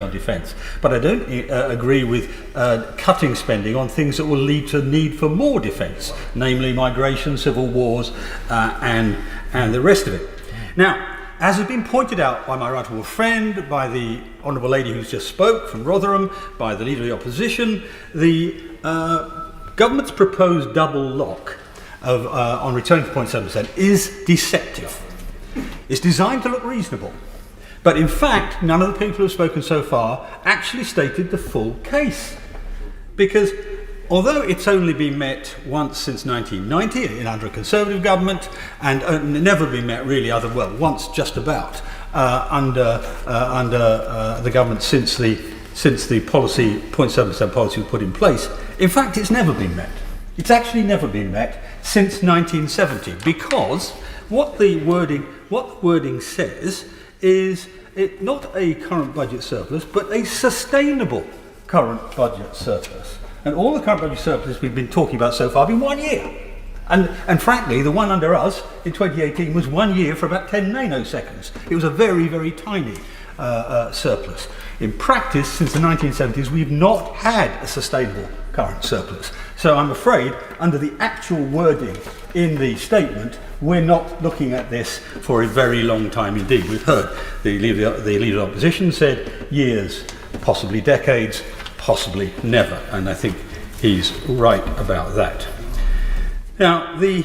on defence, but I don't agree with cutting spending on things that will lead to the need for more defence, namely migration, civil wars, and the rest of it. Now, as has been pointed out by my right honourable friend, by the honourable lady who's just spoke from Rotherham, by the Leader of the Opposition, the government's proposed double lock on returning to 0.7% is deceptive. It's designed to look reasonable. But in fact, none of the people who have spoken so far actually stated the full case. Because although it's only been met once since 1990 under a Conservative government, and never been met really once just about under the government since the policy 0.7% policy was put in place, in fact it's never been met. It's actually never been met since 1970, because what the wording says is not a current budget surplus, but a sustainable current budget surplus. And all the current budget surplus we've been talking about so far have been 1 year. And frankly, the one under us in 2018 was 1 year for about 10 nanoseconds. It was a very, very tiny surplus. In practice, since the 1970s, we've not had a sustainable current surplus. So I'm afraid, under the actual wording in the statement, we're not looking at this for a very long time indeed. We've heard the Leader of the Opposition said years, possibly decades, possibly never, and I think he's right about that. Now, the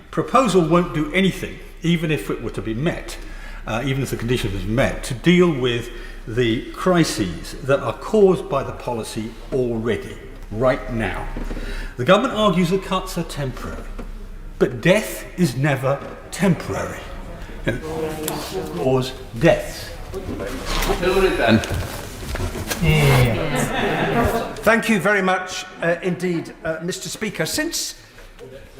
proposal won't do anything, even if it were to be met, even if the condition was met, to deal with the crises that are caused by the policy already, right now. The government argues the cuts are temporary, but death is never temporary. Cause deaths. Thank you very much indeed, Mr. Speaker. Since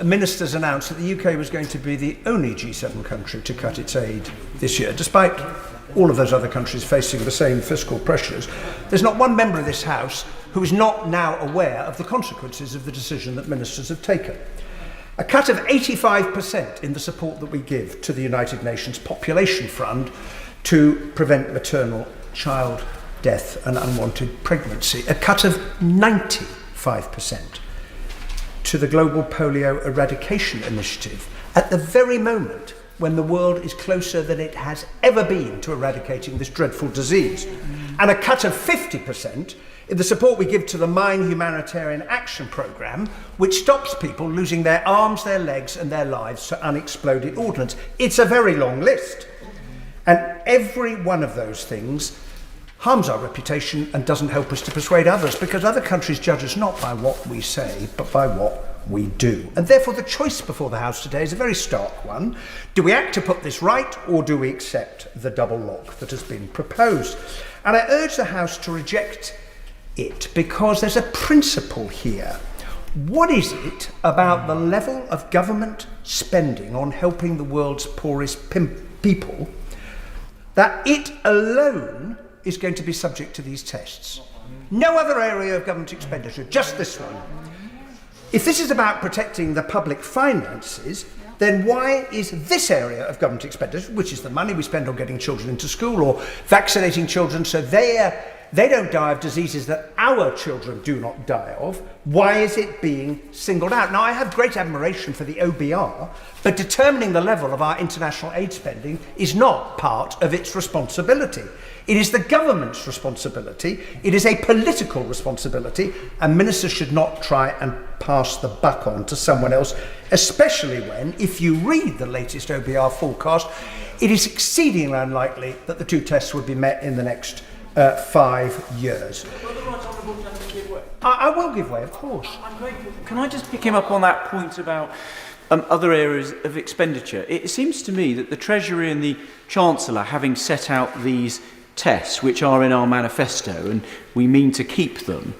ministers announced that the UK was going to be the only G7 country to cut its aid this year, despite all of those other countries facing the same fiscal pressures, there's not one member of this House who is not now aware of the consequences of the decision that ministers have taken. A cut of 85% in the support that we give to the United Nations Population Fund to prevent maternal child death and unwanted pregnancy. A cut of 95% to the Global Polio Eradication Initiative at the very moment when the world is closer than it has ever been to eradicating this dreadful disease. And a cut of 50% in the support we give to the Mine Humanitarian Action Programme, which stops people losing their arms, their legs and their lives to unexploded ordnance. It's a very long list. And every one of those things harms our reputation and doesn't help us to persuade others, because other countries judge us not by what we say, but by what we do. And therefore the choice before the House today is a very stark one. Do we act to put this right, or do we accept the double lock that has been proposed? And I urge the House to reject it, because there's a principle here. What is it about the level of government spending on helping the world's poorest people that it alone is going to be subject to these tests? No other area of government expenditure, just this one. If this is about protecting the public finances, then why is this area of government expenditure, which is the money we spend on getting children into school or vaccinating children so they don't die of diseases that our children do not die of, why is it being singled out? Now, I have great admiration for the OBR, but determining the level of our international aid spending is not part of its responsibility. It is the government's responsibility. It is a political responsibility, and ministers should not try and pass the buck on to someone else, especially when, if you read the latest OBR forecast, it is exceedingly unlikely that the two tests would be met in the next 5 years. I will give way, of course. Can I just pick him up on that point about other areas of expenditure? It seems to me that the Treasury and the Chancellor, having set out these tests, which are in our manifesto, and we mean to keep them,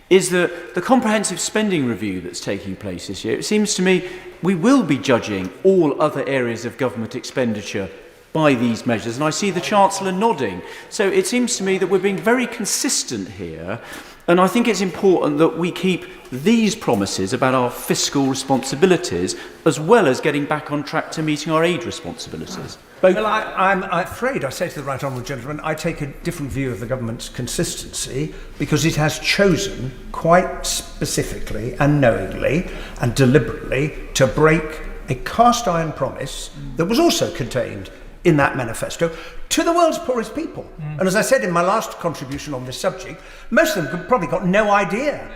is that the comprehensive spending review that's taking place this year, it seems to me we will be judging all other areas of government expenditure by these measures, and I see the Chancellor nodding. So it seems to me that we're being very consistent here, and I think it's important that we keep these promises about our fiscal responsibilities as well as getting back on track to meeting our aid responsibilities. both. Well, I'm afraid, I say to the right honourable gentleman, I take a different view of the government's consistency because it has chosen quite specifically and knowingly and deliberately to break a cast iron promise that was also contained in that manifesto to the world's poorest people. And as I said in my last contribution on this subject, most of them probably got no idea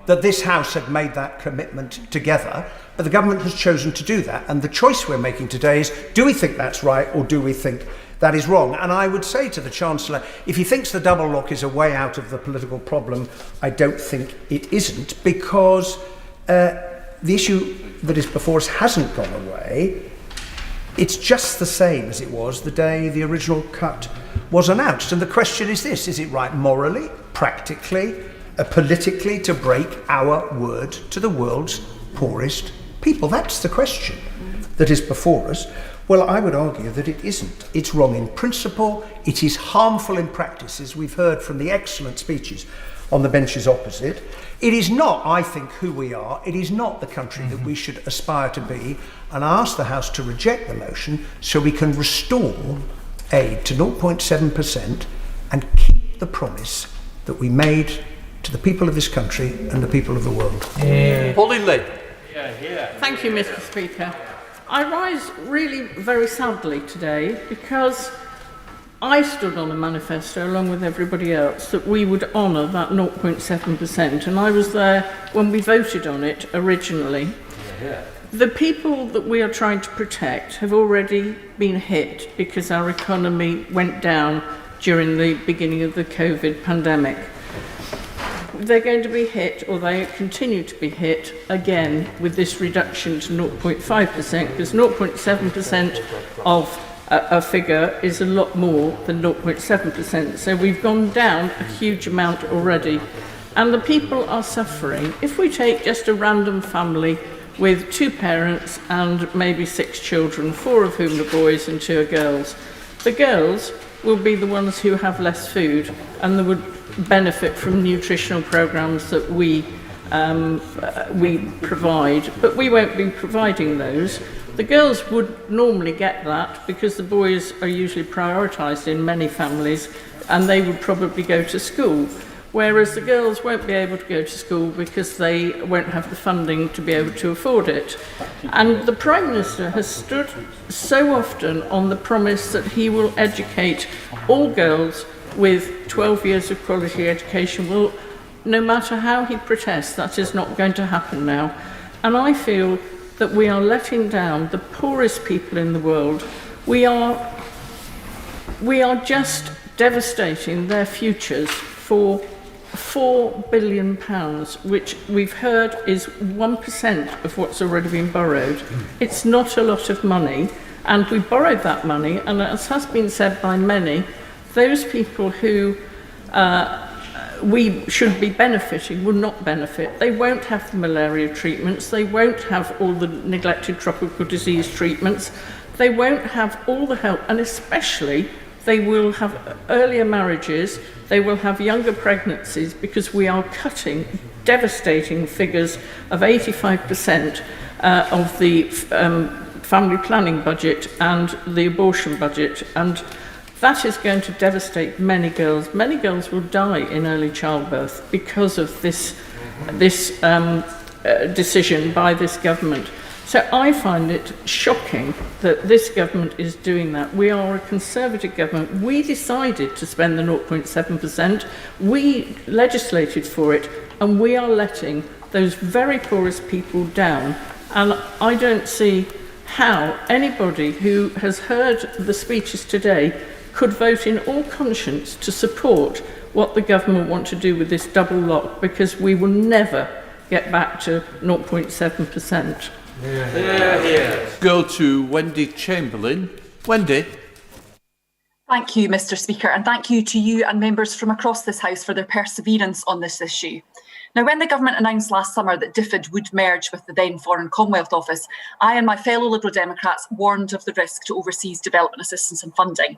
that this House had made that commitment together, but the government has chosen to do that. And the choice we're making today is, do we think that's right or do we think that is wrong? And I would say to the Chancellor, if he thinks the double lock is a way out of the political problem, I don't think it isn't, because the issue that is before us hasn't gone away. It's just the same as it was the day the original cut was announced. And the question is this: is it right morally, practically, politically to break our word to the world's poorest people? That's the question that is before us. Well, I would argue that it isn't. It's wrong in principle. It is harmful in practice, as we've heard from the excellent speeches on the benches opposite. It is not, I think, who we are. It is not the country that we should aspire to be. And I ask the House to reject the motion so we can restore aid to 0.7% and keep the promise that we made to the people of this country and the people of the world. Pauline Lee. Thank you, Mr. Speaker. I rise really very sadly today because I stood on a manifesto along with everybody else that we would honour that 0.7%, and I was there when we voted on it originally. The people that we are trying to protect have already been hit because our economy went down during the beginning of the COVID pandemic. They're going to be hit, or they continue to be hit again with this reduction to 0.5%, because 0.7% of a figure is a lot more than 0.7%. So we've gone down a huge amount already, and the people are suffering. If we take just a random family with 2 parents and maybe 6 children, 4 of whom are boys and 2 are girls, the girls will be the ones who have less food and they would benefit from nutritional programs that we provide, but we won't be providing those. The girls would normally get that because the boys are usually prioritised in many families and they would probably go to school, whereas the girls won't be able to go to school because they won't have the funding to be able to afford it. And the Prime Minister has stood so often on the promise that he will educate all girls with 12 years of quality education. Well, no matter how he protests, that is not going to happen now. And I feel that we are letting down the poorest people in the world. We are just devastating their futures for £4 billion, which we've heard is 1% of what's already been borrowed. It's not a lot of money, and we borrowed that money, and as has been said by many, those people who we should be benefiting will not benefit. They won't have the malaria treatments, they won't have all the neglected tropical disease treatments, they won't have all the help, and especially they will have earlier marriages, they will have younger pregnancies, because we are cutting devastating figures of 85% of the family planning budget and the abortion budget, and that is going to devastate many girls. Many girls will die in early childbirth because of this decision by this government. So I find it shocking that this government is doing that. We are a Conservative government. We decided to spend the 0.7%. We legislated for it, and we are letting those very poorest people down. And I don't see how anybody who has heard the speeches today could vote in all conscience to support what the government want to do with this double lock, because we will never get back to 0.7%. Go to Wendy Chamberlain. Wendy. Thank you, Mr. Speaker, and thank you to you and members from across this House for their perseverance on this issue. Now, when the government announced last summer that DFID would merge with the then Foreign Commonwealth Office, I and my fellow Liberal Democrats warned of the risk to overseas development assistance and funding.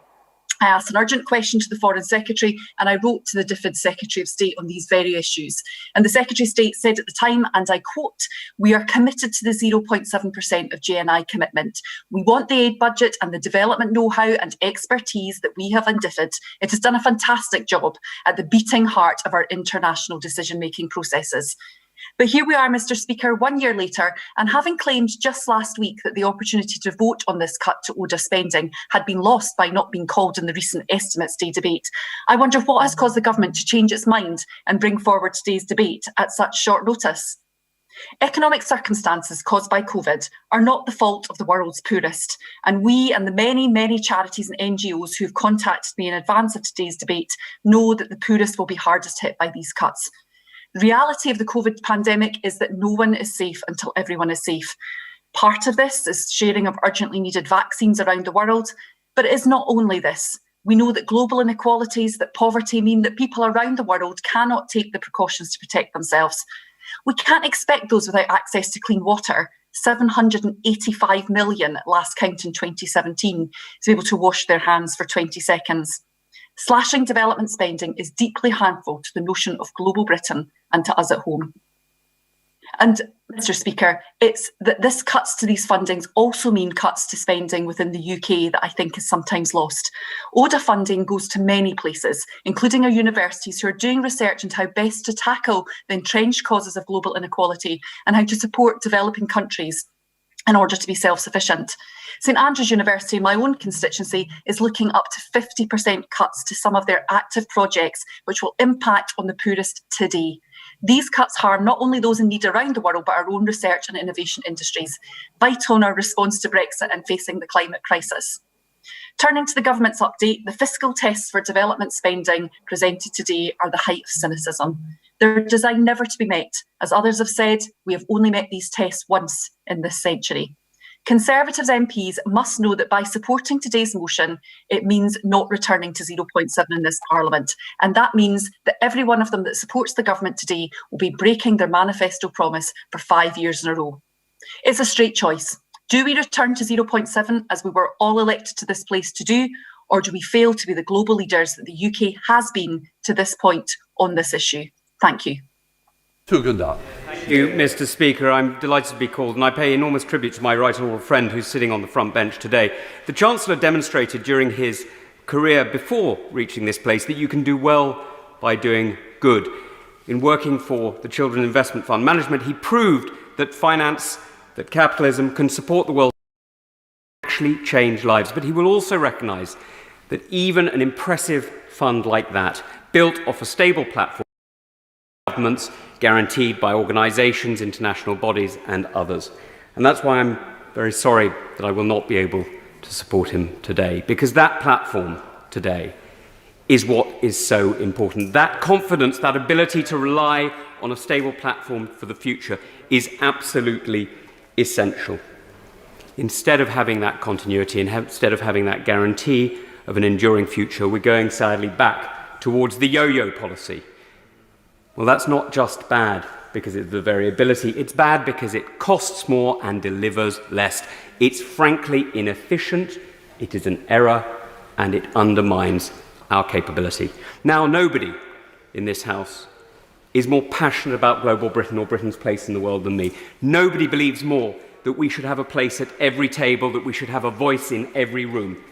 I asked an urgent question to the Foreign Secretary and I wrote to the DFID Secretary of State on these very issues. And the Secretary of State said at the time, and I quote, "We are committed to the 0.7% of GNI commitment. We want the aid budget and the development know-how and expertise that we have in DFID. It has done a fantastic job at the beating heart of our international decision-making processes." But here we are, Mr. Speaker, 1 year later, and having claimed just last week that the opportunity to vote on this cut to ODA spending had been lost by not being called in the recent Estimates Day debate, I wonder what has caused the government to change its mind and bring forward today's debate at such short notice. Economic circumstances caused by COVID are not the fault of the world's poorest, and we and the many, many charities and NGOs who've contacted me in advance of today's debate know that the poorest will be hardest hit by these cuts. The reality of the COVID pandemic is that no one is safe until everyone is safe. Part of this is sharing of urgently needed vaccines around the world, but it is not only this. We know that global inequalities, that poverty mean that people around the world cannot take the precautions to protect themselves. We can't expect those without access to clean water, 785 million at last count in 2017, to be able to wash their hands for 20 seconds. Slashing development spending is deeply harmful to the notion of global Britain and to us at home. And, Mr. Speaker, it's that this cuts to these fundings also mean cuts to spending within the UK that I think is sometimes lost. ODA funding goes to many places, including our universities who are doing research into how best to tackle the entrenched causes of global inequality and how to support developing countries in order to be self-sufficient. St Andrews University, my own constituency, is looking up to 50% cuts to some of their active projects, which will impact on the poorest today. These cuts harm not only those in need around the world, but our own research and innovation industries, vital in our response to Brexit and facing the climate crisis. Turning to the government's update, the fiscal tests for development spending presented today are the height of cynicism. They're designed never to be met. As others have said, we have only met these tests once in this century. Conservatives MPs must know that by supporting today's motion, it means not returning to 0.7 in this Parliament. And that means that every one of them that supports the government today will be breaking their manifesto promise for 5 years in a row. It's a straight choice. Do we return to 0.7 as we were all elected to this place to do, or do we fail to be the global leaders that the UK has been to this point on this issue? Thank you. Tugunda. Thank you, Mr. Speaker. I'm delighted to be called, and I pay enormous tribute to my right honourable friend who's sitting on the front bench today. The Chancellor demonstrated during his career before reaching this place that you can do well by doing good. In working for the Children's Investment Fund Management, he proved that finance, that capitalism can support the world and actually change lives. But he will also recognise that even an impressive fund like that, built off a stable platform, governments, guaranteed by organisations, international bodies and others. And that's why I'm very sorry that I will not be able to support him today, because that platform today is what is so important. That confidence, that ability to rely on a stable platform for the future is absolutely essential. Instead of having that continuity, and instead of having that guarantee of an enduring future, we're going sadly back towards the yo-yo policy. Well, that's not just bad because of the variability, it's bad because it costs more and delivers less. It's frankly inefficient, it is an error, and it undermines our capability. Now, nobody in this House is more passionate about global Britain or Britain's place in the world than me. Nobody believes more that we should have a place at every table, that we should have a voice in every room.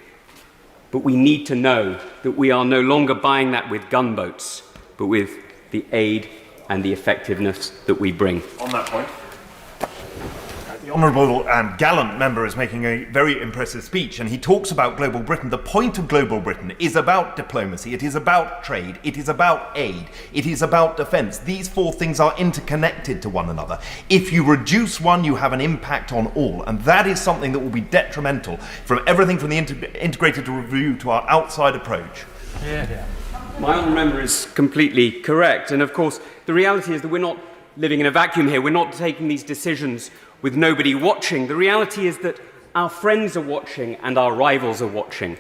But we need to know that we are no longer buying that with gunboats, but with the aid and the effectiveness that we bring. On that point, the honourable and gallant member is making a very impressive speech, and he talks about global Britain. The point of global Britain is about diplomacy, it is about trade, it is about aid, it is about defence. These four things are interconnected to one another. If you reduce one, you have an impact on all, and that is something that will be detrimental from everything from the integrated review to our outside approach. My honourable member is completely correct, and of course the reality is that we're not living in a vacuum here. We're not taking these decisions with nobody watching. The reality is that our friends are watching and our rivals are watching.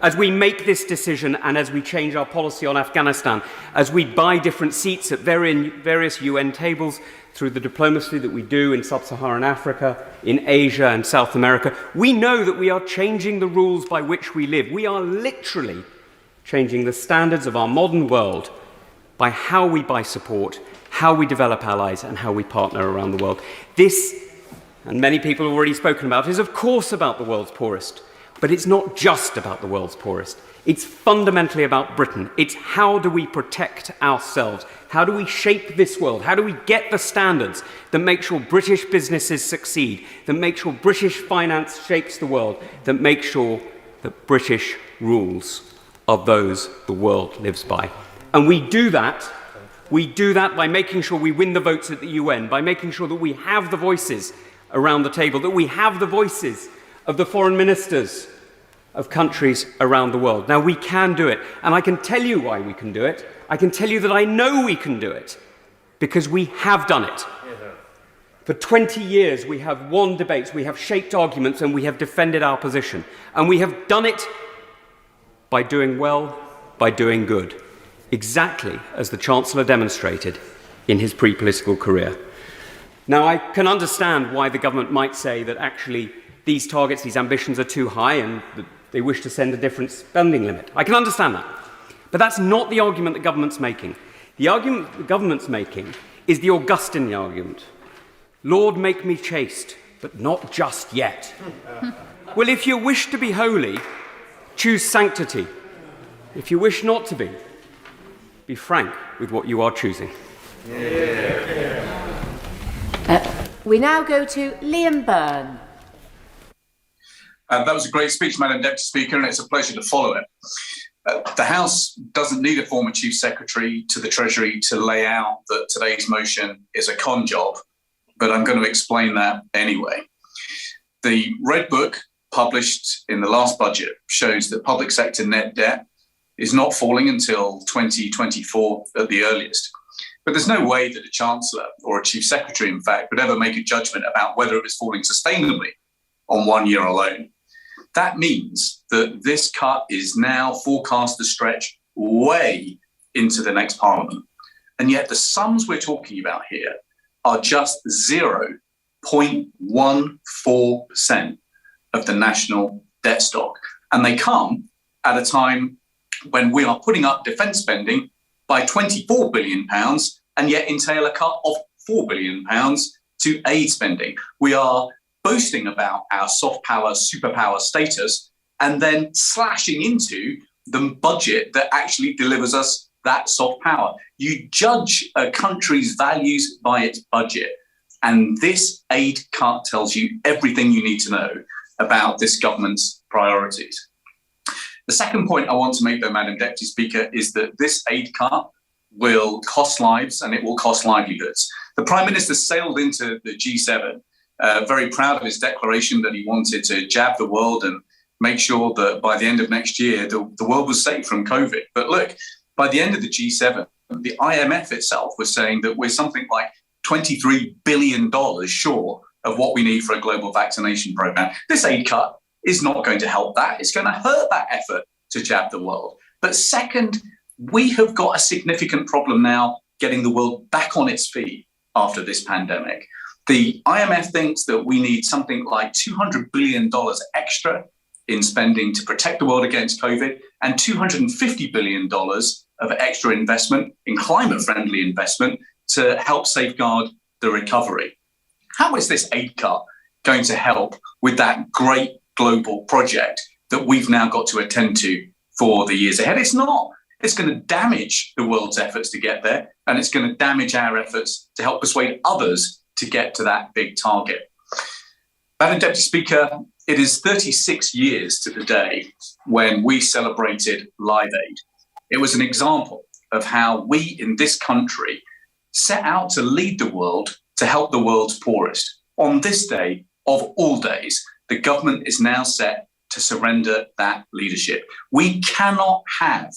As we make this decision and as we change our policy on Afghanistan, as we buy different seats at various UN tables through the diplomacy that we do in sub-Saharan Africa, in Asia and South America, we know that we are changing the rules by which we live. We are literally changing the standards of our modern world by how we buy support, how we develop allies, and how we partner around the world. This, and many people have already spoken about, is of course about the world's poorest, but it's not just about the world's poorest. It's fundamentally about Britain. It's how do we protect ourselves? How do we shape this world? How do we get the standards that make sure British businesses succeed, that make sure British finance shapes the world, that make sure that British rules are those the world lives by? And we do that by making sure we win the votes at the UN, by making sure that we have the voices around the table, that we have the voices of the foreign ministers of countries around the world. Now, we can do it, and I can tell you why we can do it. I can tell you that I know we can do it, because we have done it. For 20 years, we have won debates, we have shaped arguments, and we have defended our position. And we have done it by doing well, by doing good, exactly as the Chancellor demonstrated in his pre-political career. Now, I can understand why the government might say that actually these targets, these ambitions are too high and that they wish to send a different spending limit. I can understand that. But that's not the argument the government's making. The argument the government's making is the Augustine argument. Lord, make me chaste, but not just yet. Well, if you wish to be holy, choose sanctity. If you wish not to be frank with what you are choosing. We now go to Liam Byrne. That was a great speech, Madam Deputy Speaker, and it's a pleasure to follow it. The House doesn't need a former Chief Secretary to the Treasury to lay out that today's motion is a con job, but I'm going to explain that anyway. The Red Book, published in the last budget, shows that public sector net debt is not falling until 2024 at the earliest. But there's no way that a Chancellor, or a Chief Secretary, in fact, would ever make a judgment about whether it was falling sustainably on 1 year alone. That means that this cut is now forecast to stretch way into the next Parliament. And yet the sums we're talking about here are just 0.14% of the national debt stock. And they come at a time when we are putting up defence spending by £24 billion and yet entail a cut of £4 billion to aid spending. We are boasting about our soft power, superpower status, and then slashing into the budget that actually delivers us that soft power. You judge a country's values by its budget, and this aid cut tells you everything you need to know about this government's priorities. The second point I want to make, though, Madam Deputy Speaker, is that this aid cut will cost lives and it will cost livelihoods. The Prime Minister sailed into the G7 very proud of his declaration that he wanted to jab the world and make sure that by the end of next year, the world was safe from COVID. But look, by the end of the G7, the IMF itself was saying that we're something like $23 billion short of what we need for a global vaccination program. This aid cut is not going to help that. It's going to hurt that effort to jab the world. But second, we have got a significant problem now getting the world back on its feet after this pandemic. The IMF thinks that we need something like $200 billion extra in spending to protect the world against COVID and $250 billion of extra investment in climate-friendly investment to help safeguard the recovery. How is this aid cut going to help with that great global project that we've now got to attend to for the years ahead? It's not. It's going to damage the world's efforts to get there, and it's going to damage our efforts to help persuade others to get to that big target. Madam Deputy Speaker, it is 36 years to the day when we celebrated Live Aid. It was an example of how we in this country set out to lead the world to help the world's poorest. On this day of all days, the government is now set to surrender that leadership. We cannot have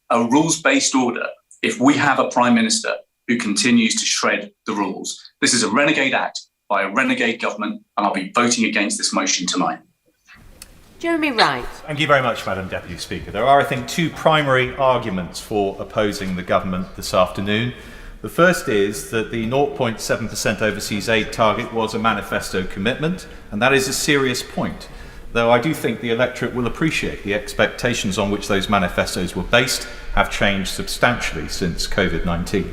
a rules-based order if we have a Prime Minister who continues to shred the rules. This is a renegade act by a renegade government, and I'll be voting against this motion tonight. Jeremy Wright. Thank you very much, Madam Deputy Speaker. There are, I think, two primary arguments for opposing the government this afternoon. The first is that the 0.7% overseas aid target was a manifesto commitment, and that is a serious point. though I do think the electorate will appreciate the expectations on which those manifestos were based have changed substantially since COVID-19.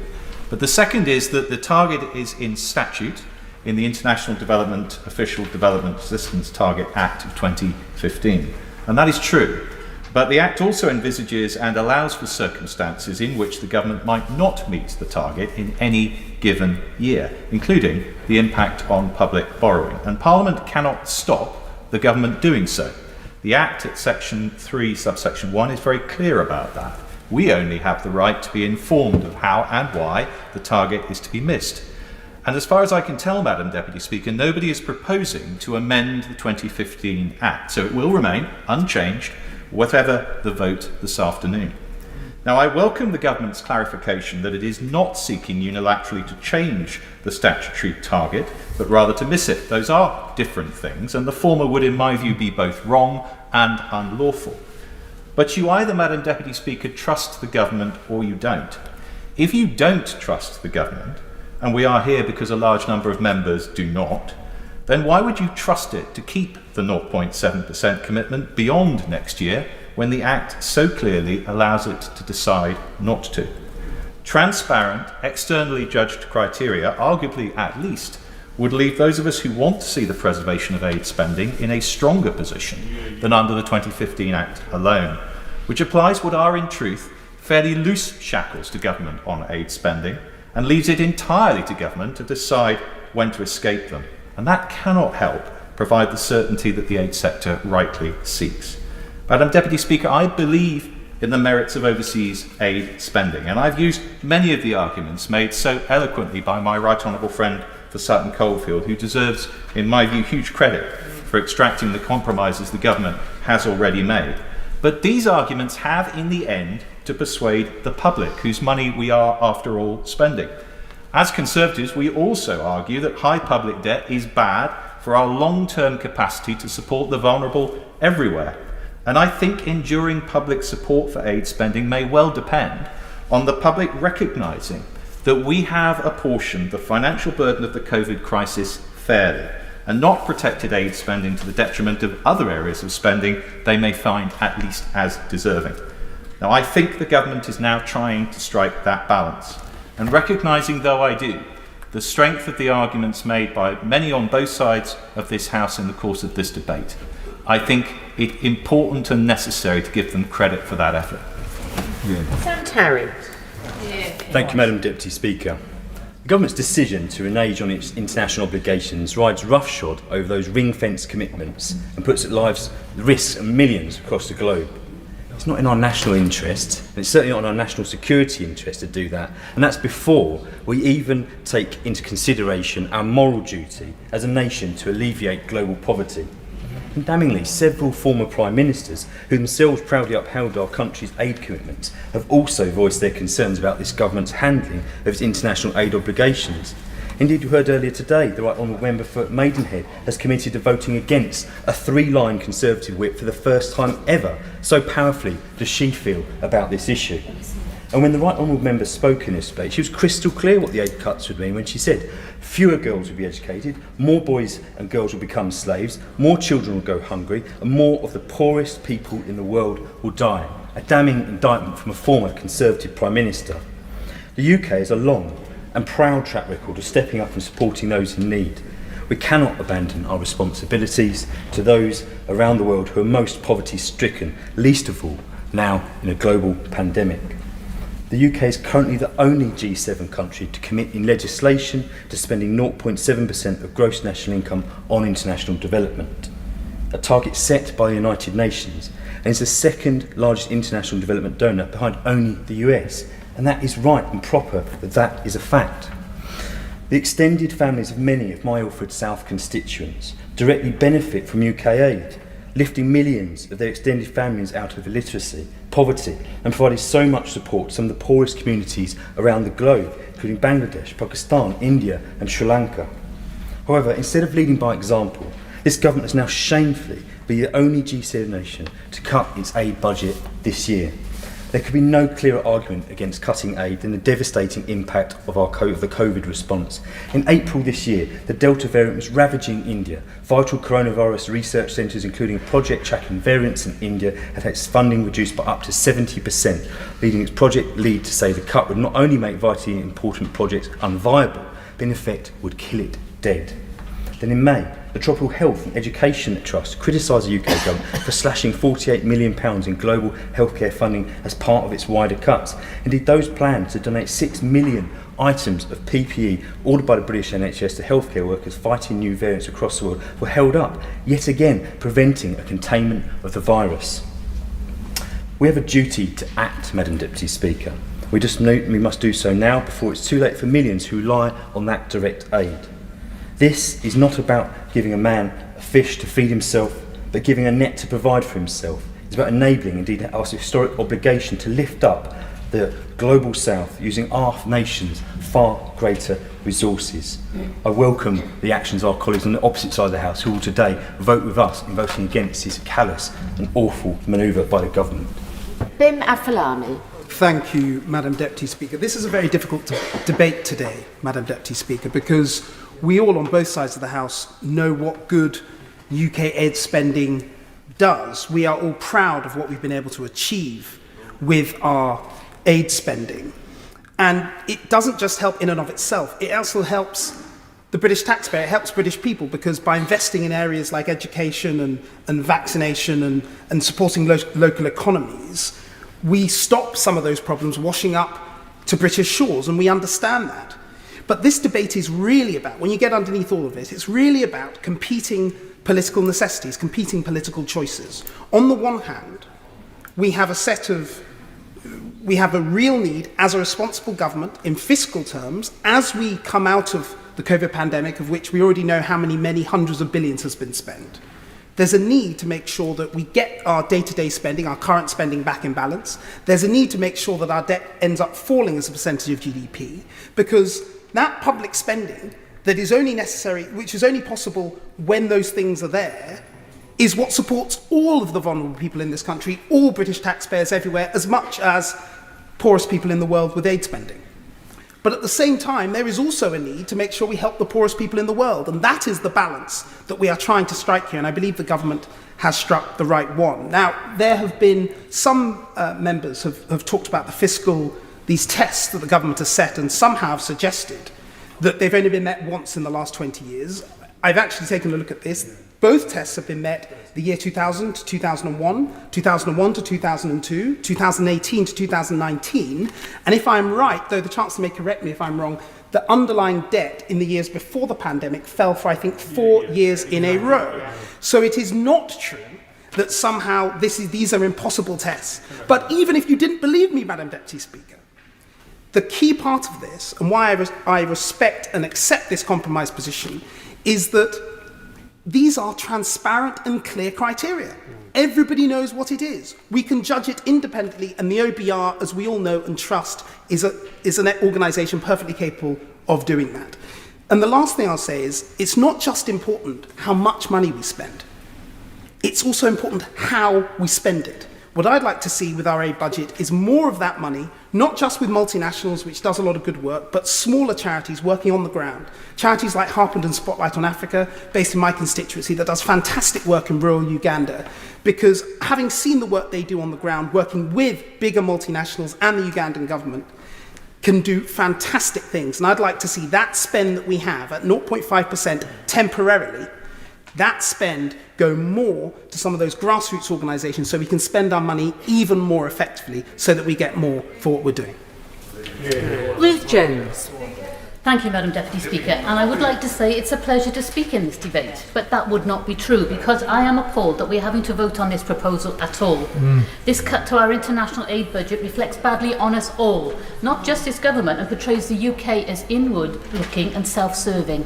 But the second is that the target is in statute in the International Development Official Development Assistance Target Act of 2015. And that is true. But the Act also envisages and allows for circumstances in which the government might not meet the target in any given year, including the impact on public borrowing. And Parliament cannot stop the government doing so. The Act at Section 3, subsection 1 is very clear about that. We only have the right to be informed of how and why the target is to be missed. And as far as I can tell, Madam Deputy Speaker, nobody is proposing to amend the 2015 Act, so it will remain unchanged, whatever the vote this afternoon. Now, I welcome the government's clarification that it is not seeking unilaterally to change the statutory target, but rather to miss it. Those are different things, and the former would, in my view, be both wrong and unlawful. But you either, Madam Deputy Speaker, trust the government or you don't. If you don't trust the government, and we are here because a large number of members do not, then why would you trust it to keep the 0.7% commitment beyond next year when the Act so clearly allows it to decide not to? Transparent, externally judged criteria, arguably at least, would leave those of us who want to see the preservation of aid spending in a stronger position than under the 2015 Act alone, which applies what are in truth fairly loose shackles to government on aid spending and leaves it entirely to government to decide when to escape them. And that cannot help provide the certainty that the aid sector rightly seeks. Madam Deputy Speaker, I believe in the merits of overseas aid spending, and I've used many of the arguments made so eloquently by my right honourable friend for Sutton Coldfield, who deserves, in my view, huge credit for extracting the compromises the government has already made. But these arguments have, in the end, to persuade the public, whose money we are, after all, spending. As Conservatives, we also argue that high public debt is bad for our long-term capacity to support the vulnerable everywhere. And I think enduring public support for aid spending may well depend on the public recognising that we have apportioned the financial burden of the COVID crisis fairly and not protected aid spending to the detriment of other areas of spending they may find at least as deserving. Now, I think the government is now trying to strike that balance, and recognising, though I do, the strength of the arguments made by many on both sides of this House in the course of this debate, I think it important and necessary to give them credit for that effort. Sam Tarrant. Thank you, Madam Deputy Speaker. The government's decision to renege on its international obligations rides roughshod over those ring-fenced commitments and puts at risk millions across the globe. It's not in our national interest, and it's certainly not in our national security interest to do that, and that's before we even take into consideration our moral duty as a nation to alleviate global poverty. Damningly, several former Prime Ministers, who themselves proudly upheld our country's aid commitments, have also voiced their concerns about this government's handling of its international aid obligations. Indeed, we heard earlier today the Right Honourable Member for Maidenhead has committed to voting against a 3-line Conservative whip for the first time ever. So powerfully does she feel about this issue. And when the Right Honourable Member spoke in this debate, she was crystal clear what the aid cuts would mean when she said fewer girls will be educated, more boys and girls will become slaves, more children will go hungry, and more of the poorest people in the world will die. A damning indictment from a former Conservative Prime Minister. The UK has a long and proud track record of stepping up and supporting those in need. We cannot abandon our responsibilities to those around the world who are most poverty-stricken, least of all now in a global pandemic. The UK is currently the only G7 country to commit in legislation to spending 0.7% of gross national income on international development, a target set by the United Nations, and is the second largest international development donor behind only the US. And that is right and proper that is a fact. The extended families of many of my Ilford South constituents directly benefit from UK aid, lifting millions of their extended families out of illiteracy, poverty, and providing so much support to some of the poorest communities around the globe, including Bangladesh, Pakistan, India, and Sri Lanka. However, instead of leading by example, this government has now shamefully been the only G7 nation to cut its aid budget this year. There could be no clearer argument against cutting aid than the devastating impact of the COVID response. In April this year, the Delta variant was ravaging India. Vital coronavirus research centres, including a project tracking variants in India, have had its funding reduced by up to 70%, leading its project lead to say the cut would not only make vitally important projects unviable, but in effect would kill it dead. Then in May, the Tropical Health and Education Trust criticised the UK government for slashing £48 million in global healthcare funding as part of its wider cuts. Indeed, those plans to donate 6 million items of PPE ordered by the British NHS to healthcare workers fighting new variants across the world were held up, yet again preventing a containment of the virus. We have a duty to act, Madam Deputy Speaker. We must do so now before it's too late for millions who rely on that direct aid. This is not about giving a man a fish to feed himself, but giving a net to provide for himself. It's about enabling, indeed, our historic obligation to lift up the global south using our nation's far greater resources. I welcome the actions of our colleagues on the opposite side of the House who will today vote with us in voting against this callous and awful manoeuvre by the government. Bim Afalami. Thank you, Madam Deputy Speaker. This is a very difficult debate today, Madam Deputy Speaker, because we all on both sides of the House know what good UK aid spending does. We are all proud of what we've been able to achieve with our aid spending. And it doesn't just help in and of itself, it also helps the British taxpayer, it helps British people, because by investing in areas like education and vaccination and supporting local economies, we stop some of those problems washing up to British shores, and we understand that. But this debate is really about, when you get underneath all of it, it's really about competing political necessities, competing political choices. On the one hand, we have a real need as a responsible government in fiscal terms, as we come out of the COVID pandemic, of which we already know how many hundreds of billions has been spent. There's a need to make sure that we get our day-to-day spending, our current spending, back in balance. There's a need to make sure that our debt ends up falling as a percentage of GDP, because that public spending that is only necessary, which is only possible when those things are there, is what supports all of the vulnerable people in this country, all British taxpayers everywhere, as much as poorest people in the world with aid spending. But at the same time, there is also a need to make sure we help the poorest people in the world. And that is the balance that we are trying to strike here. And I believe the government has struck the right one. Now, there have been some members have talked about these tests that the government has set, and somehow have suggested that they've only been met once in the last 20 years. I've actually taken a look at this. Both tests have been met the year 2000 to 2001, 2001 to 2002, 2018 to 2019. And if I'm right, though the Chancellor may correct me if I'm wrong, the underlying debt in the years before the pandemic fell for, I think, 4 years in a row. So it is not true that somehow these are impossible tests. But even if you didn't believe me, Madam Deputy Speaker, the key part of this, and why I respect and accept this compromise position, is that these are transparent and clear criteria. Everybody knows what it is. We can judge it independently, and the OBR, as we all know and trust, is an organisation perfectly capable of doing that. And the last thing I'll say is, it's not just important how much money we spend. It's also important how we spend it. What I'd like to see with our aid budget is more of that money, not just with multinationals, which does a lot of good work, but smaller charities working on the ground. Charities like Harpend and Spotlight on Africa, based in my constituency, that does fantastic work in rural Uganda, because having seen the work they do on the ground, working with bigger multinationals and the Ugandan government, can do fantastic things. And I'd like to see that spend that we have at 0.5% temporarily, that spend go more to some of those grassroots organisations, so we can spend our money even more effectively, so that we get more for what we're doing. Ruth Jones. Thank you, Madam Deputy Speaker, and I would like to say it's a pleasure to speak in this debate, but that would not be true, because I am appalled that we're having to vote on this proposal at all. This cut to our international aid budget reflects badly on us all, not just this government, and portrays the UK as inward-looking and self-serving.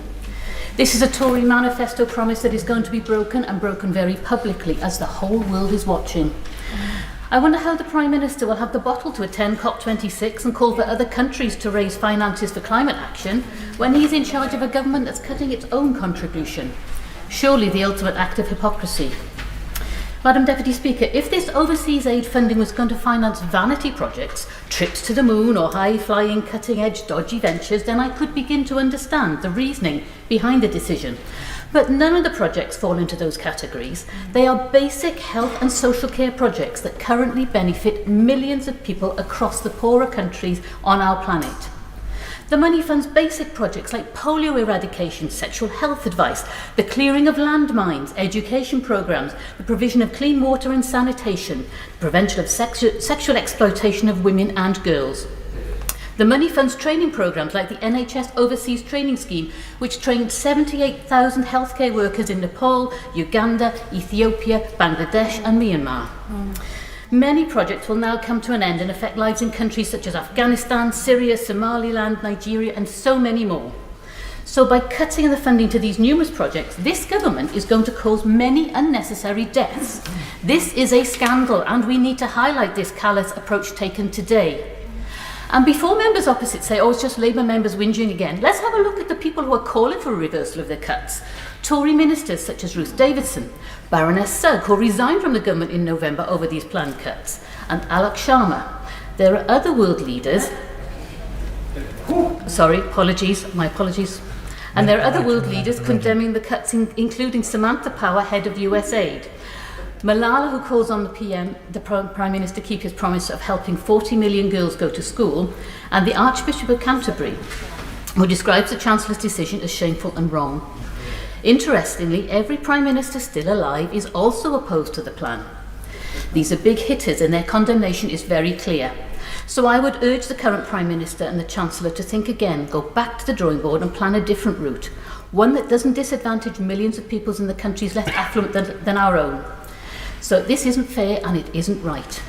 This is a Tory manifesto promise that is going to be broken, and broken very publicly, as the whole world is watching. I wonder how the Prime Minister will have the bottle to attend COP26 and call for other countries to raise finances for climate action when he's in charge of a government that's cutting its own contribution. Surely the ultimate act of hypocrisy. Madam Deputy Speaker, if this overseas aid funding was going to finance vanity projects, trips to the moon or high-flying, cutting-edge, dodgy ventures, then I could begin to understand the reasoning behind the decision. But none of the projects fall into those categories. They are basic health and social care projects that currently benefit millions of people across the poorer countries on our planet. The money funds basic projects like polio eradication, sexual health advice, the clearing of landmines, education programmes, the provision of clean water and sanitation, the prevention of sexual exploitation of women and girls. The money funds training programmes like the NHS Overseas Training Scheme, which trained 78,000 healthcare workers in Nepal, Uganda, Ethiopia, Bangladesh and Myanmar. Many projects will now come to an end and affect lives in countries such as Afghanistan, Syria, Somaliland, Nigeria and so many more. So by cutting the funding to these numerous projects, this government is going to cause many unnecessary deaths. This is a scandal and we need to highlight this callous approach taken today. And before members opposite say, oh, it's just Labour members whinging again, let's have a look at the people who are calling for a reversal of their cuts. Tory ministers such as Ruth Davidson, Baroness Sugg, who resigned from the government in November over these planned cuts, and Alok Sharma. There are other world leaders, my apologies. And there are other world leaders condemning the cuts, including Samantha Power, head of USAID. Malala, who calls on the Prime Minister to keep his promise of helping 40 million girls go to school, and the Archbishop of Canterbury, who describes the Chancellor's decision as shameful and wrong. Interestingly, every Prime Minister still alive is also opposed to the plan. These are big hitters and their condemnation is very clear. So I would urge the current Prime Minister and the Chancellor to think again, go back to the drawing board and plan a different route, one that doesn't disadvantage millions of peoples in the countries less affluent than our own. So this isn't fair and it isn't right.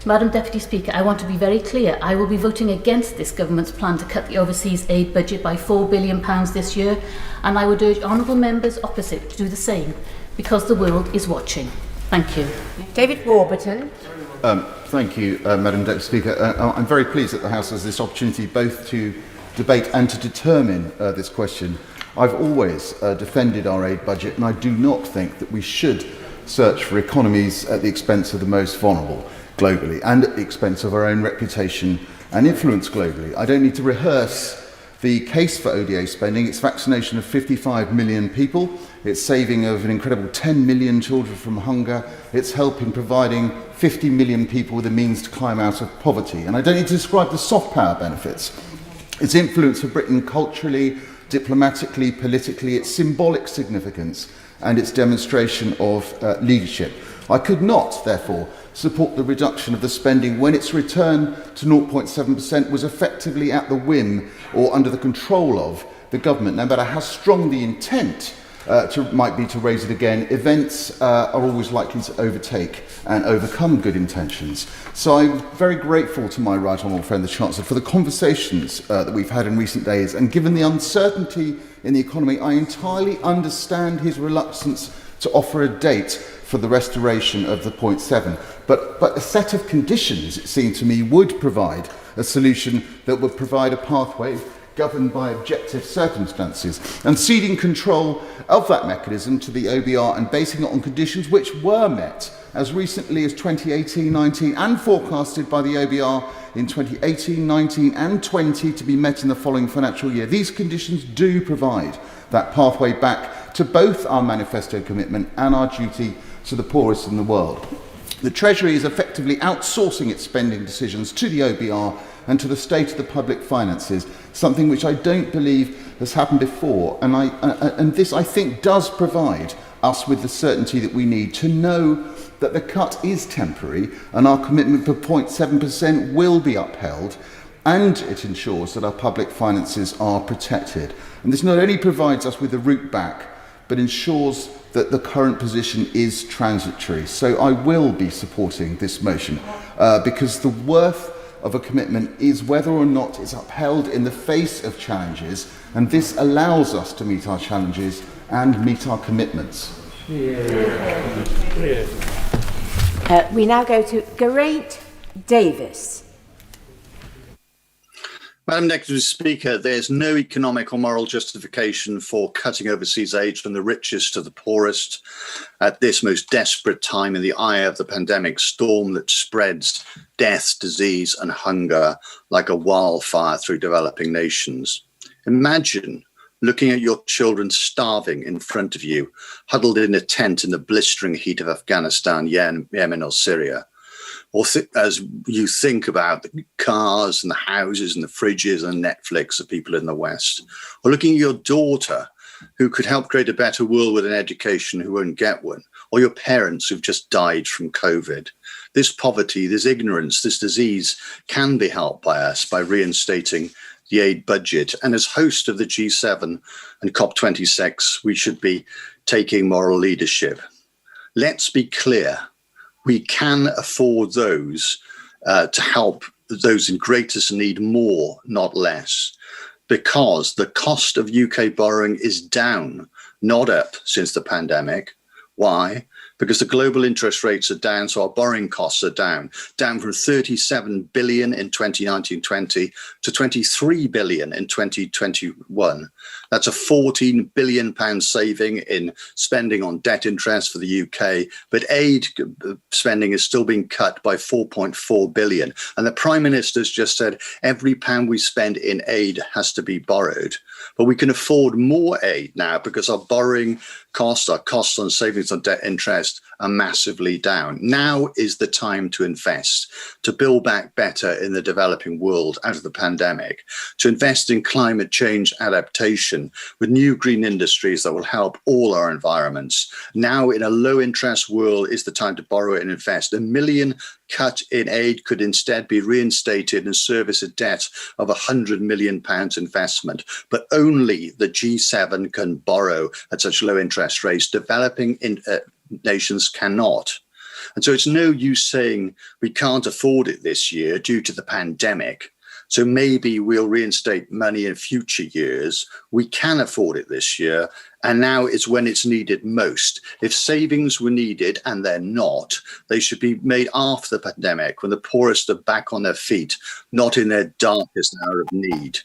Madam Deputy Speaker, I want to be very clear. I will be voting against this government's plan to cut the overseas aid budget by £4 billion this year, and I would urge honourable members opposite to do the same, because the world is watching. Thank you. David Warburton. Thank you, Madam Deputy Speaker. I'm very pleased that the House has this opportunity both to debate and to determine this question. I've always defended our aid budget, and I do not think that we should search for economies at the expense of the most vulnerable globally and at the expense of our own reputation and influence globally. I don't need to rehearse the case for ODA spending. It's vaccination of 55 million people, it's saving of an incredible 10 million children from hunger, it's helping providing 50 million people with the means to climb out of poverty. And I don't need to describe the soft power benefits. Its influence for Britain culturally, diplomatically, politically, its symbolic significance and its demonstration of leadership. I could not, therefore, support the reduction of the spending when its return to 0.7% was effectively at the whim or under the control of the government. No matter how strong the intent might be to raise it again, events are always likely to overtake and overcome good intentions. So I'm very grateful to my right honourable friend, the Chancellor, for the conversations that we've had in recent days. And given the uncertainty in the economy, I entirely understand his reluctance to offer a date for the restoration of the 0.7. But a set of conditions, it seemed to me, would provide a solution that would provide a pathway governed by objective circumstances, and ceding control of that mechanism to the OBR and basing it on conditions which were met as recently as 2018-19 and forecasted by the OBR in 2018-19 and 20 to be met in the following financial year. These conditions do provide that pathway back to both our manifesto commitment and our duty to the poorest in the world. The Treasury is effectively outsourcing its spending decisions to the OBR and to the state of the public finances, something which I don't believe has happened before. And this, I think, does provide us with the certainty that we need to know that the cut is temporary and our commitment for 0.7% will be upheld, and it ensures that our public finances are protected. And this not only provides us with a route back, but ensures that the current position is transitory. So I will be supporting this motion because the worth of a commitment is whether or not it's upheld in the face of challenges, and this allows us to meet our challenges and meet our commitments. We now go to Geraint Davis. Madam Deputy Speaker, there's no economic or moral justification for cutting overseas aid from the richest to the poorest at this most desperate time in the eye of the pandemic storm that spreads death, disease and hunger like a wildfire through developing nations. Imagine looking at your children starving in front of you, huddled in a tent in the blistering heat of Afghanistan, Yemen or Syria. Or as you think about the cars and the houses and the fridges and Netflix of people in the West. Or looking at your daughter who could help create a better world with an education who won't get one. Or your parents who've just died from COVID. This poverty, this ignorance, this disease can be helped by us by reinstating the aid budget. And as host of the G7 and COP26, we should be taking moral leadership. Let's be clear. We can afford those to help those in greatest need more, not less, because the cost of UK borrowing is down, not up since the pandemic. Why? Because the global interest rates are down, so our borrowing costs are down from 37 billion in 2019-20 to 23 billion in 2021. That's a 14 billion pound saving in spending on debt interest for the UK, but aid spending is still being cut by 4.4 billion. And the Prime Minister's just said every pound we spend in aid has to be borrowed. But we can afford more aid now because our borrowing costs, our costs on savings on debt interest are massively down. Now is the time to invest, to build back better in the developing world out of the pandemic, to invest in climate change adaptation with new green industries that will help all our environments. Now in a low interest world is the time to borrow and invest. £1 million cut in aid could instead be reinstated and service a debt of £100 million investment. But only the G7 can borrow at such low interest rates. Developing nations cannot. And so it's no use saying we can't afford it this year due to the pandemic. So maybe we'll reinstate money in future years. We can afford it this year. And now is when it's needed most. If savings were needed, and they're not, they should be made after the pandemic, when the poorest are back on their feet, not in their darkest hour of need.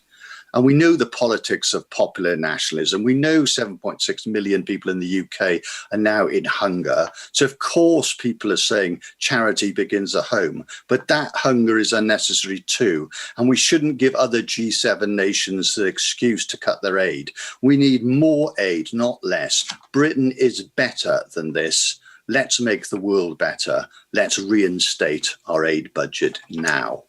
And we know the politics of popular nationalism. We know 7.6 million people in the UK are now in hunger. So of course people are saying charity begins at home, but that hunger is unnecessary too. And we shouldn't give other G7 nations the excuse to cut their aid. We need more aid, not less. Britain is better than this. Let's make the world better. Let's reinstate our aid budget now.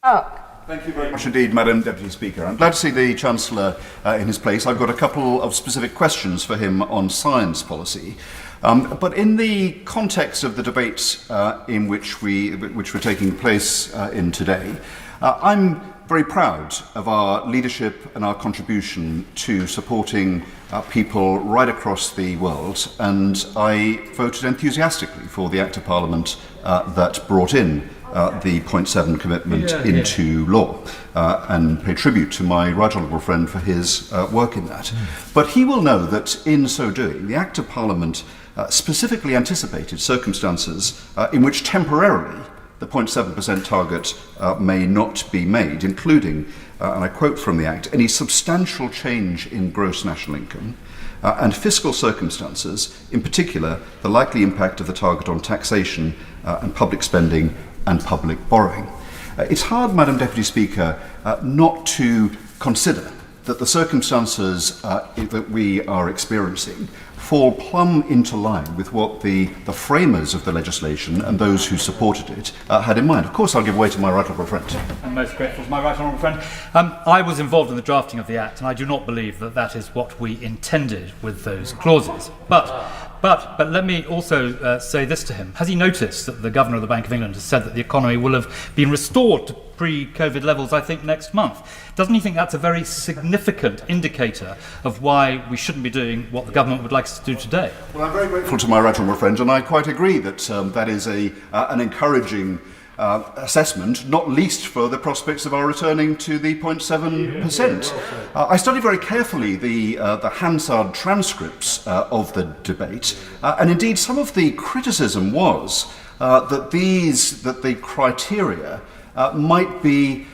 Thank you very much indeed, Madam Deputy Speaker. I'm glad to see the Chancellor in his place. I've got a couple of specific questions for him on science policy. But in the context of the debates in which we're taking place in today, I'm very proud of our leadership and our contribution to supporting people right across the world, and I voted enthusiastically for the Act of Parliament that brought in the 0.7 commitment into law, and pay tribute to my right honourable friend for his work in that. But he will know that in so doing, the Act of Parliament specifically anticipated circumstances in which temporarily the 0.7% target may not be made, including, and I quote from the Act, any substantial change in gross national income, and fiscal circumstances, in particular the likely impact of the target on taxation and public spending and public borrowing. It's hard, Madam Deputy Speaker, not to consider that the circumstances that we are experiencing fall plumb into line with what the framers of the legislation and those who supported it had in mind. Of course, I'll give way to my right honourable friend. I'm most grateful to my right honourable friend. I was involved in the drafting of the Act, and I do not believe that that is what we intended with those clauses. But let me also say this to him. Has he noticed that the Governor of the Bank of England has said that the economy will have been restored to pre-COVID levels, I think, next month? Doesn't he think that's a very significant indicator of why we shouldn't be doing what the government would like us to do today? Well, I'm very grateful to my right honourable friend, and I quite agree that that is an encouraging assessment, not least for the prospects of our returning to the 0.7%. I studied very carefully the Hansard transcripts of the debate, and indeed some of the criticism was that the criteria might be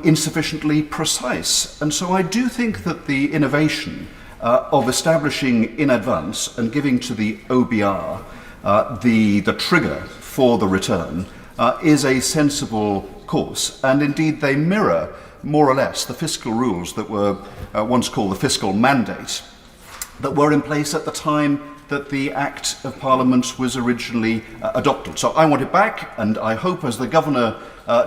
insufficiently precise. And so I do think that the innovation of establishing in advance and giving to the OBR the trigger for the return is a sensible course. And indeed, they mirror more or less the fiscal rules that were once called the fiscal mandate that were in place at the time that the Act of Parliament was originally adopted. So I want it back, and I hope as the Governor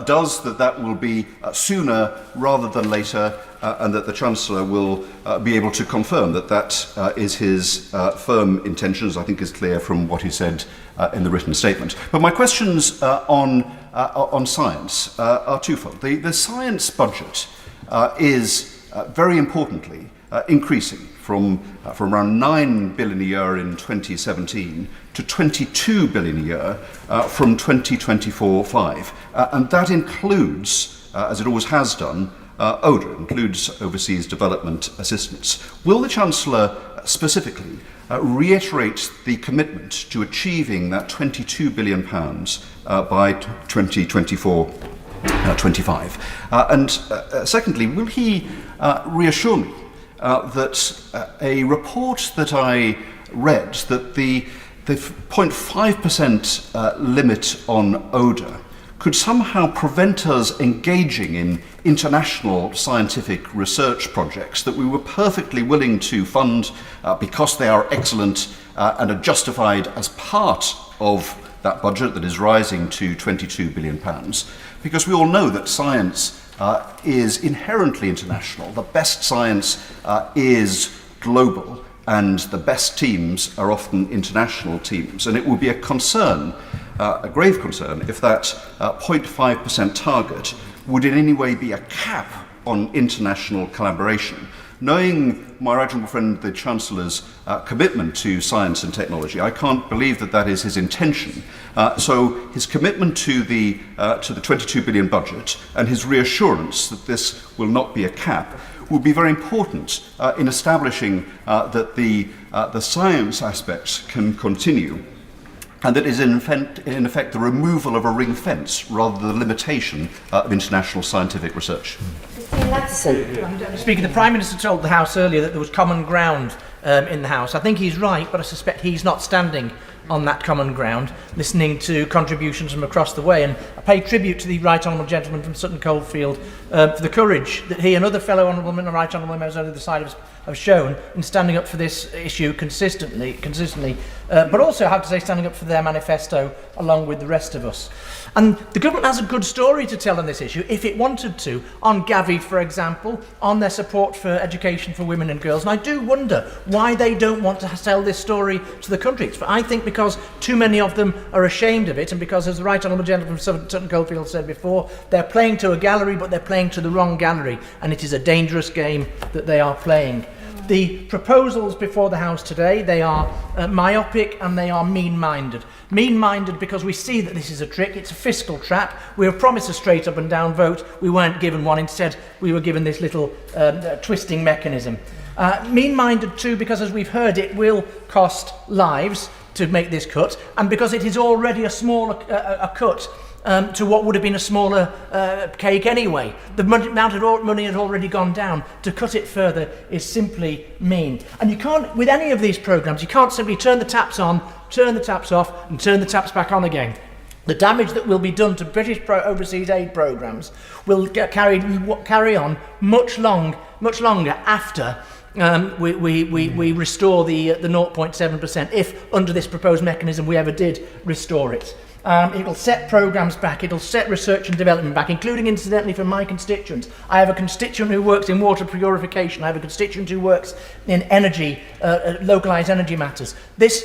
does that will be sooner rather than later, and that the Chancellor will be able to confirm that is his firm intentions. I think is clear from what he said in the written statement. But my questions on science are twofold. The science budget is very importantly increasing from around 9 billion a year in 2017 to 22 billion a year from 2024-5. And that includes, as it always has done, ODA, includes Overseas Development Assistance. Will the Chancellor specifically reiterate the commitment to achieving that £22 billion by 2024-25? And secondly, will he reassure me that a report that I read, that the 0.5% limit on ODA could somehow prevent us engaging in international scientific research projects that we were perfectly willing to fund because they are excellent and are justified as part of that budget that is rising to £22 billion. Because we all know that science is inherently international. The best science is global, and the best teams are often international teams. And it would be a concern, a grave concern, if that 0.5% target would in any way be a cap on international collaboration. Knowing my right honourable friend, the Chancellor's commitment to science and technology, I can't believe that that is his intention. So his commitment to the 22 billion budget and his reassurance that this will not be a cap will be very important in establishing that the science aspects can continue, and that is in effect the removal of a ring fence rather than the limitation of international scientific research. Speaker, the Prime Minister told the House earlier that there was common ground in the House. I think he's right, but I suspect he's not standing on that common ground, listening to contributions from across the way. And I pay tribute to the Right Honourable Gentleman from Sutton Coldfield for the courage that he and other fellow Honourable and Right Honourable members on the other side have shown in standing up for this issue consistently, but also, I have to say, standing up for their manifesto along with the rest of us. And the government has a good story to tell on this issue, if it wanted to, on Gavi, for example, on their support for education for women and girls. And I do wonder why they don't want to tell this story to the country. I think because too many of them are ashamed of it, and because, as the Right Honourable Gentleman from Sutton Coldfield said before, they're playing to a gallery, but they're playing to the wrong gallery, and it is a dangerous game that they are playing. The proposals before the House today, they are myopic and they are mean-minded. Mean-minded because we see that this is a trick, it's a fiscal trap. We were promised a straight up and down vote, we weren't given one, instead we were given this little twisting mechanism. Mean-minded too because, as we've heard, it will cost lives to make this cut, and because it is already a smaller cut to what would have been a smaller cake anyway. The amount of money had already gone down. To cut it further is simply mean. And you can't, with any of these programmes, you can't simply turn the taps on, turn the taps off, and turn the taps back on again. The damage that will be done to British overseas aid programmes will carry on much longer after we restore the 0.7%, if under this proposed mechanism we ever did restore it. It will set programmes back, it will set research and development back, including, incidentally, for my constituents. I have a constituent who works in water purification, I have a constituent who works in energy, localised energy matters. These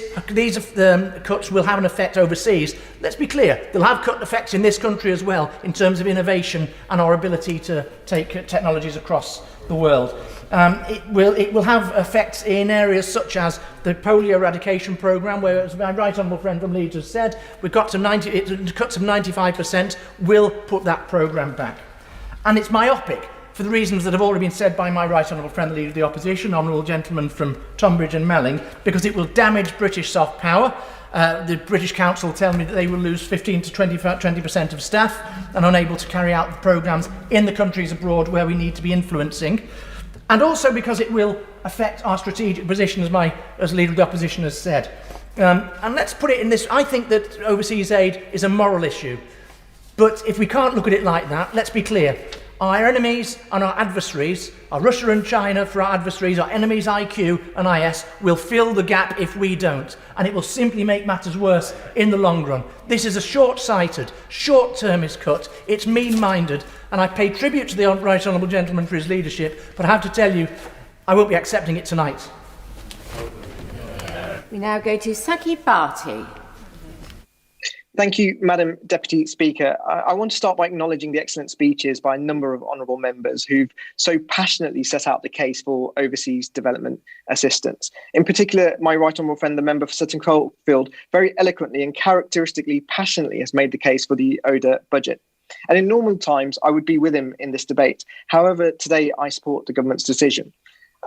cuts will have an effect overseas. Let's be clear, they'll have cut effects in this country as well, in terms of innovation and our ability to take technologies across the world. It will have effects in areas such as the polio eradication programme, where, as my right honourable friend from Leeds has said, we've got to cuts of 95%, will put that programme back. And it's myopic for the reasons that have already been said by my right honourable friend, the Leader of the Opposition, Honourable Gentleman from Tonbridge and Melling, because it will damage British soft power. The British Council tell me that they will lose 15 to 20% of staff and unable to carry out the programmes in the countries abroad where we need to be influencing. And also because it will affect our strategic position, as Leader of the Opposition has said. And let's put it in this, I think that overseas aid is a moral issue. But if we can't look at it like that, let's be clear. Our enemies and our adversaries, our Russia and China for our adversaries, our enemies IQ and IS, will fill the gap if we don't. And it will simply make matters worse in the long run. This is a short-sighted, short-termist cut. It's mean-minded. And I pay tribute to the Right Honourable Gentleman for his leadership, but I have to tell you, I won't be accepting it tonight. We now go to Saki Bharti. Thank you, Madam Deputy Speaker. I want to start by acknowledging the excellent speeches by a number of honourable members who've so passionately set out the case for overseas development assistance. In particular, my right honourable friend, the member for Sutton Coldfield, very eloquently and characteristically passionately has made the case for the ODA budget. And in normal times, I would be with him in this debate. However, today I support the government's decision.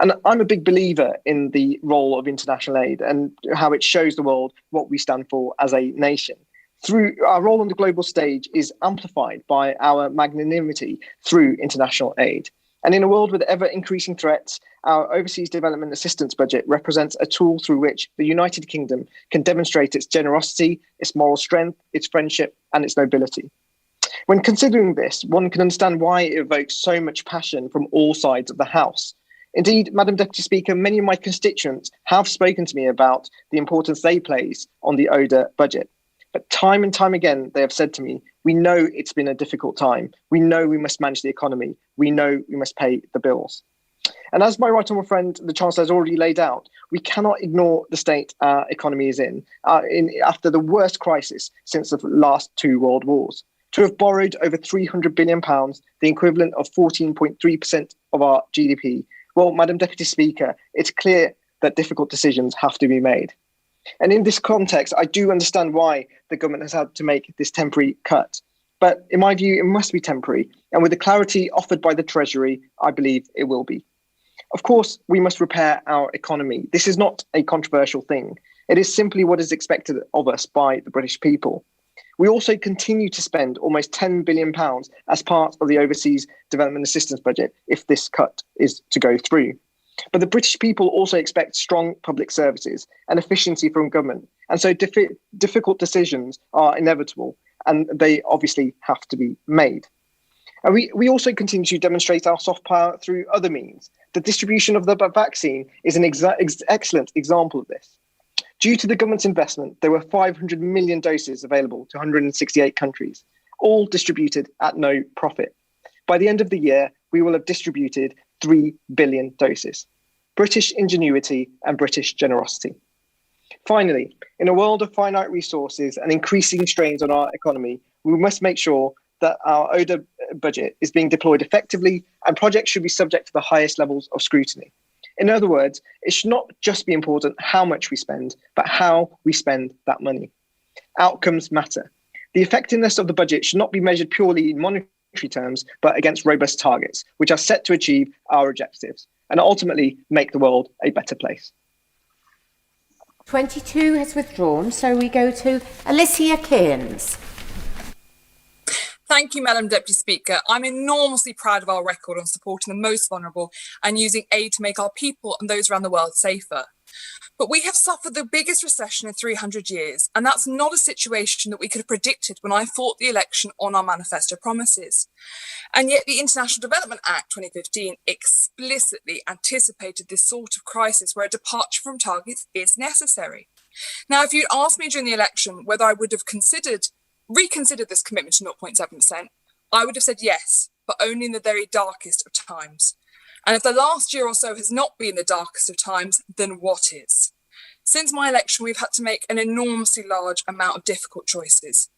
And I'm a big believer in the role of international aid and how it shows the world what we stand for as a nation. Through our role on the global stage is amplified by our magnanimity through international aid. And in a world with ever increasing threats, our overseas development assistance budget represents a tool through which the United Kingdom can demonstrate its generosity, its moral strength, its friendship, and its nobility. When considering this, one can understand why it evokes so much passion from all sides of the House. Indeed, Madam Deputy Speaker, many of my constituents have spoken to me about the importance they place on the ODA budget. But time and time again, they have said to me, we know it's been a difficult time. We know we must manage the economy. We know we must pay the bills. And as my right honourable friend, the Chancellor, has already laid out, we cannot ignore the state our economy is in after the worst crisis since the last two world wars. To have borrowed over £300 billion, the equivalent of 14.3% of our GDP, well, Madam Deputy Speaker, it's clear that difficult decisions have to be made. And in this context, I do understand why the government has had to make this temporary cut. But in my view, it must be temporary. And with the clarity offered by the Treasury, I believe it will be. Of course, we must repair our economy. This is not a controversial thing. It is simply what is expected of us by the British people. We also continue to spend almost £10 billion as part of the overseas development assistance budget if this cut is to go through. But the British people also expect strong public services and efficiency from government. And so difficult decisions are inevitable and they obviously have to be made. And we also continue to demonstrate our soft power through other means. The distribution of the vaccine is an excellent example of this. Due to the government's investment, there were 500 million doses available to 168 countries, all distributed at no profit. By the end of the year, we will have distributed 3 billion doses. British ingenuity and British generosity. Finally, in a world of finite resources and increasing strains on our economy, we must make sure that our ODA budget is being deployed effectively and projects should be subject to the highest levels of scrutiny. In other words, it should not just be important how much we spend, but how we spend that money. Outcomes matter. The effectiveness of the budget should not be measured purely in monetary terms, but against robust targets, which are set to achieve our objectives and ultimately make the world a better place. 22 has withdrawn, so we go to Alicia Cairns. Thank you, Madam Deputy Speaker. I'm enormously proud of our record on supporting the most vulnerable and using aid to make our people and those around the world safer. But we have suffered the biggest recession in 300 years, and that's not a situation that we could have predicted when I fought the election on our manifesto promises. And yet the International Development Act 2015 explicitly anticipated this sort of crisis where a departure from targets is necessary. Now, if you'd asked me during the election whether I would have reconsidered this commitment to 0.7%, I would have said yes, but only in the very darkest of times. And if the last year or so has not been the darkest of times, then what is? Since my election, we've had to make an enormously large amount of difficult choices.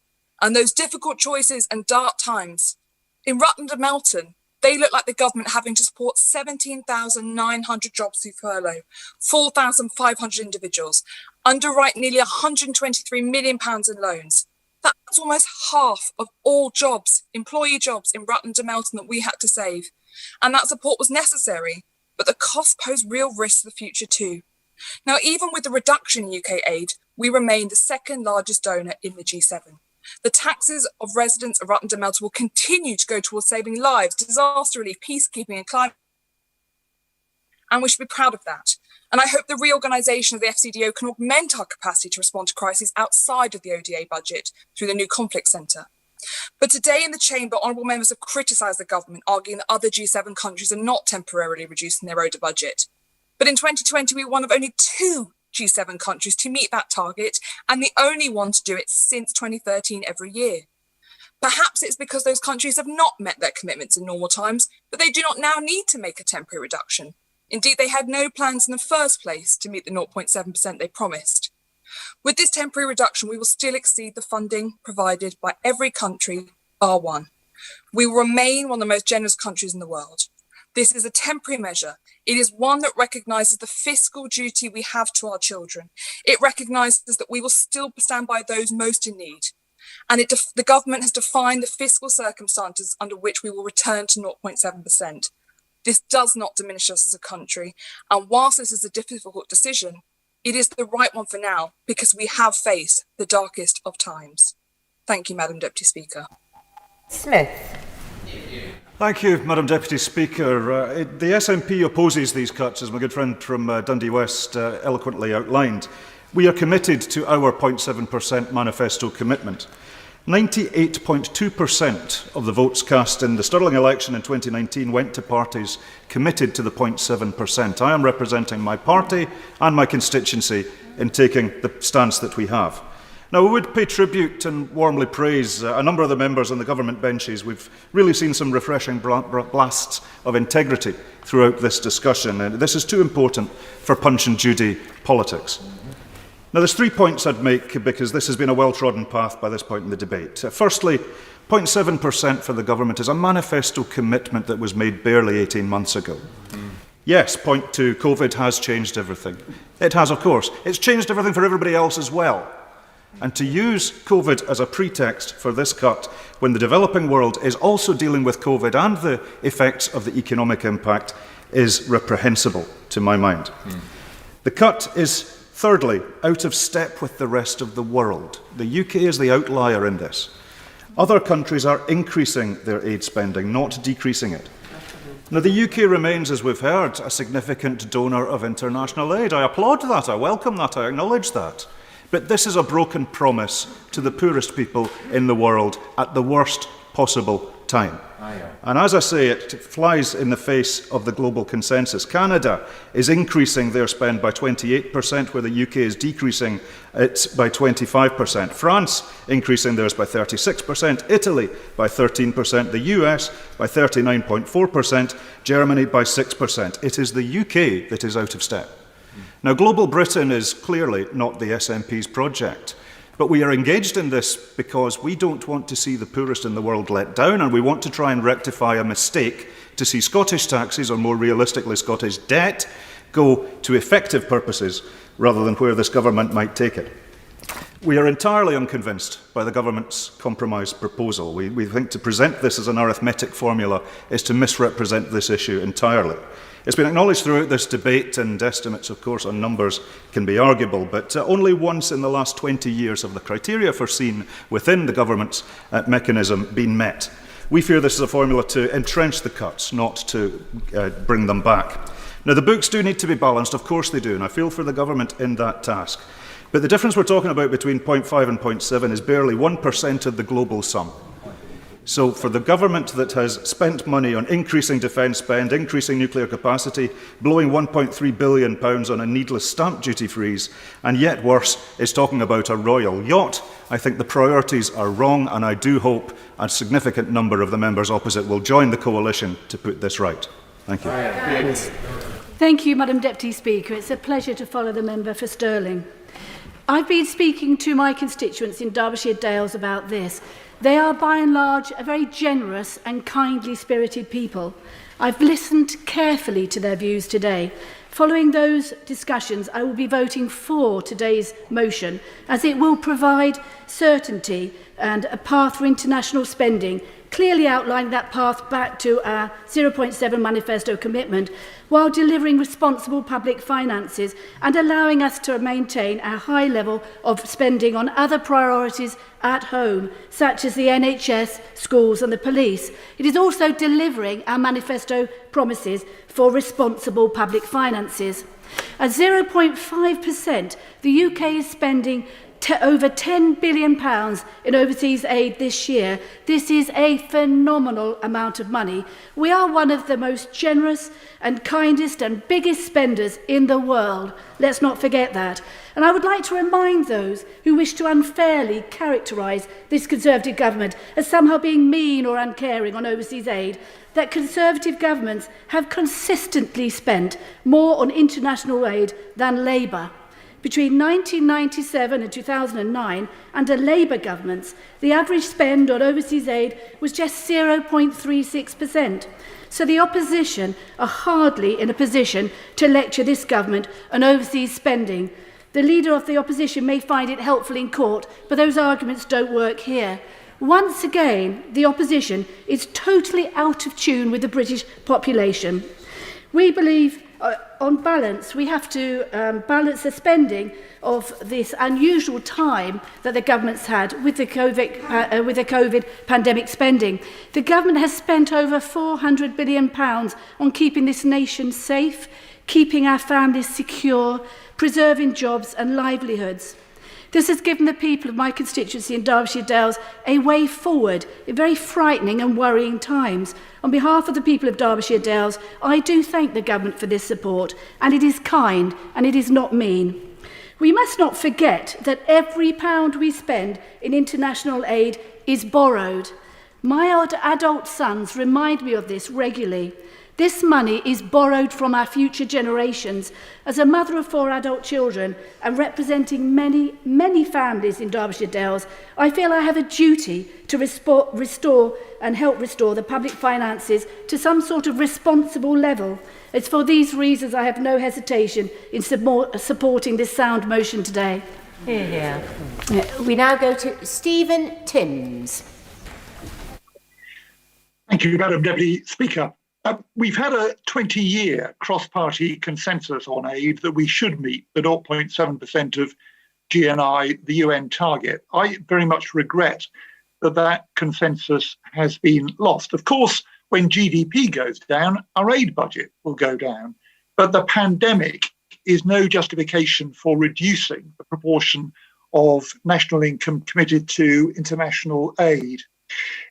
And those difficult choices and dark times, in Rutland and Melton, they look like the government having to support 17,900 jobs through furlough, 4,500 individuals, underwrite nearly £123 million in loans. That's almost half of all jobs, employee jobs in Rutland and Melton that we had to save. And that support was necessary, but the costs pose real risks for the future too. Now, even with the reduction in UK aid, we remain the second largest donor in the G7. The taxes of residents of Rutland and Melton will continue to go towards saving lives, disaster relief, peacekeeping and climate. And we should be proud of that. And I hope the reorganisation of the FCDO can augment our capacity to respond to crises outside of the ODA budget through the new conflict centre. But today in the Chamber, honourable members have criticised the government, arguing that other G7 countries are not temporarily reducing their ODA budget. But in 2020, we were one of only 2 G7 countries to meet that target, and the only one to do it since 2013 every year. Perhaps it's because those countries have not met their commitments in normal times, but they do not now need to make a temporary reduction. Indeed, they had no plans in the first place to meet the 0.7% they promised. With this temporary reduction, we will still exceed the funding provided by every country, bar one. We will remain one of the most generous countries in the world. This is a temporary measure. It is one that recognises the fiscal duty we have to our children. It recognises that we will still stand by those most in need. And the government has defined the fiscal circumstances under which we will return to 0.7%. This does not diminish us as a country. And whilst this is a difficult decision, it is the right one for now because we have faced the darkest of times. Thank you, Madam Deputy Speaker. Smith. Thank you, Madam Deputy Speaker. The SNP opposes these cuts, as my good friend from Dundee West eloquently outlined. We are committed to our 0.7% manifesto commitment. 98.2% of the votes cast in the Stirling election in 2019 went to parties committed to the 0.7%. I am representing my party and my constituency in taking the stance that we have. Now, we would pay tribute and warmly praise a number of the members on the government benches. We've really seen some refreshing blasts of integrity throughout this discussion, and this is too important for Punch and Judy politics. Now, there's 3 points I'd make because this has been a well-trodden path by this point in the debate. Firstly, 0.7% for the government is a manifesto commitment that was made barely 18 months ago. Yes, point 2, COVID has changed everything. It has, of course. It's changed everything for everybody else as well. And to use COVID as a pretext for this cut when the developing world is also dealing with COVID and the effects of the economic impact is reprehensible to my mind. The cut is, thirdly, out of step with the rest of the world. The UK is the outlier in this. Other countries are increasing their aid spending, not decreasing it. Now, the UK remains, as we've heard, a significant donor of international aid. I applaud that, I welcome that, I acknowledge that. But this is a broken promise to the poorest people in the world at the worst possible time. And as I say, it flies in the face of the global consensus. Canada is increasing their spend by 28%, where the UK is decreasing it by 25%. France increasing theirs by 36%, Italy by 13%, the US by 39.4%, Germany by 6%. It is the UK that is out of step. Now, Global Britain is clearly not the SNP's project, but we are engaged in this because we don't want to see the poorest in the world let down, and we want to try and rectify a mistake to see Scottish taxes, or more realistically Scottish debt, go to effective purposes rather than where this government might take it. We are entirely unconvinced by the government's compromise proposal. We think to present this as an arithmetic formula is to misrepresent this issue entirely. It's been acknowledged throughout this debate, and estimates, of course, on numbers can be arguable, but only once in the last 20 years have the criteria foreseen within the government's mechanism been met. We fear this is a formula to entrench the cuts, not to bring them back. Now, the books do need to be balanced, of course they do, and I feel for the government in that task. But the difference we're talking about between 0.5 and 0.7 is barely 1% of the global sum. So for the government that has spent money on increasing defence spend, increasing nuclear capacity, blowing £1.3 billion on a needless stamp duty freeze, and yet worse, is talking about a royal yacht, I think the priorities are wrong, and I do hope a significant number of the members opposite will join the coalition to put this right. Thank you. Thank you, Madam Deputy Speaker. It's a pleasure to follow the member for Stirling. I've been speaking to my constituents in Derbyshire Dales about this. They are, by and large, a very generous and kindly-spirited people. I've listened carefully to their views today. Following those discussions, I will be voting for today's motion, as it will provide certainty and a path for international spending, clearly outlining that path back to our 0.7 manifesto commitment, while delivering responsible public finances and allowing us to maintain our high level of spending on other priorities at home, such as the NHS, schools and the police. It is also delivering our manifesto promises for responsible public finances. At 0.5%, the UK is spending over £10 billion in overseas aid this year. This is a phenomenal amount of money. We are one of the most generous and kindest and biggest spenders in the world. Let's not forget that. And I would like to remind those who wish to unfairly characterise this Conservative government as somehow being mean or uncaring on overseas aid, that Conservative governments have consistently spent more on international aid than Labour. Between 1997 and 2009, under Labour governments, the average spend on overseas aid was just 0.36%. So the opposition are hardly in a position to lecture this government on overseas spending. The leader of the opposition may find it helpful in court, but those arguments don't work here. Once again, the opposition is totally out of tune with the British population. We believe, on balance, we have to balance the spending of this unusual time that the government's had with the COVID pandemic spending. The government has spent over £400 billion on keeping this nation safe, keeping our families secure, preserving jobs and livelihoods. This has given the people of my constituency in Derbyshire Dales a way forward in very frightening and worrying times. On behalf of the people of Derbyshire Dales, I do thank the government for this support, and it is kind and it is not mean. We must not forget that every pound we spend in international aid is borrowed. My adult sons remind me of this regularly. This money is borrowed from our future generations. As a mother of 4 adult children and representing many, many families in Derbyshire Dales, I feel I have a duty to restore and help restore the public finances to some sort of responsible level. It's for these reasons I have no hesitation in supporting this sound motion today. Here, here. We now go to Stephen Timms. Thank you, Madam Deputy Speaker. We've had a 20-year cross-party consensus on aid that we should meet the 0.7% of GNI, the UN target. I very much regret that that consensus has been lost. Of course, when GDP goes down, our aid budget will go down. But the pandemic is no justification for reducing the proportion of national income committed to international aid.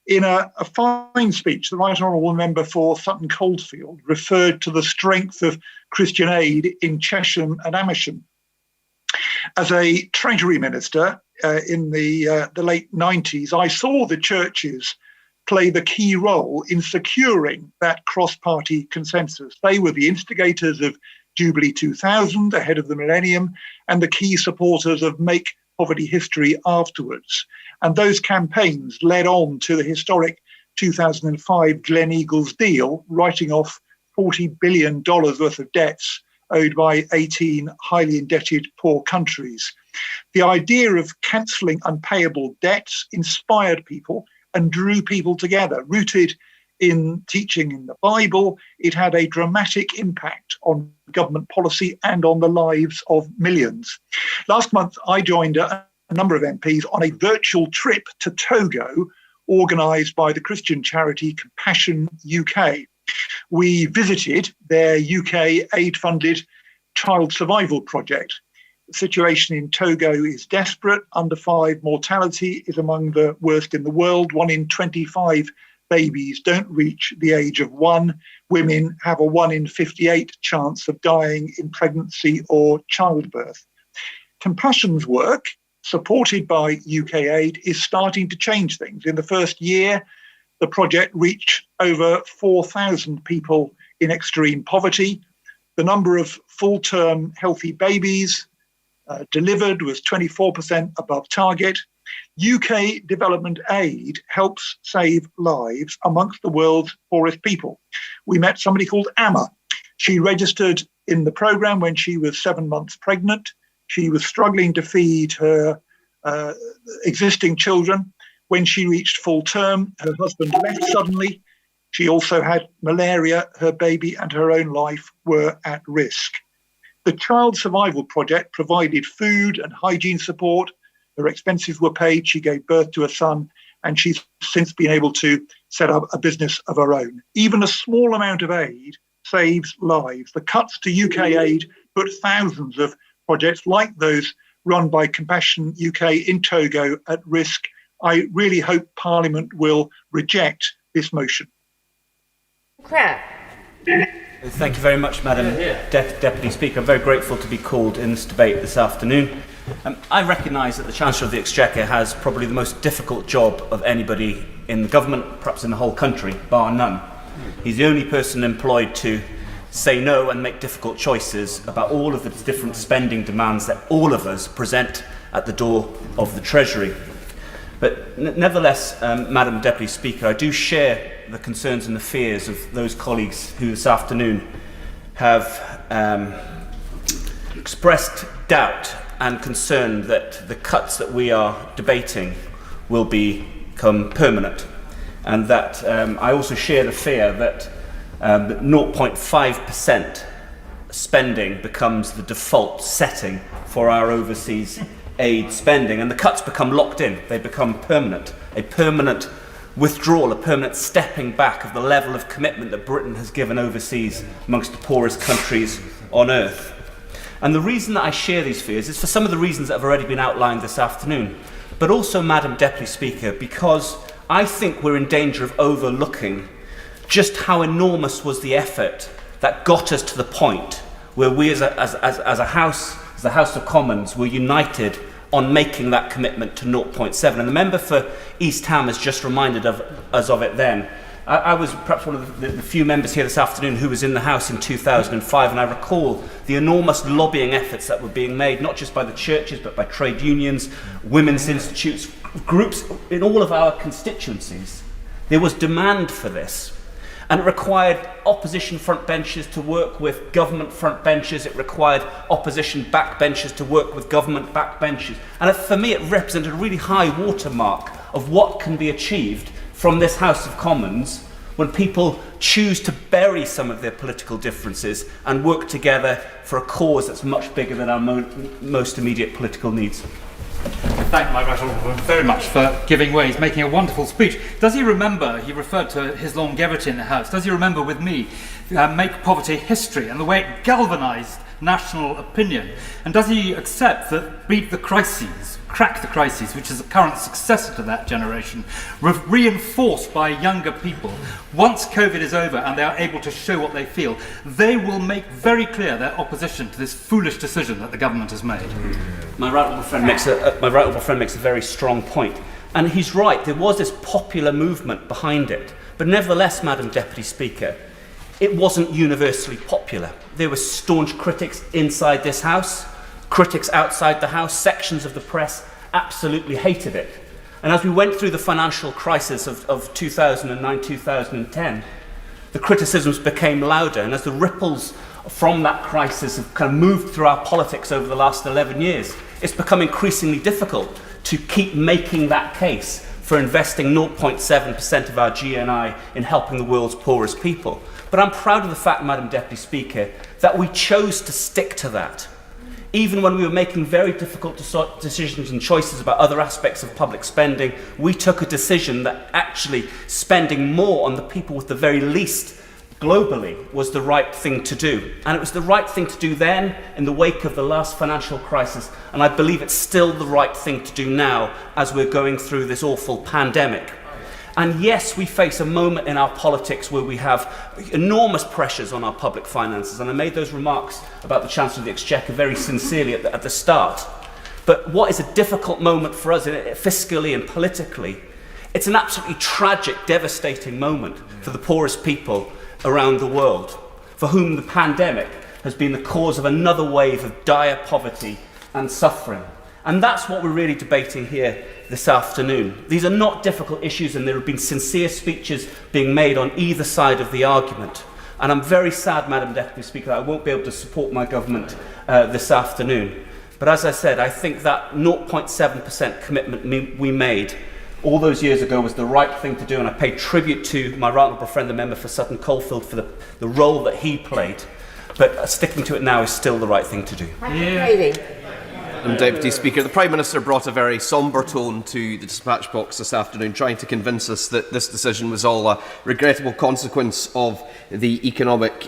In a fine speech, the Right Honourable Member for Sutton Coldfield referred to the strength of Christian aid in Chesham and Amersham. As a Treasury Minister in the late 90s, I saw the churches play the key role in securing that cross-party consensus. They were the instigators of Jubilee 2000, ahead of the millennium, and the key supporters of Make Poverty History afterwards. And those campaigns led on to the historic 2005 Gleneagles deal, writing off $40 billion worth of debts owed by 18 highly indebted poor countries. The idea of cancelling unpayable debts inspired people and drew people together. Rooted in teaching in the Bible, it had a dramatic impact on government policy and on the lives of millions. Last month, I joined a number of MPs on a virtual trip to Togo, organised by the Christian charity Compassion UK. We visited their UK aid-funded child survival project. The situation in Togo is desperate. Under 5 mortality is among the worst in the world. 1 in 25 babies don't reach the age of 1. Women have a 1 in 58 chance of dying in pregnancy or childbirth. Compassion's work, supported by UK aid, is starting to change things. In the first year, the project reached over 4,000 people in extreme poverty. The number of full-term healthy babies delivered was 24% above target. UK development aid helps save lives amongst the world's poorest people. We met somebody called Amma. She registered in the programme when she was 7 months pregnant. She was struggling to feed her existing children. When she reached full term, her husband left suddenly. She also had malaria. Her baby and her own life were at risk. The Child Survival Project provided food and hygiene support. Her expenses were paid. She gave birth to a son, and she's since been able to set up a business of her own. Even a small amount of aid saves lives. The cuts to UK aid put thousands of projects like those run by Compassion UK in Togo at risk. I really hope Parliament will reject this motion. Thank you very much, Madam Deputy Speaker. I'm very grateful to be called in this debate this afternoon. I recognise that the Chancellor of the Exchequer has probably the most difficult job of anybody in the government, perhaps in the whole country, bar none. He's the only person employed to say no and make difficult choices about all of the different spending demands that all of us present at the door of the Treasury. But nevertheless, Madam Deputy Speaker, I do share the concerns and the fears of those colleagues who this afternoon have expressed doubt and concern that the cuts that we are debating will become permanent. And that I also share the fear that 0.5% spending becomes the default setting for our overseas aid spending, and the cuts become locked in. They become permanent, a permanent withdrawal, a permanent stepping back of the level of commitment that Britain has given overseas amongst the poorest countries on earth. And the reason that I share these fears is for some of the reasons that have already been outlined this afternoon, but also, Madam Deputy Speaker, because I think we're in danger of overlooking just how enormous was the effort that got us to the point where we as a House, as the House of Commons, were united on making that commitment to 0.7. And the member for East Ham has just reminded us of it then. I was perhaps one of the few members here this afternoon who was in the House in 2005, and I recall the enormous lobbying efforts that were being made, not just by the churches, but by trade unions, women's institutes, groups in all of our constituencies. There was demand for this. And it required opposition frontbenchers to work with government frontbenchers. It required opposition backbenchers to work with government backbenchers. And for me, it represented a really high watermark of what can be achieved from this House of Commons when people choose to bury some of their political differences and work together for a cause that's much bigger than our most immediate political needs. Thank my right honourable very much for giving way. He's making a wonderful speech. Does he remember, he referred to his longevity in the House, does he remember with me Make Poverty History and the way it galvanised national opinion? And does he accept that Beat the Crises, Crack the Crises, which is the current successor to that generation, reinforced by younger people, once COVID is over and they are able to show what they feel, they will make very clear their opposition to this foolish decision that the government has made? My right honourable friend makes a very strong point. And he's right, there was this popular movement behind it. But nevertheless, Madam Deputy Speaker, it wasn't universally popular. There were staunch critics inside this House, critics outside the House, sections of the press absolutely hated it. And as we went through the financial crisis of 2009-2010, the criticisms became louder. And as the ripples from that crisis have kind of moved through our politics over the last 11 years, it's become increasingly difficult to keep making that case for investing 0.7% of our GNI in helping the world's poorest people. But I'm proud of the fact, Madam Deputy Speaker, that we chose to stick to that. Even when we were making very difficult decisions and choices about other aspects of public spending, we took a decision that actually spending more on the people with the very least globally was the right thing to do. And it was the right thing to do then in the wake of the last financial crisis, and I believe it's still the right thing to do now as we're going through this awful pandemic. And yes, we face a moment in our politics where we have enormous pressures on our public finances, and I made those remarks about the Chancellor of the Exchequer very sincerely at the start. But what is a difficult moment for us fiscally and politically, it's an absolutely tragic, devastating moment for the poorest people around the world, for whom the pandemic has been the cause of another wave of dire poverty and suffering. And that's what we're really debating here this afternoon. These are not difficult issues, and there have been sincere speeches being made on either side of the argument. And I'm very sad, Madam Deputy Speaker, that I won't be able to support my government this afternoon. But as I said, I think that 0.7% commitment we made all those years ago was the right thing to do, and I pay tribute to my right honourable friend, the member for Sutton Coldfield, for the role that he played. But sticking to it now is still the right thing to do. Deputy Speaker, the Prime Minister brought a very sombre tone to the dispatch box this afternoon, trying to convince us that this decision was all a regrettable consequence of the economic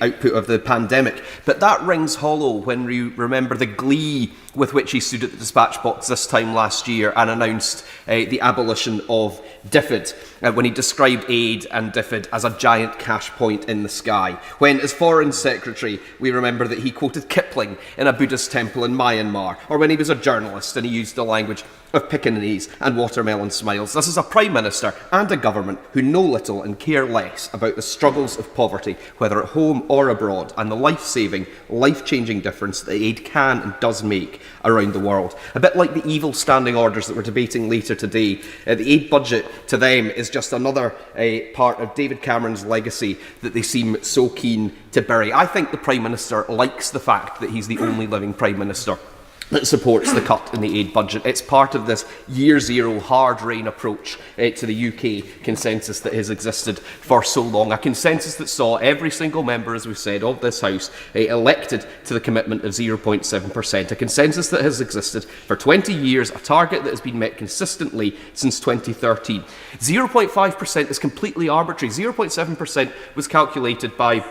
output of the pandemic. But that rings hollow when we remember the glee with which he stood at the dispatch box this time last year and announced the abolition of DFID, when he described aid and DFID as a giant cash point in the sky. When, as Foreign Secretary, we remember that he quoted Kipling in a Buddhist temple in Myanmar, or when he was a journalist and he used the language of Pekingese and watermelon smiles. This is a Prime Minister and a government who know little and care less about the struggles of poverty, whether at home or abroad, and the life-saving, life-changing difference that aid can and does make around the world. A bit like the evil standing orders that we're debating later today, the aid budget to them is just another part of David Cameron's legacy that they seem so keen to bury. I think the Prime Minister likes the fact that he's the only living Prime Minister that supports the cut in the aid budget. It's part of this year zero hard rain approach to the UK consensus that has existed for so long. A consensus that saw every single member, as we've said, of this House elected to the commitment of 0.7%. A consensus that has existed for 20 years, a target that has been met consistently since 2013. 0.5% is completely arbitrary. 0.7% was calculated by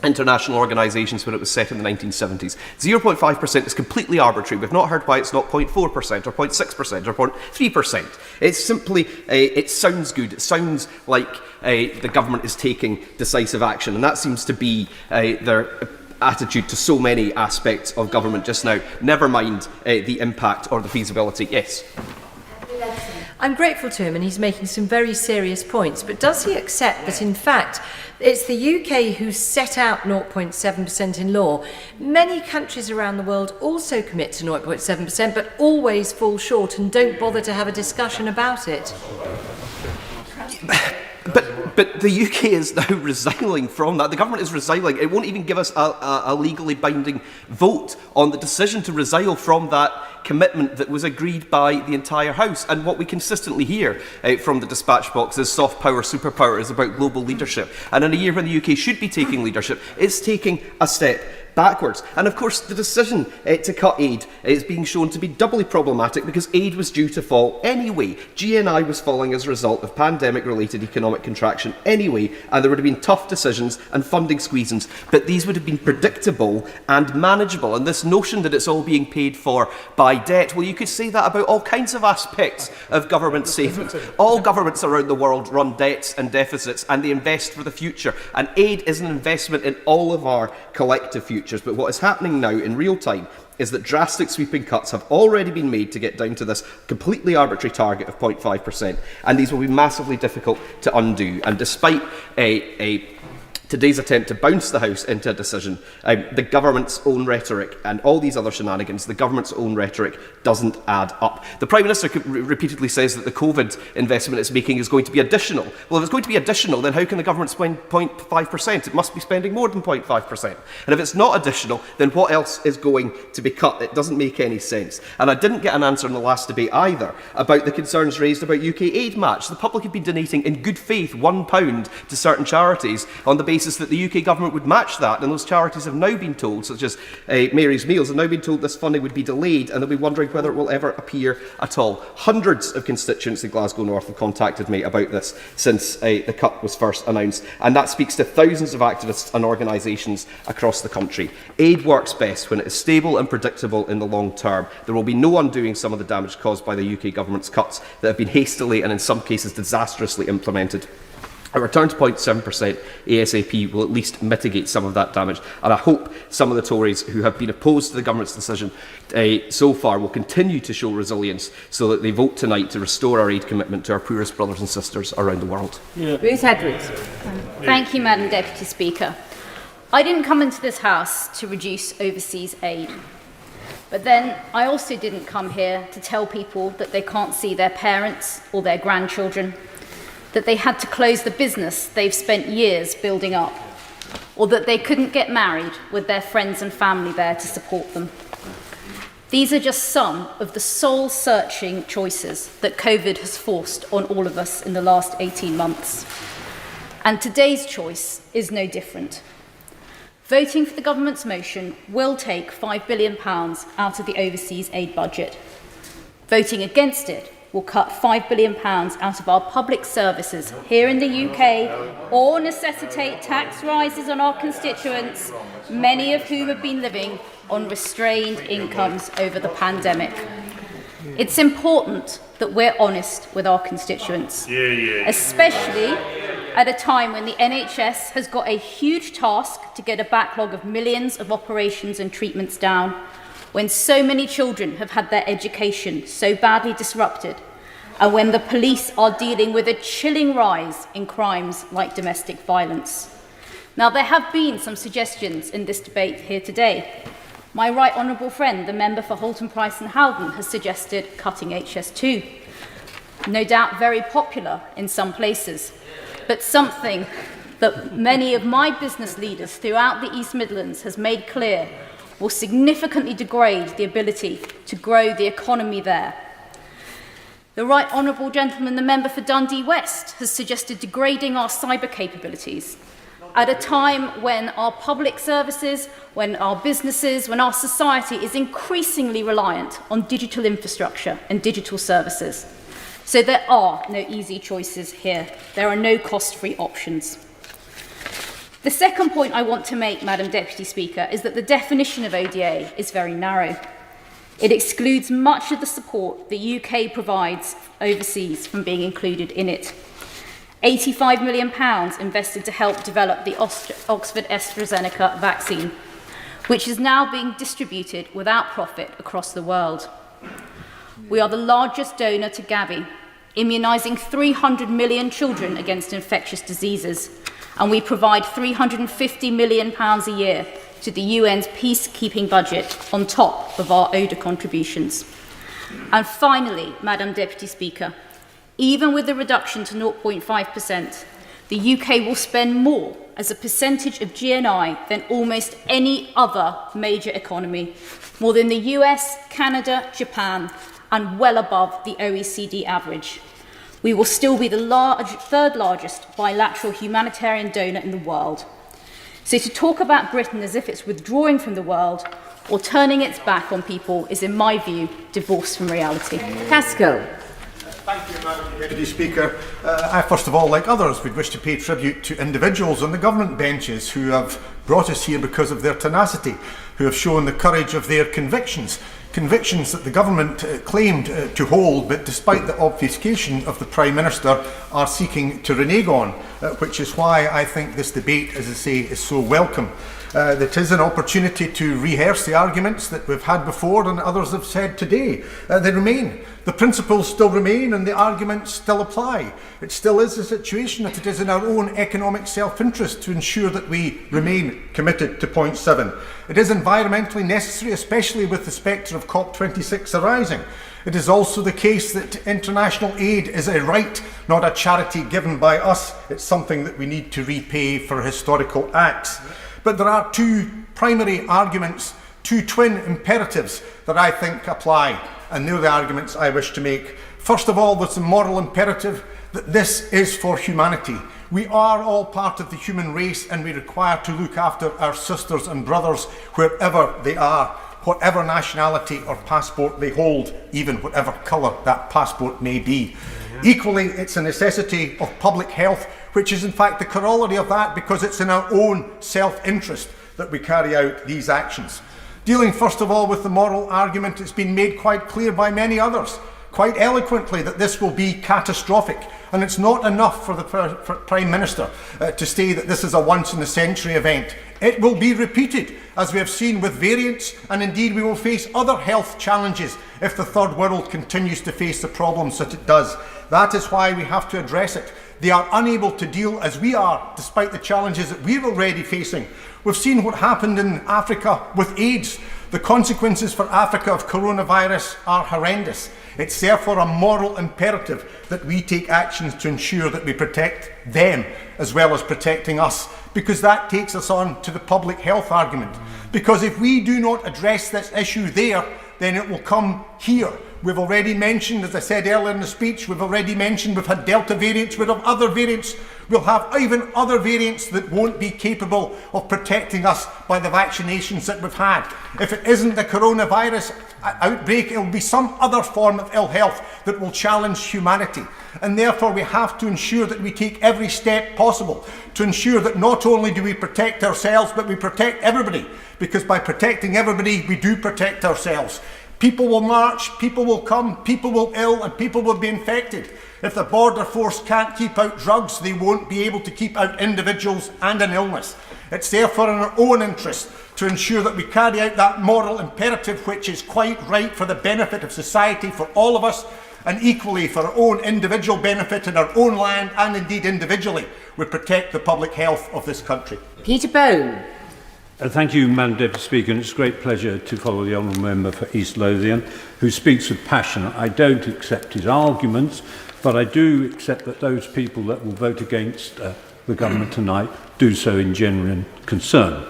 international organisations when it was set in the 1970s. 0.5% is completely arbitrary. We've not heard why it's not 0.4% or 0.6% or 0.3%. It's simply, it sounds good. It sounds like the government is taking decisive action, and that seems to be their attitude to so many aspects of government just now. Never mind the impact or the feasibility. Yes. I'm grateful to him, and he's making some very serious points, but does he accept that in fact it's the UK who set out 0.7% in law? Many countries around the world also commit to 0.7%, but always fall short and don't bother to have a discussion about it. But the UK is now resigning from that. The government is resigning. It won't even give us a legally binding vote on the decision to resign from that commitment that was agreed by the entire House. And what we consistently hear from the dispatch box is soft power, superpower is about global leadership. And in a year when the UK should be taking leadership, it's taking a step backwards. And of course, the decision to cut aid is being shown to be doubly problematic because aid was due to fall anyway. GNI was falling as a result of pandemic-related economic contraction anyway, and there would have been tough decisions and funding squeezings, but these would have been predictable and manageable. And this notion that it's all being paid for by debt, well, you could say that about all kinds of aspects of government savings. All governments around the world run debts and deficits, and they invest for the future. And aid is an investment in all of our collective future. But what is happening now in real time is that drastic sweeping cuts have already been made to get down to this completely arbitrary target of 0.5%, and these will be massively difficult to undo. And despite today's attempt to bounce the House into a decision, the government's own rhetoric and all these other shenanigans, the government's own rhetoric doesn't add up. The Prime Minister repeatedly says that the COVID investment it's making is going to be additional. Well, if it's going to be additional, then how can the government spend 0.5%? It must be spending more than 0.5%. And if it's not additional, then what else is going to be cut? It doesn't make any sense. And I didn't get an answer in the last debate either about the concerns raised about UK aid match. The public have been donating in good faith £1 to certain charities on the basis that the UK government would match that, and those charities have now been told, such as Mary's Meals, have now been told this funding would be delayed, and they'll be wondering whether it will ever appear at all. Hundreds of constituents in Glasgow North have contacted me about this since the cut was first announced, and that speaks to thousands of activists and organisations across the country. Aid works best when it is stable and predictable in the long term. There will be no undoing some of the damage caused by the UK government's cuts that have been hastily and in some cases disastrously implemented. A return to 0.7% ASAP will at least mitigate some of that damage, and I hope some of the Tories who have been opposed to the government's decision so far will continue to show resilience so that they vote tonight to restore our aid commitment to our poorest brothers and sisters around the world. Ruth Edwards. Thank you, Madam Deputy Speaker. I didn't come into this House to reduce overseas aid. But then I also didn't come here to tell people that they can't see their parents or their grandchildren, that they had to close the business they've spent years building up. or that they couldn't get married with their friends and family there to support them. These are just some of the soul-searching choices that COVID has forced on all of us in the last 18 months. And today's choice is no different. Voting for the government's motion will take £5 billion out of the overseas aid budget. Voting against it will cut £5 billion out of our public services here in the UK, or necessitate tax rises on our constituents, many of whom have been living on restrained incomes over the pandemic. It's important that we're honest with our constituents, especially at a time when the NHS has got a huge task to get a backlog of millions of operations and treatments down, when so many children have had their education so badly disrupted, and when the police are dealing with a chilling rise in crimes like domestic violence. Now, there have been some suggestions in this debate here today. My right honourable friend, the member for Halton Price and Howden, has suggested cutting HS2. No doubt very popular in some places, but something that many of my business leaders throughout the East Midlands has made clear will significantly degrade the ability to grow the economy there. The right honourable gentleman, the member for Dundee West, has suggested degrading our cyber capabilities at a time when our public services, when our businesses, when our society is increasingly reliant on digital infrastructure and digital services. So there are no easy choices here. There are no cost-free options. The second point I want to make, Madam Deputy Speaker, is that the definition of ODA is very narrow. It excludes much of the support the UK provides overseas from being included in it. £85 million invested to help develop the Oxford AstraZeneca vaccine, which is now being distributed without profit across the world. We are the largest donor to Gavi, immunising 300 million children against infectious diseases, and we provide £350 million a year to the UN's peacekeeping budget on top of our ODA contributions. And finally, Madam Deputy Speaker, even with the reduction to 0.5%, the UK will spend more as a percentage of GNI than almost any other major economy, more than the US, Canada, Japan, and well above the OECD average. We will still be the third largest bilateral humanitarian donor in the world. So to talk about Britain as if it's withdrawing from the world or turning its back on people is, in my view, divorced from reality. Pascal. Thank you, Madam Deputy Speaker. I, first of all, like others, would wish to pay tribute to individuals on the government benches who have brought us here because of their tenacity, who have shown the courage of their convictions. Convictions that the government claimed to hold, but despite the obfuscation of the Prime Minister, are seeking to renege on, which is why I think this debate, as I say, is so welcome. It is an opportunity to rehearse the arguments that we've had before and others have said today. They remain. The principles still remain and the arguments still apply. It still is a situation that it is in our own economic self-interest to ensure that we remain committed to point 7. It is environmentally necessary, especially with the spectre of COP26 arising. It is also the case that international aid is a right, not a charity given by us. It's something that we need to repay for historical acts. But there are two primary arguments, two twin imperatives that I think apply, and they're the arguments I wish to make. First of all, there's the moral imperative that this is for humanity. We are all part of the human race and we require to look after our sisters and brothers wherever they are, whatever nationality or passport they hold, even whatever colour that passport may be. Equally, it's a necessity of public health, which is in fact the corollary of that, because it's in our own self-interest that we carry out these actions. Dealing first of all with the moral argument, it's been made quite clear by many others, quite eloquently, that this will be catastrophic. And it's not enough for the Prime Minister to say that this is a once-in-a-century event. It will be repeated, as we have seen with variants, and indeed we will face other health challenges if the Third World continues to face the problems that it does. That is why we have to address it. They are unable to deal as we are, despite the challenges that we're already facing. We've seen what happened in Africa with AIDS. The The consequences for Africa of coronavirus are horrendous. It's therefore a moral imperative that we take actions to ensure that we protect them as well as protecting us, because that takes us on to the public health argument. Because if we do not address this issue there, then it will come here. We've already mentioned, as I said earlier in the speech, we've had Delta variants, we'll have other variants, we'll have even other variants that won't be capable of protecting us by the vaccinations that we've had. If it isn't the coronavirus outbreak, it will be some other form of ill health that will challenge humanity. And therefore we have to ensure that we take every step possible to ensure that not only do we protect ourselves, but we protect everybody. Because by protecting everybody, we do protect ourselves. People will march, people will come, people will ill, and people will be infected. If the border force can't keep out drugs, they won't be able to keep out individuals and an illness. It's therefore in our own interest to ensure that we carry out that moral imperative, which is quite right for the benefit of society, for all of us, and equally for our own individual benefit in our own land, and indeed individually, we protect the public health of this country. Peter Bone. Thank you, Madam Deputy Speaker, and it's a great pleasure to follow the Honourable Member for East Lothian, who speaks with passion. I don't accept his arguments, but I do accept that those people that will vote against the government tonight do so in genuine concern.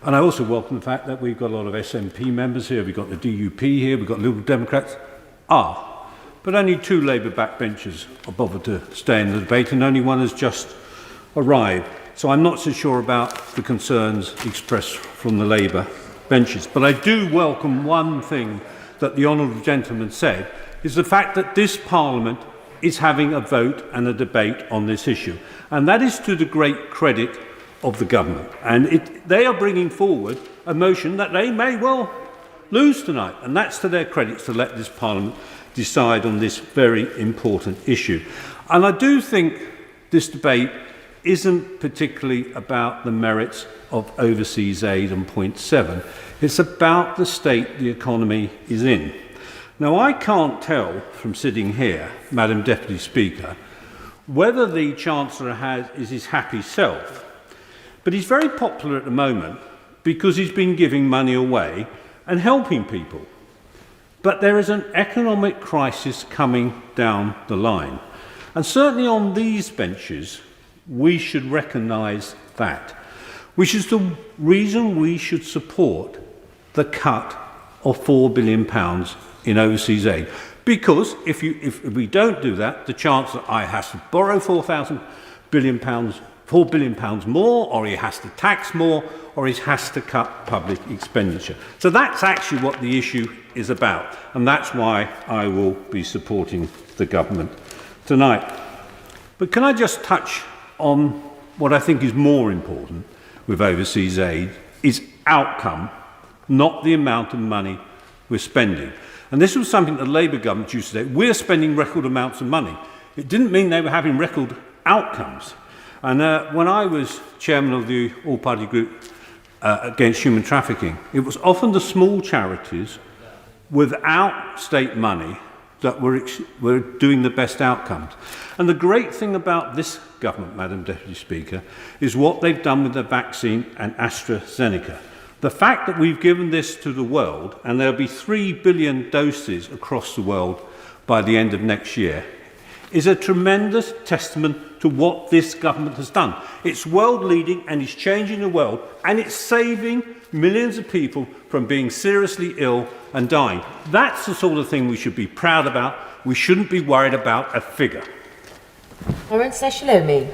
And I also welcome the fact that we've got a lot of SNP members here, we've got the DUP here, we've got Liberal Democrats. But only 2 Labour backbenchers are bothered to stay in the debate, and only one has just arrived. So I'm not so sure about the concerns expressed from the Labour benches. But I do welcome one thing that the honourable gentleman said, is the fact that this Parliament is having a vote and a debate on this issue. And that is to the great credit of the government. And they are bringing forward a motion that they may well lose tonight. And that's to their credit, to let this Parliament decide on this very important issue. And I do think this debate isn't particularly about the merits of overseas aid on point 7. It's about the state the economy is in. Now, I can't tell from sitting here, Madam Deputy Speaker, whether the Chancellor is his happy self, but he's very popular at the moment because he's been giving money away and helping people. But there is an economic crisis coming down the line. And certainly on these benches, we should recognise that, which is the reason we should support the cut of £4 billion in overseas aid. Because if we don't do that, the Chancellor either has to borrow £4 billion more, or he has to tax more, or he has to cut public expenditure. So that's actually what the issue is about, and that's why I will be supporting the government tonight. But can I just touch on what I think is more important with overseas aid is outcome, not the amount of money we're spending. And this was something the Labour government used to say, we're spending record amounts of money. It didn't mean they were having record outcomes. And when I was chairman of the all-party group against human trafficking, it was often the small charities without state money that were doing the best outcomes. And the great thing about this government, Madam Deputy Speaker, is what they've done with the vaccine and AstraZeneca. The fact that we've given this to the world, and there'll be 3 billion doses across the world by the end of next year, is a tremendous testament to what this government has done. It's world-leading and it's changing the world, and it's saving millions of people from being seriously ill and dying. That's the sort of thing we should be proud about. We shouldn't be worried about a figure. Lawrence Eshalomi.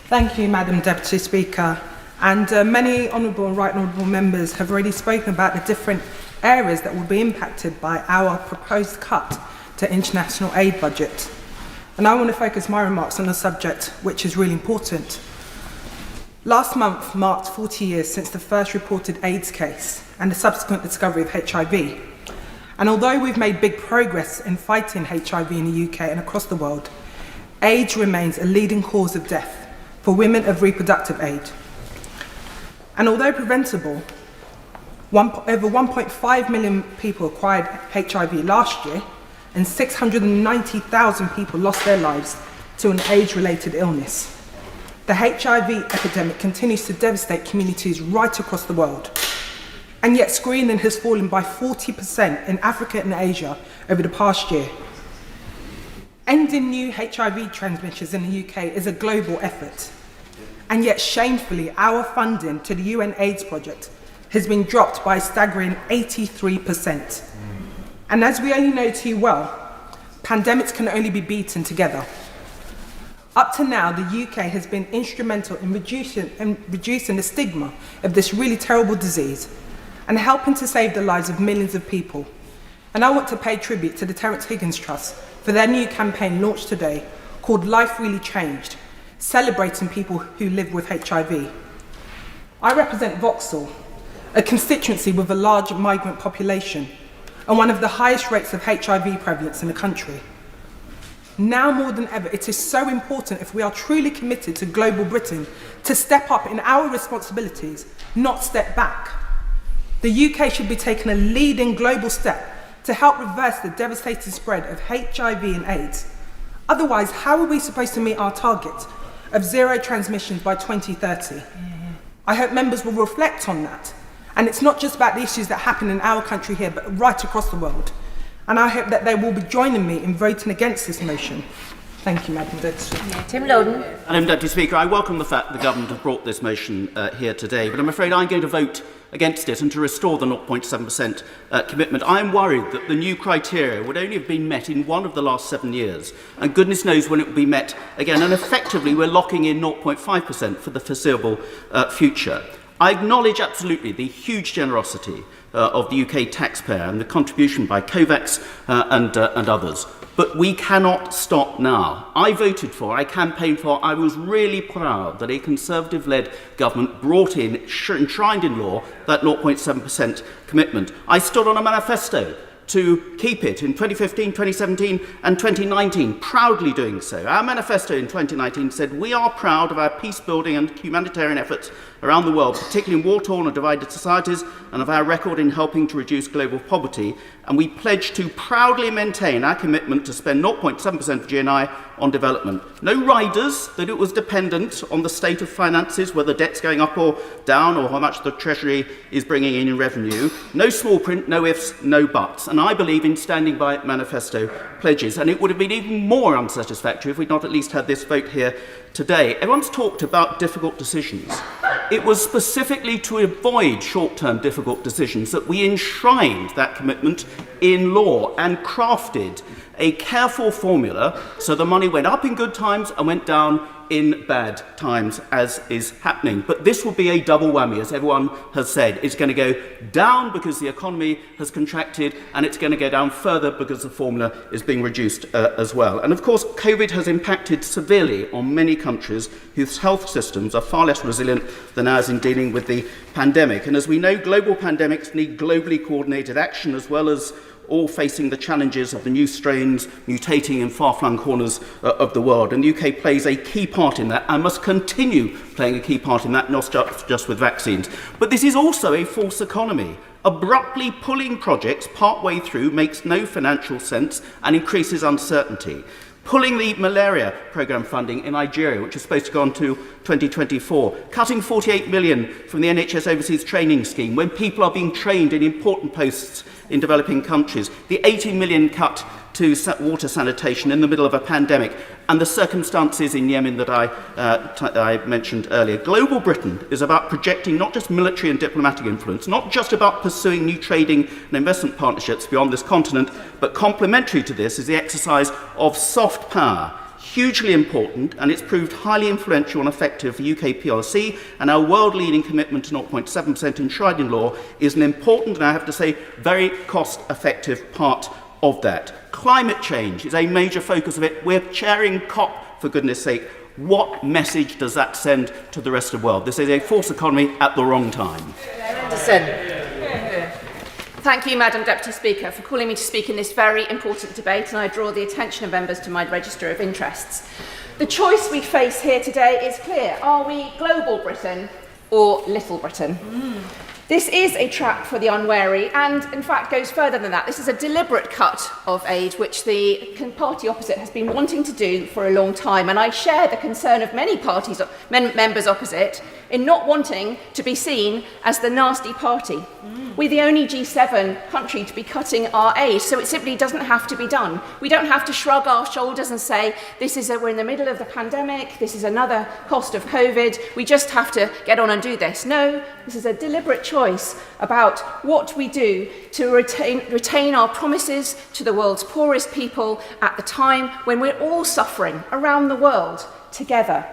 Thank you, Madam Deputy Speaker. And many honourable and right honourable members have already spoken about the different areas that will be impacted by our proposed cut to international aid budget. And I want to focus my remarks on a subject which is really important. Last month marked 40 years since the first reported AIDS case and the subsequent discovery of HIV. And although we've made big progress in fighting HIV in the UK and across the world, AIDS remains a leading cause of death for women of reproductive age. And although preventable, over 1.5 million people acquired HIV last year, and 690,000 people lost their lives to an age-related illness. The HIV epidemic continues to devastate communities right across the world. And yet screening has fallen by 40% in Africa and Asia over the past year. Ending new HIV transmissions in the UK is a global effort. And yet shamefully, our funding to the UN AIDS project has been dropped by a staggering 83%. And as we only know too well, pandemics can only be beaten together. Up to now, the UK has been instrumental in reducing the stigma of this really terrible disease and helping to save the lives of millions of people. And I want to pay tribute to the Terence Higgins Trust for their new campaign launched today called Life Really Changed, celebrating people who live with HIV. I represent Vauxhall, a constituency with a large migrant population and one of the highest rates of HIV prevalence in the country. Now more than ever, it is so important, if we are truly committed to global Britain, to step up in our responsibilities, not step back. The UK should be taking a leading global step to help reverse the devastating spread of HIV and AIDS. Otherwise, how are we supposed to meet our target of 0 transmissions by 2030? I hope members will reflect on that. And it's not just about the issues that happen in our country here, but right across the world. And I hope that they will be joining me in voting against this motion. Thank you, Madam Deputy. Tim Loden. Madam Deputy Speaker, I welcome the fact that the Government have brought this motion here today, but I'm afraid I'm going to vote against it and to restore the 0.7% commitment. I am worried that the new criteria would only have been met in one of the last 7 years, and goodness knows when it will be met again, and effectively we're locking in 0.5% for the foreseeable future. I acknowledge absolutely the huge generosity of the UK taxpayer and the contribution by COVAX and others. But we cannot stop now. I voted for, I campaigned for, I was really proud that a Conservative-led government brought in, enshrined in law, that 0.7% commitment. I stood on a manifesto to keep it in 2015, 2017 and 2019, proudly doing so. Our manifesto in 2019 said, "We are proud of our peace-building and humanitarian efforts around the world, particularly in war-torn and divided societies, and of our record in helping to reduce global poverty, and we pledge to proudly maintain our commitment to spend 0.7% of GNI on development." No riders that it was dependent on the state of finances, whether debt's going up or down, or how much the Treasury is bringing in revenue. No small print, no ifs, no buts. And I believe in standing by manifesto pledges, and it would have been even more unsatisfactory if we'd not at least had this vote here today. Everyone's talked about difficult decisions. It was specifically to avoid short-term difficult decisions that we enshrined that commitment in law and crafted a careful formula so the money went up in good times and went down in bad times, as is happening. But this will be a double whammy, as everyone has said. It's going to go down because the economy has contracted, and it's going to go down further because the formula is being reduced as well. And of course, COVID has impacted severely on many countries whose health systems are far less resilient than ours in dealing with the pandemic. And as we know, global pandemics need globally coordinated action, as well as all facing the challenges of the new strains mutating in far-flung corners of the world. And the UK plays a key part in that and must continue playing a key part in that, not just with vaccines. But this is also a false economy. Abruptly pulling projects part-way through makes no financial sense and increases uncertainty. Pulling the malaria programme funding in Nigeria, which is supposed to go on to 2024, cutting 48 million from the NHS Overseas Training Scheme when people are being trained in important posts in developing countries, the 18 million cut to water sanitation in the middle of a pandemic, and the circumstances in Yemen that I mentioned earlier. Global Britain is about projecting not just military and diplomatic influence, not just about pursuing new trading and investment partnerships beyond this continent, but complementary to this is the exercise of soft power. Hugely important, and it's proved highly influential and effective for UK PLC, and our world-leading commitment to 0.7% enshrined in law is an important, and I have to say, very cost-effective part of that. Climate change is a major focus of it. We're chairing COP, for goodness sake. What message does that send to the rest of the world? This is a false economy at the wrong time. Thank you, Madam Deputy Speaker, for calling me to speak in this very important debate, and I draw the attention of members to my register of interests. The choice we face here today is clear. Are we global Britain or little Britain? This is a trap for the unwary and, in fact, goes further than that. This is a deliberate cut of aid, which the party opposite has been wanting to do for a long time, and I share the concern of many parties, members opposite, in not wanting to be seen as the nasty party. We're the only G7 country to be cutting our aid, so it simply doesn't have to be done. We don't have to shrug our shoulders and say, we're in the middle of the pandemic, this is another cost of COVID, we just have to get on and do this. No, this is a deliberate choice about what we do to retain our promises to the world's poorest people at the time when we're all suffering around the world together.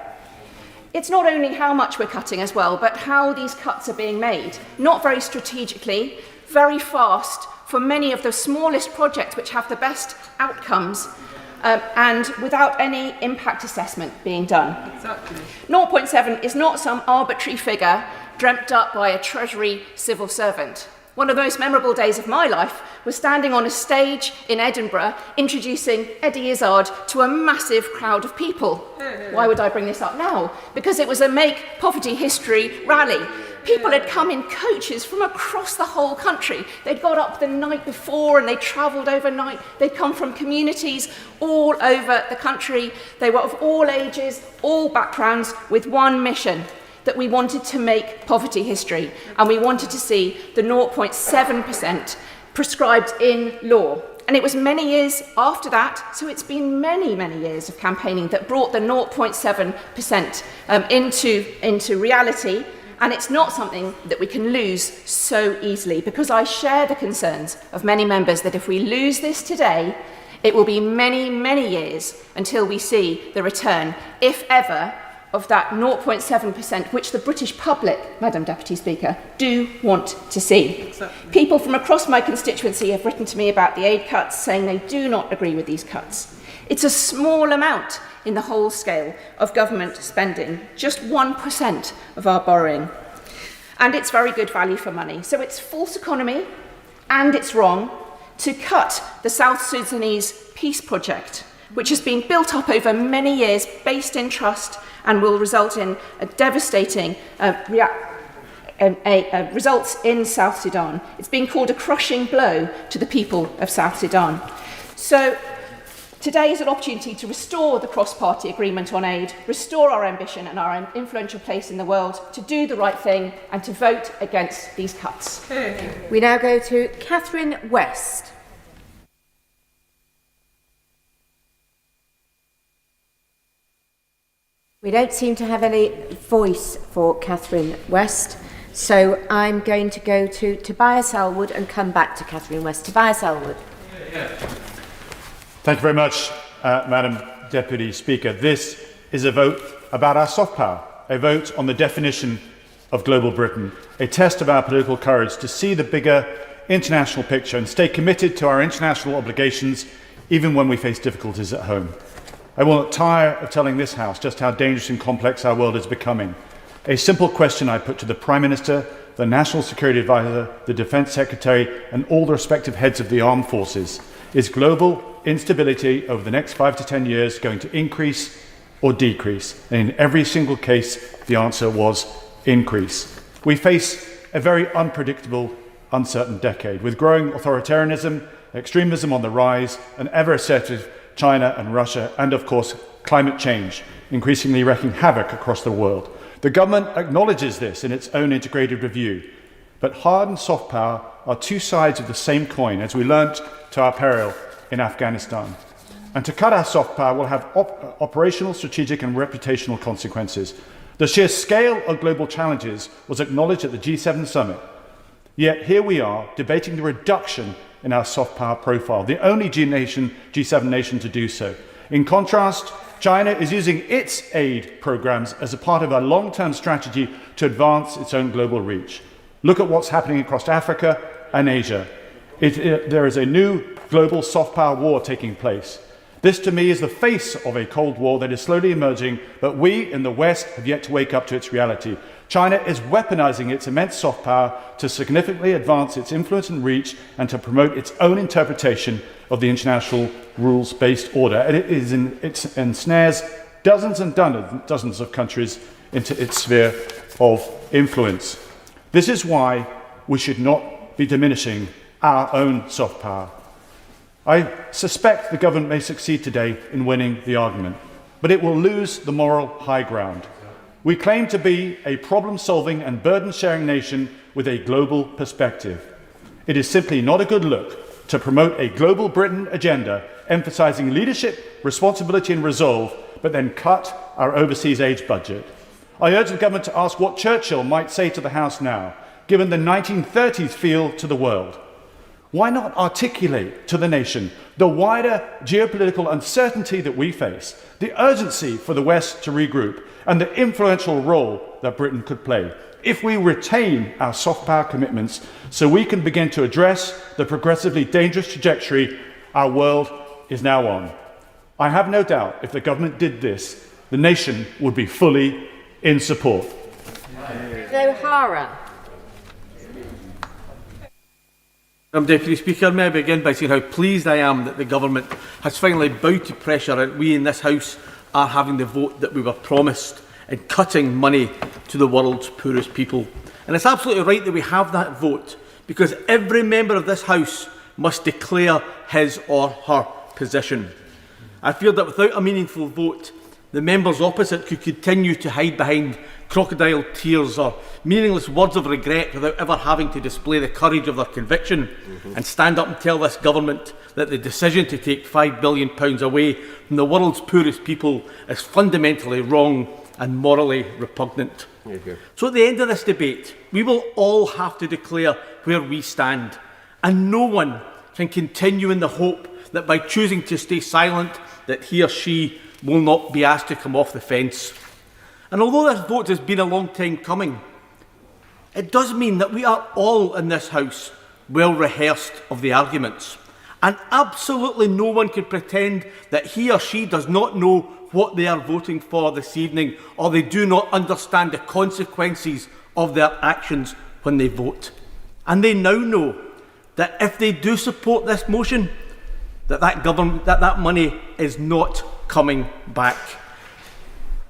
It's not only how much we're cutting as well, but how these cuts are being made. Not very strategically, very fast for many of the smallest projects which have the best outcomes, and without any impact assessment being done. Exactly. 0.7 is not some arbitrary figure dreamt up by a Treasury civil servant. One of the most memorable days of my life was standing on a stage in Edinburgh introducing Eddie Izzard to a massive crowd of people. Why would I bring this up now? Because it was a Make Poverty History rally. People had come in coaches from across the whole country. They'd got up the night before and they travelled overnight. They'd come from communities all over the country. They were of all ages, all backgrounds, with one mission: that we wanted to make poverty history, and we wanted to see the 0.7% prescribed in law. And it was many years after that, so it's been many, many years of campaigning that brought the 0.7% into reality, and it's not something that we can lose so easily, because I share the concerns of many members that if we lose this today, it will be many, many years until we see the return, if ever, of that 0.7%, which the British public, Madam Deputy Speaker, do want to see. Exactly. People from across my constituency have written to me about the aid cuts, saying they do not agree with these cuts. It's a small amount in the whole scale of government spending, just 1% of our borrowing. And it's very good value for money. So it's false economy, and it's wrong to cut the South Sudanese peace project, which has been built up over many years, based in trust, and will result in a devastating results in South Sudan. It's been called a crushing blow to the people of South Sudan. So today is an opportunity to restore the cross-party agreement on aid, restore our ambition and our influential place in the world, to do the right thing and to vote against these cuts. We now go to Catherine West. We don't seem to have any voice for Catherine West, so I'm going to go to Tobias Elwood and come back to Catherine West. Tobias Elwood. Thank you very much, Madam Deputy Speaker. This is a vote about our soft power, a vote on the definition of global Britain, a test of our political courage to see the bigger international picture and stay committed to our international obligations even when we face difficulties at home. I will not tire of telling this House just how dangerous and complex our world is becoming. A simple question I put to the Prime Minister, the National Security Advisor, the Defence Secretary and all the respective heads of the armed forces: is global instability over the next 5 to 10 years going to increase or decrease? And in every single case, the answer was increase. We face a very unpredictable, uncertain decade, with growing authoritarianism, extremism on the rise, an ever-assertive China and Russia, and of course, climate change, increasingly wreaking havoc across the world. The government acknowledges this in its own integrated review, but hard and soft power are two sides of the same coin, as we learnt to our peril in Afghanistan. And to cut our soft power will have operational, strategic and reputational consequences. The sheer scale of global challenges was acknowledged at the G7 summit. Yet here we are debating the reduction in our soft power profile, the only G7 nation to do so. In contrast, China is using its aid programs as a part of a long-term strategy to advance its own global reach. Look at what's happening across Africa and Asia. There is a new global soft power war taking place. This, to me, is the face of a Cold War that is slowly emerging, but we in the West have yet to wake up to its reality. China is weaponizing its immense soft power to significantly advance its influence and reach and to promote its own interpretation of the international rules-based order. And it ensnares dozens and dozens of countries into its sphere of influence. This is why we should not be diminishing our own soft power. I suspect the government may succeed today in winning the argument, but it will lose the moral high ground. We claim to be a problem-solving and burden-sharing nation with a global perspective. It is simply not a good look to promote a global Britain agenda emphasising leadership, responsibility and resolve, but then cut our overseas aid budget. I urge the government to ask what Churchill might say to the House now, given the 1930s feel to the world. Why not articulate to the nation the wider geopolitical uncertainty that we face, the urgency for the West to regroup, and the influential role that Britain could play if we retain our soft power commitments so we can begin to address the progressively dangerous trajectory our world is now on. I have no doubt if the government did this, the nation would be fully in support. O'Hara. Deputy Speaker, may I begin by saying how pleased I am that the Government has finally bowed to pressure and we in this House are having the vote that we were promised in cutting money to the world's poorest people. And it's absolutely right that we have that vote, because every member of this House must declare his or her position. I fear that without a meaningful vote, the members opposite could continue to hide behind crocodile tears or meaningless words of regret without ever having to display the courage of their conviction and stand up and tell this government that the decision to take £5 billion away from the world's poorest people is fundamentally wrong and morally repugnant. So at the end of this debate, we will all have to declare where we stand, and no one can continue in the hope that by choosing to stay silent that he or she will not be asked to come off the fence. And although this vote has been a long time coming, it does mean that we are all in this House well rehearsed of the arguments. And absolutely no one can pretend that he or she does not know what they are voting for this evening, or they do not understand the consequences of their actions when they vote. And they now know that if they do support this motion, that money is not coming back.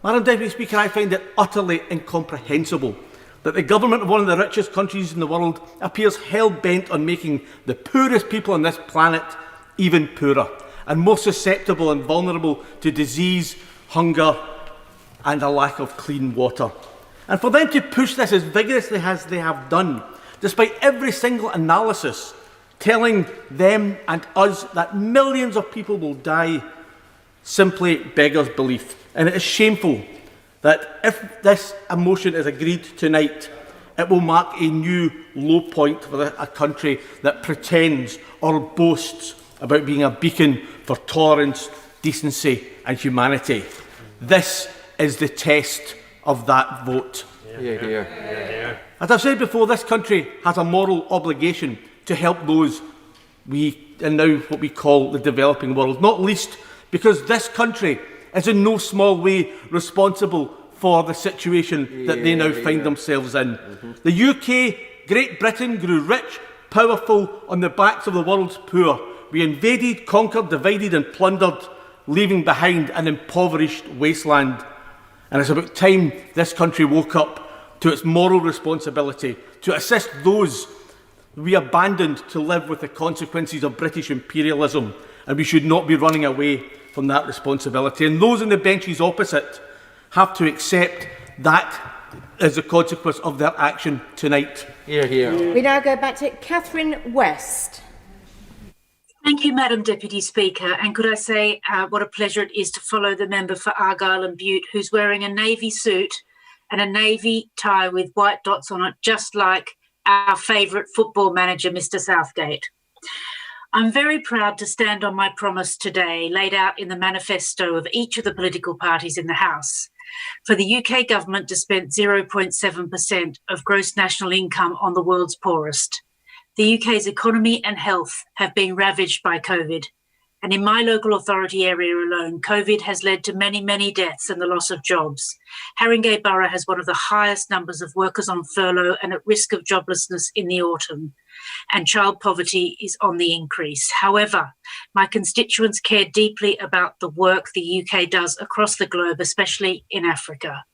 Madam Deputy Speaker, I find it utterly incomprehensible that the government of one of the richest countries in the world appears hell-bent on making the poorest people on this planet even poorer and more susceptible and vulnerable to disease, hunger and a lack of clean water. And for them to push this as vigorously as they have done, despite every single analysis telling them and us that millions of people will die, simply beggars belief. And it is shameful that if this motion is agreed tonight, it will mark a new low point for a country that pretends or boasts about being a beacon for tolerance, decency and humanity. This is the test of that vote. As I've said before, this country has a moral obligation to help those and now what we call the developing world, not least because this country is in no small way responsible for the situation that they now find themselves in. The UK, Great Britain, grew rich, powerful on the backs of the world's poor. We invaded, conquered, divided and plundered, leaving behind an impoverished wasteland. And it's about time this country woke up to its moral responsibility to assist those we abandoned to live with the consequences of British imperialism, and we should not be running away from that responsibility. And those on the benches opposite have to accept that as a consequence of their action tonight. We now go back to Catherine West. Thank you, Madam Deputy Speaker. And could I say what a pleasure it is to follow the member for Argyll and Bute, who's wearing a navy suit and a navy tie with white dots on it, just like our favourite football manager, Mr. Southgate. I'm very proud to stand on my promise today, laid out in the manifesto of each of the political parties in the House, for the UK government to spend 0.7% of gross national income on the world's poorest. The UK's economy and health have been ravaged by COVID, and in my local authority area alone, COVID has led to many, many deaths and the loss of jobs. Haringey Borough has one of the highest numbers of workers on furlough and at risk of joblessness in the autumn, and child poverty is on the increase. However, my constituents care deeply about the work the UK does across the globe, especially in Africa.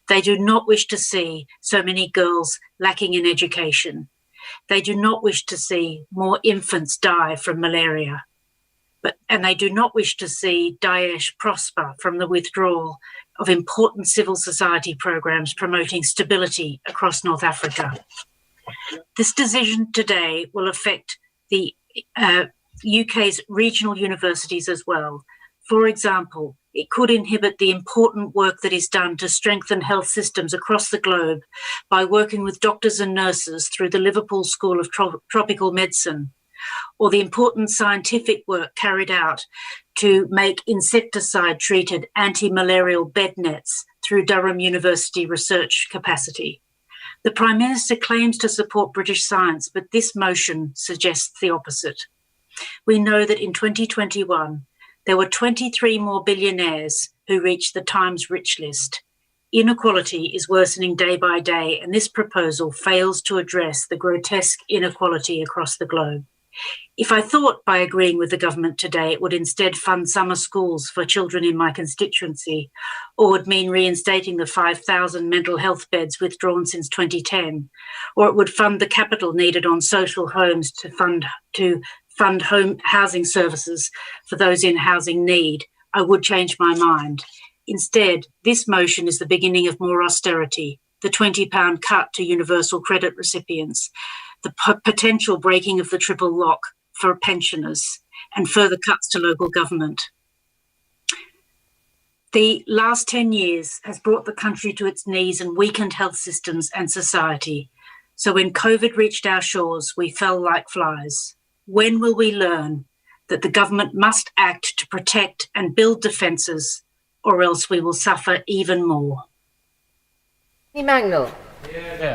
They do not wish to see so many girls lacking in education. They do not wish to see more infants die from malaria. and they do not wish to see Daesh prosper from the withdrawal of important civil society programs promoting stability across North Africa. This decision today will affect the UK's regional universities as well. For example, it could inhibit the important work that is done to strengthen health systems across the globe by working with doctors and nurses through the Liverpool School of Tropical Medicine, or the important scientific work carried out to make insecticide-treated anti-malarial bed nets through Durham University research capacity. The Prime Minister claims to support British science, but this motion suggests the opposite. We know that in 2021, there were 23 more billionaires who reached the Times Rich list. Inequality is worsening day by day, and this proposal fails to address the grotesque inequality across the globe. If I thought by agreeing with the government today it would instead fund summer schools for children in my constituency, or would mean reinstating the 5,000 mental health beds withdrawn since 2010, or it would fund the capital needed on social homes to fund home housing services for those in housing need, I would change my mind. Instead, this motion is the beginning of more austerity, the £20 cut to universal credit recipients, the potential breaking of the triple lock for pensioners, and further cuts to local government. The last 10 years has brought the country to its knees and weakened health systems and society. So when COVID reached our shores, we fell like flies. When will we learn that the government must act to protect and build defences, or else we will suffer even more? Mangnall.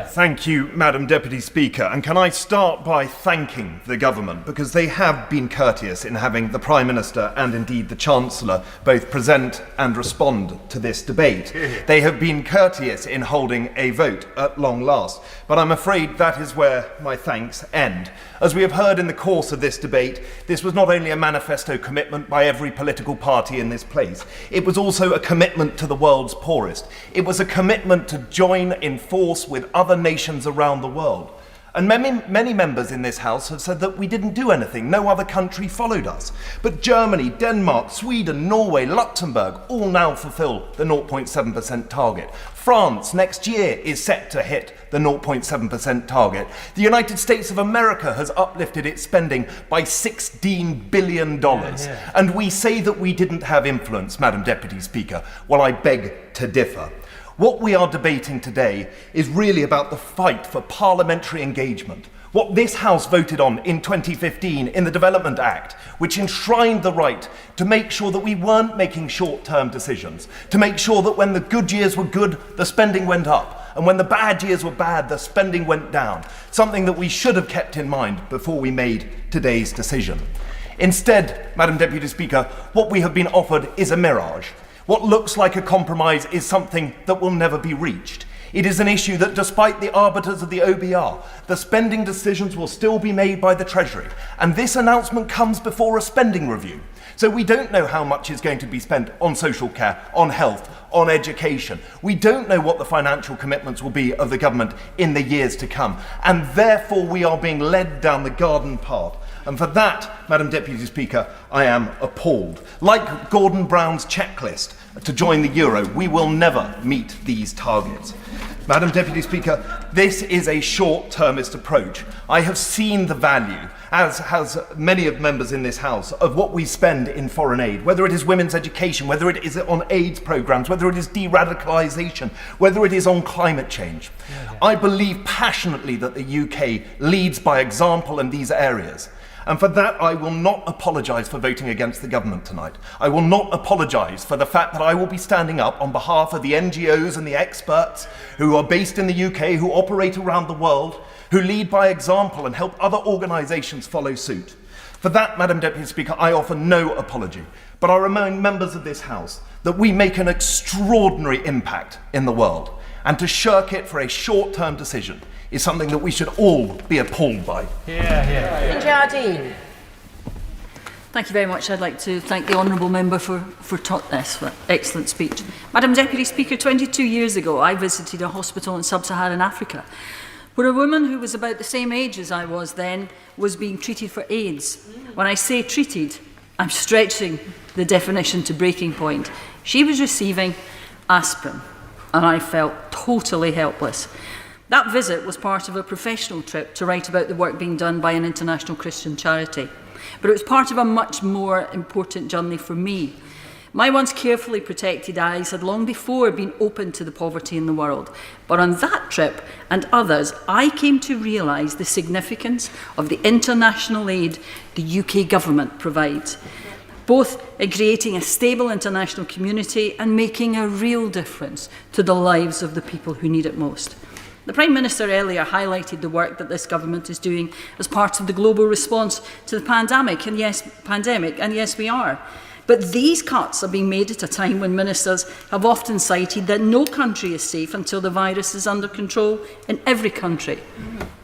Thank you, Madam Deputy Speaker. And can I start by thanking the government, because they have been courteous in having the Prime Minister and indeed the Chancellor both present and respond to this debate. They have been courteous in holding a vote at long last. But I'm afraid that is where my thanks end. As we have heard in the course of this debate, this was not only a manifesto commitment by every political party in this place, it was also a commitment to the world's poorest. It was a commitment to join in force with other nations around the world. And many members in this House have said that we didn't do anything. No other country followed us. But Germany, Denmark, Sweden, Norway, Luxembourg all now fulfill the 0.7% target. France next year is set to hit the 0.7% target. The United States of America has uplifted its spending by $16 billion. And we say that we didn't have influence, Madam Deputy Speaker. Well, I beg to differ. What we are debating today is really about the fight for parliamentary engagement. What this House voted on in 2015 in the Development Act, which enshrined the right to make sure that we weren't making short-term decisions, to make sure that when the good years were good, the spending went up, and when the bad years were bad, the spending went down, something that we should have kept in mind before we made today's decision. Instead, Madam Deputy Speaker, what we have been offered is a mirage. What looks like a compromise is something that will never be reached. It is an issue that, despite the arbiters of the OBR, the spending decisions will still be made by the Treasury. And this announcement comes before a spending review. So we don't know how much is going to be spent on social care, on health, on education. We don't know what the financial commitments will be of the government in the years to come. And therefore we are being led down the garden path. And for that, Madam Deputy Speaker, I am appalled. Like Gordon Brown's checklist to join the euro, we will never meet these targets. Madam Deputy Speaker, this is a short-termist approach. I have seen the value, as has many of members in this House, of what we spend in foreign aid, whether it is women's education, whether it is on AIDS programmes, whether it is de-radicalisation, whether it is on climate change. I believe passionately that the UK leads by example in these areas. And for that, I will not apologise for voting against the government tonight. I will not apologise for the fact that I will be standing up on behalf of the NGOs and the experts who are based in the UK, who operate around the world, who lead by example and help other organisations follow suit. For that, Madam Deputy Speaker, I offer no apology. But I remind members of this House that we make an extraordinary impact in the world. And to shirk it for a short-term decision is something that we should all be appalled by. Jardine. Thank you very much. I'd like to thank the Honourable Member for this excellent speech. Madam Deputy Speaker, 22 years ago I visited a hospital in sub-Saharan Africa where a woman who was about the same age as I was then was being treated for AIDS. When I say treated, I'm stretching the definition to breaking point. She was receiving aspirin, and I felt totally helpless. That visit was part of a professional trip to write about the work being done by an international Christian charity. But it was part of a much more important journey for me. My once carefully protected eyes had long before been open to the poverty in the world. But on that trip and others, I came to realise the significance of the international aid the UK government provides, both in creating a stable international community and making a real difference to the lives of the people who need it most. The Prime Minister earlier highlighted the work that this government is doing as part of the global response to the pandemic, and yes, we are. But these cuts are being made at a time when ministers have often cited that no country is safe until the virus is under control in every country.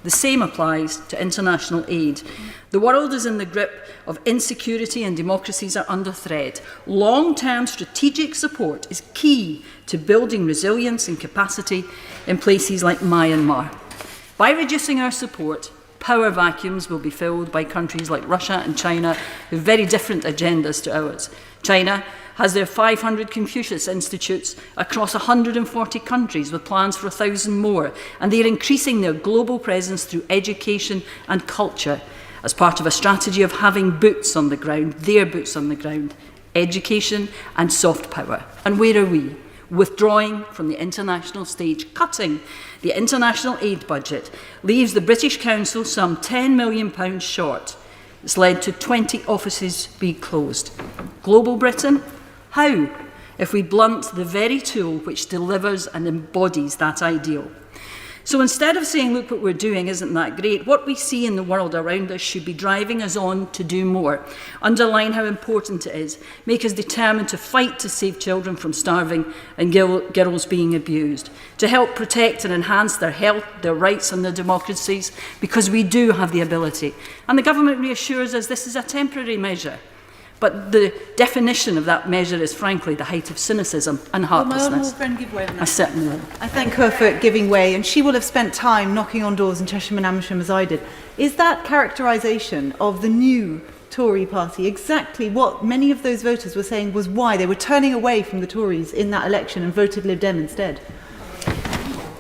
The same applies to international aid. The world is in the grip of insecurity and democracies are under threat. Long-term strategic support is key to building resilience and capacity in places like Myanmar. By reducing our support, power vacuums will be filled by countries like Russia and China with very different agendas to ours. China has their 500 Confucius Institutes across 140 countries with plans for 1,000 more, and they are increasing their global presence through education and culture as part of a strategy of having boots on the ground, their boots on the ground, education and soft power. And where are we? Withdrawing from the international stage, cutting the international aid budget, leaves the British Council some £10 million short. It's led to 20 offices being closed. Global Britain? How, if we blunt the very tool which delivers and embodies that ideal? So instead of saying, look what we're doing isn't that great, what we see in the world around us should be driving us on to do more, underline how important it is, make us determined to fight to save children from starving and girls being abused, to help protect and enhance their health, their rights and their democracies, because we do have the ability. And the government reassures us this is a temporary measure. But the definition of that measure is, frankly, the height of cynicism and heartlessness. I certainly will. I thank her for giving way, and she will have spent time knocking on doors in Cheshire and Amersham as I did. Is that characterisation of the new Tory party exactly what many of those voters were saying was why they were turning away from the Tories in that election and voted Lib Dem instead?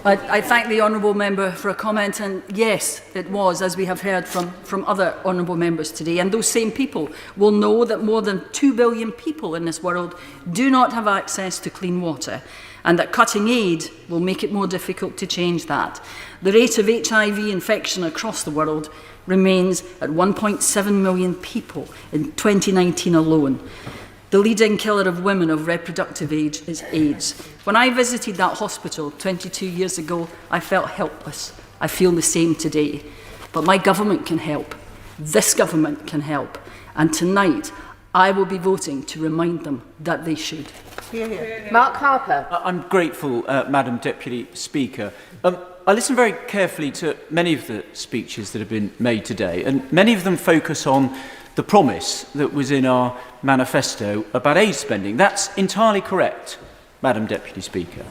I thank the honourable member for a comment, and yes, it was, as we have heard from other honourable members today, and those same people will know that more than 2 billion people in this world do not have access to clean water, and that cutting aid will make it more difficult to change that. The rate of HIV infection across the world remains at 1.7 million people in 2019 alone. The leading killer of women of reproductive age is AIDS. When I visited that hospital 22 years ago, I felt helpless. I feel the same today. But my government can help. This government can help. And tonight, I will be voting to remind them that they should. Mark Harper. I'm grateful, Madam Deputy Speaker. I listened very carefully to many of the speeches that have been made today, and many of them focus on the promise that was in our manifesto about aid spending. That's entirely correct, Madam Deputy Speaker.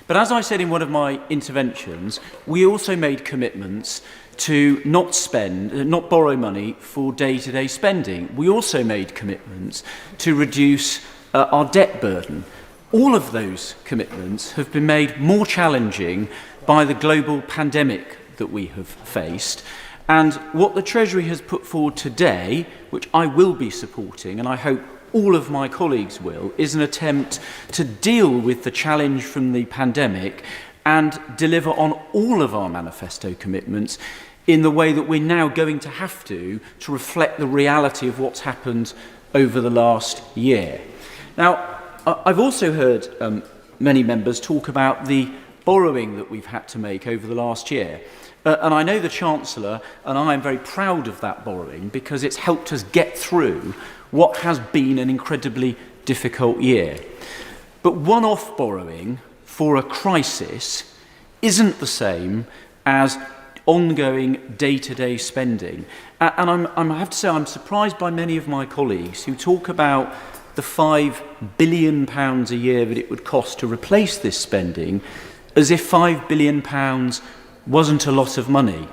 But as I said in one of my interventions, we also made commitments to not borrow money for day-to-day spending. We also made commitments to reduce our debt burden. All of those commitments have been made more challenging by the global pandemic that we have faced. And what the Treasury has put forward today, which I will be supporting, and I hope all of my colleagues will, is an attempt to deal with the challenge from the pandemic and deliver on all of our manifesto commitments in the way that we're now going to have to reflect the reality of what's happened over the last year. Now, I've also heard many members talk about the borrowing that we've had to make over the last year. And I know the Chancellor and I am very proud of that borrowing because it's helped us get through what has been an incredibly difficult year. But one-off borrowing for a crisis isn't the same as ongoing day-to-day spending. And I have to say I'm surprised by many of my colleagues who talk about the £5 billion a year that it would cost to replace this spending as if £5 billion wasn't a lot of money.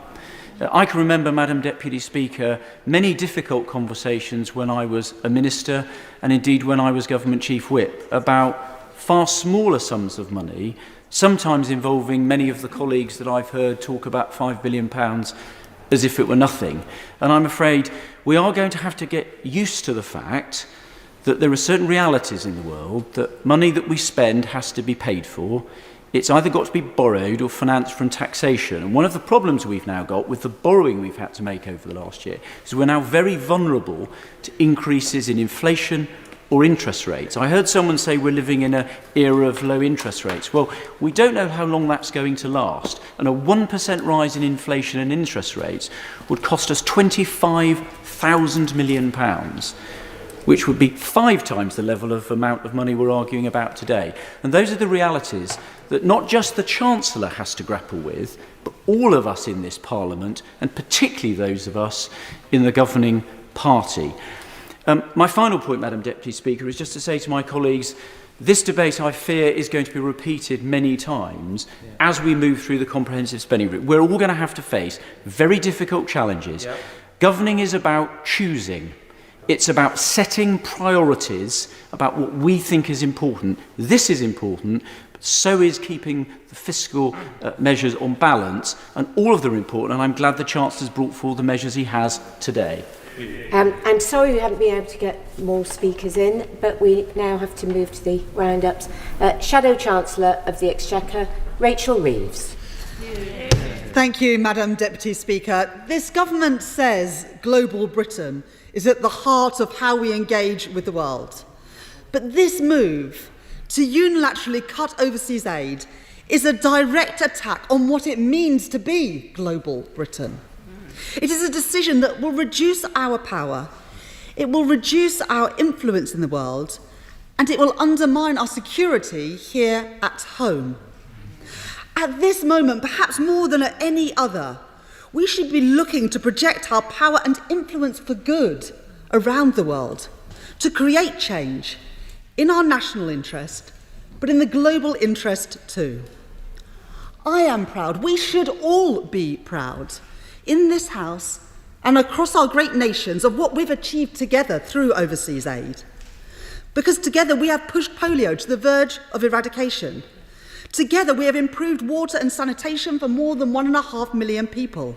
I can remember, Madam Deputy Speaker, many difficult conversations when I was a minister and indeed when I was Government Chief Whip about far smaller sums of money, sometimes involving many of the colleagues that I've heard talk about £5 billion as if it were nothing. And I'm afraid we are going to have to get used to the fact that there are certain realities in the world that money that we spend has to be paid for. It's either got to be borrowed or financed from taxation. And one of the problems we've now got with the borrowing we've had to make over the last year is we're now very vulnerable to increases in inflation or interest rates. I heard someone say we're living in an era of low interest rates. Well, we don't know how long that's going to last. And a 1% rise in inflation and interest rates would cost us £25,000 million, which would be 5 times the level of amount of money we're arguing about today. And those are the realities that not just the Chancellor has to grapple with, but all of us in this Parliament, and particularly those of us in the governing party. My final point, Madam Deputy Speaker, is just to say to my colleagues, this debate, I fear, is going to be repeated many times as we move through the comprehensive spending route. We're all going to have to face very difficult challenges. Yep. Governing is about choosing. It's about setting priorities about what we think is important. This is important, but so is keeping the fiscal measures on balance, and all of them are important, and I'm glad the Chancellor's brought forward the measures he has today. I'm sorry we haven't been able to get more speakers in, but we now have to move to the roundups. Shadow Chancellor of the Exchequer, Rachel Reeves. Thank you, Madam Deputy Speaker. This government says global Britain is at the heart of how we engage with the world. But this move to unilaterally cut overseas aid is a direct attack on what it means to be global Britain. It is a decision that will reduce our power, it will reduce our influence in the world, and it will undermine our security here at home. At this moment, perhaps more than at any other, we should be looking to project our power and influence for good around the world, to create change in our national interest, but in the global interest too. I am proud, we should all be proud, in this House and across our great nations, of what we've achieved together through overseas aid. Because together we have pushed polio to the verge of eradication. Together we have improved water and sanitation for more than 1.5 million people.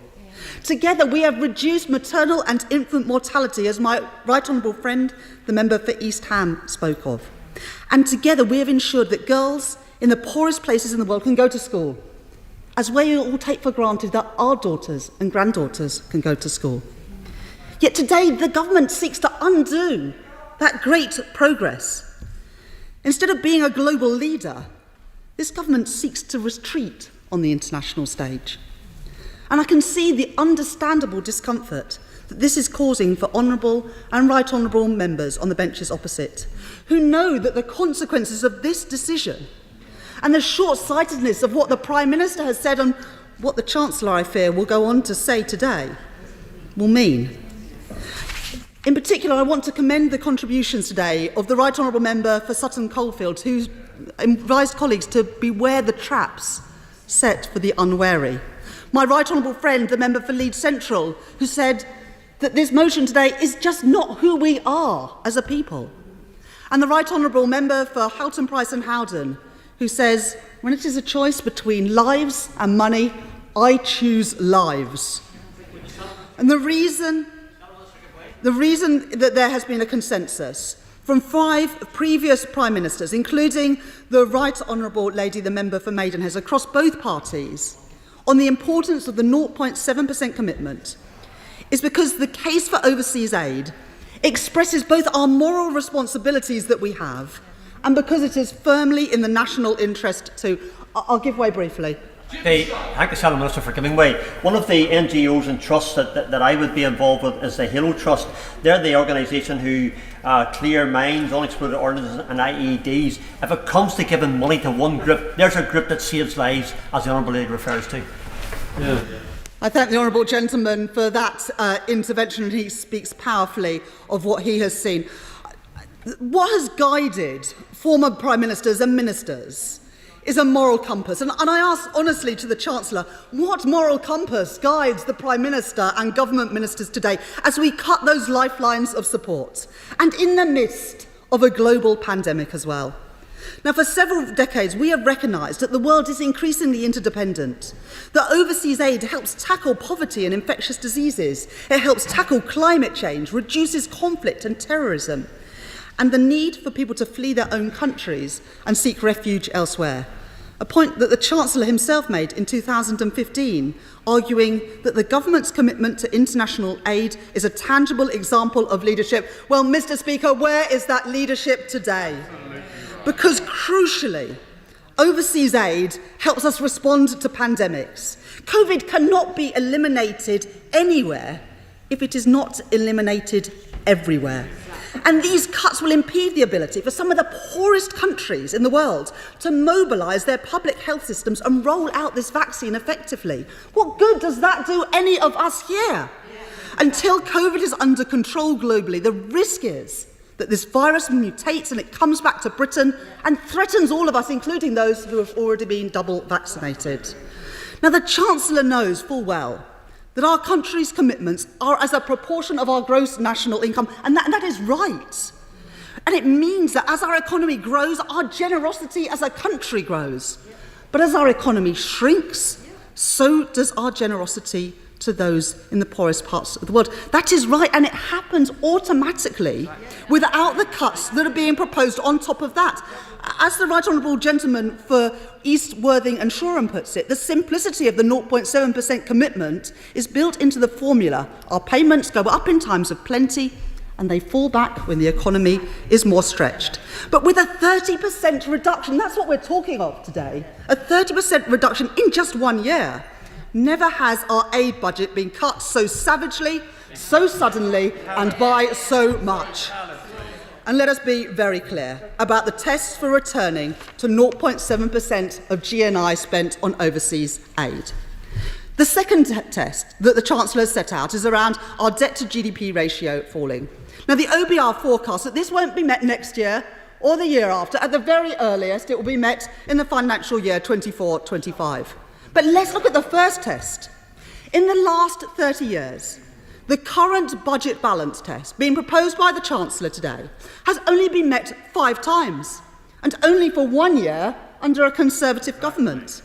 Together we have reduced maternal and infant mortality, as my right honourable friend, the member for East Ham, spoke of. And together we have ensured that girls in the poorest places in the world can go to school, as we all take for granted that our daughters and granddaughters can go to school. Yet today the government seeks to undo that great progress. Instead of being a global leader, this government seeks to retreat on the international stage. And I can see the understandable discomfort that this is causing for honourable and right honourable members on the benches opposite, who know that the consequences of this decision and the short-sightedness of what the Prime Minister has said and what the Chancellor, I fear, will go on to say today, will mean. In particular, I want to commend the contributions today of the Right Honourable Member for Sutton Coldfield, who advised colleagues to beware the traps set for the unwary. My right honourable friend, the member for Leeds Central, who said that this motion today is just not who we are as a people. And the right honourable member for Houghton, Price and Howden, who says, when it is a choice between lives and money, I choose lives. And the reason that there has been a consensus from 5 previous Prime Ministers, including the Right Honourable Lady, the member for Maidenhead, across both parties, on the importance of the 0.7% commitment, is because the case for overseas aid expresses both our moral responsibilities that we have and because it is firmly in the national interest too. I'll give way briefly. Thank the Shadow Minister for giving way. One of the NGOs and trusts that I would be involved with is the Halo Trust. They're the organisation who clear mines, unexploded ordnance and IEDs. If it comes to giving money to one group, there's a group that saves lives, as the Honourable Lady refers to. Yeah. I thank the Honourable Gentleman for that intervention, and he speaks powerfully of what he has seen. What has guided former Prime Ministers and Ministers is a moral compass. And I ask honestly to the Chancellor, what moral compass guides the Prime Minister and government ministers today as we cut those lifelines of support, and in the midst of a global pandemic as well? Now, for several decades, we have recognised that the world is increasingly interdependent, that overseas aid helps tackle poverty and infectious diseases, it helps tackle climate change, reduces conflict and terrorism, and the need for people to flee their own countries and seek refuge elsewhere. A point that the Chancellor himself made in 2015, arguing that the government's commitment to international aid is a tangible example of leadership. Well, Mr. Speaker, where is that leadership today? Because crucially, overseas aid helps us respond to pandemics. COVID cannot be eliminated anywhere if it is not eliminated everywhere. And these cuts will impede the ability for some of the poorest countries in the world to mobilise their public health systems and roll out this vaccine effectively. What good does that do any of us here? Until COVID is under control globally, the risk is that this virus mutates and it comes back to Britain and threatens all of us, including those who have already been double vaccinated. Now, the Chancellor knows full well that our country's commitments are as a proportion of our gross national income, and that is right. And it means that as our economy grows, our generosity as a country grows. But as our economy shrinks, so does our generosity to those in the poorest parts of the world. That is right, and it happens automatically without the cuts that are being proposed on top of that. As the Right Honourable Gentleman for East Worthing and Shoreham puts it, the simplicity of the 0.7% commitment is built into the formula. Our payments go up in times of plenty and they fall back when the economy is more stretched. But with a 30% reduction, that's what we're talking of today, a 30% reduction in just 1 year. Never has our aid budget been cut so savagely, so suddenly, and by so much. And let us be very clear about the tests for returning to 0.7% of GNI spent on overseas aid. The second test that the Chancellor has set out is around our debt to GDP ratio falling. Now, the OBR forecasts that this won't be met next year or the year after. At the very earliest, it will be met in the financial year 24-25. But let's look at the first test. In the last 30 years, the current budget balance test being proposed by the Chancellor today has only been met 5 times, and only for 1 year under a Conservative government.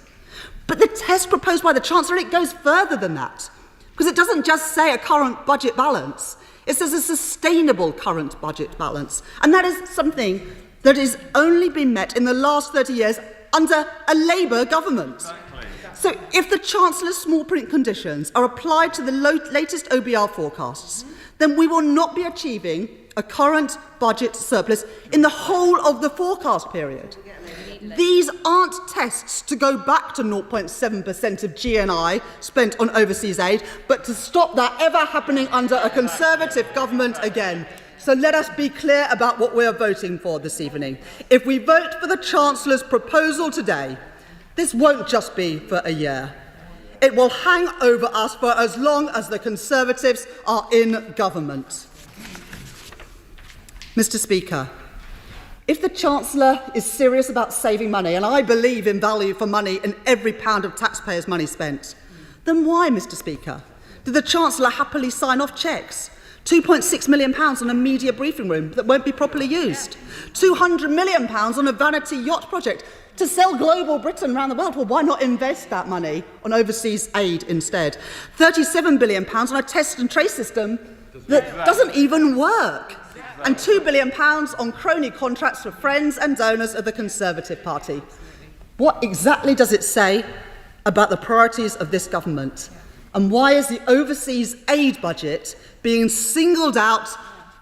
But the test proposed by the Chancellor, it goes further than that, because it doesn't just say a current budget balance, it says a sustainable current budget balance. And that is something that has only been met in the last 30 years under a Labour government. So if the Chancellor's small print conditions are applied to the latest OBR forecasts, then we will not be achieving a current budget surplus in the whole of the forecast period. These aren't tests to go back to 0.7% of GNI spent on overseas aid, but to stop that ever happening under a Conservative government again. So let us be clear about what we are voting for this evening. If we vote for the Chancellor's proposal today, this won't just be for a year. It will hang over us for as long as the Conservatives are in government. Mr. Speaker, if the Chancellor is serious about saving money, and I believe in value for money in every pound of taxpayers' money spent, then why, Mr. Speaker, did the Chancellor happily sign off cheques? £2.6 million on a media briefing room that won't be properly used. £200 million on a vanity yacht project to sell global Britain around the world. Well, why not invest that money on overseas aid instead? £37 billion on a test and trace system that doesn't even work. And £2 billion on crony contracts for friends and donors of the Conservative Party. What exactly does it say about the priorities of this government? And why is the overseas aid budget being singled out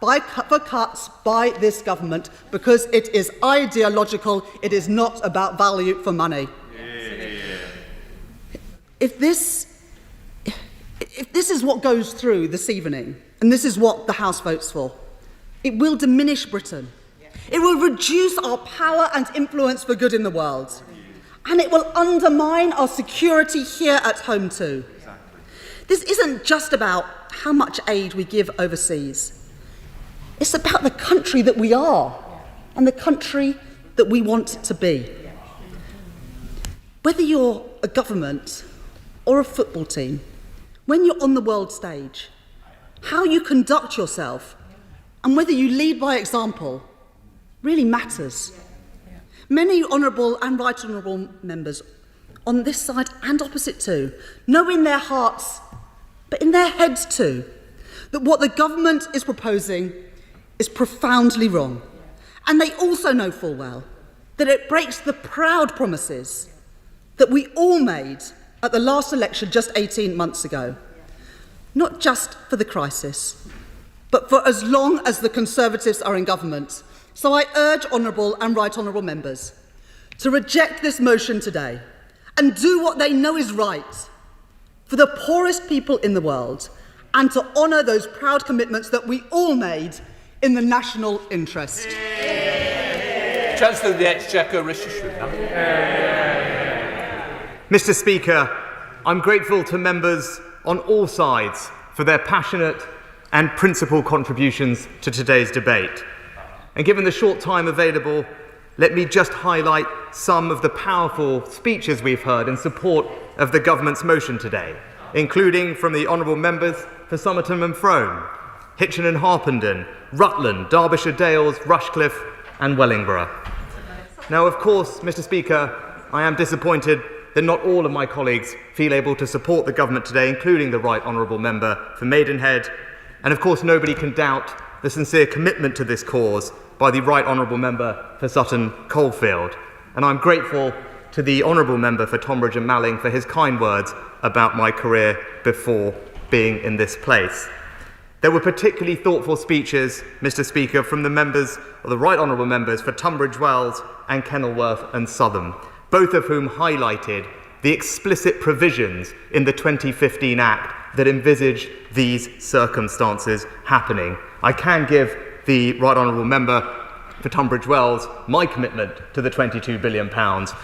for cuts by this government? Because it is ideological, it is not about value for money. If this is what goes through this evening, and this is what the House votes for, it will diminish Britain. It will reduce our power and influence for good in the world. And it will undermine our security here at home too. This isn't just about how much aid we give overseas. It's about the country that we are and the country that we want to be. Whether you're a government or a football team, when you're on the world stage, how you conduct yourself and whether you lead by example really matters. Many honourable and right honourable members on this side and opposite too know in their hearts, but in their heads too, that what the government is proposing is profoundly wrong. And they also know full well that it breaks the proud promises that we all made at the last election just 18 months ago. Not just for the crisis, but for as long as the Conservatives are in government. So I urge honourable and right honourable members to reject this motion today and do what they know is right for the poorest people in the world and to honour those proud commitments that we all made in the national interest. Chancellor of the Exchequer, Rishi Sunak. Mr. Speaker, I'm grateful to members on all sides for their passionate and principled contributions to today's debate. And given the short time available, let me just highlight some of the powerful speeches we've heard in support of the government's motion today, including from the honourable members for Somerton and Frome, Hitchin and Harpenden, Rutland, Derbyshire Dales, Rushcliffe and Wellingborough. Now, of course, Mr. Speaker, I am disappointed that not all of my colleagues feel able to support the government today, including the right honourable member for Maidenhead. And of course, nobody can doubt the sincere commitment to this cause by the right honourable member for Sutton Coldfield. And I'm grateful to the honourable member for Tonbridge and Malling for his kind words about my career before being in this place. There were particularly thoughtful speeches, Mr. Speaker, from the members, or the right honourable members for Tunbridge Wells and Kenilworth and Southam, both of whom highlighted the explicit provisions in the 2015 Act that envisaged these circumstances happening. I can give the right honourable member for Tunbridge Wells my commitment to the £22 billion,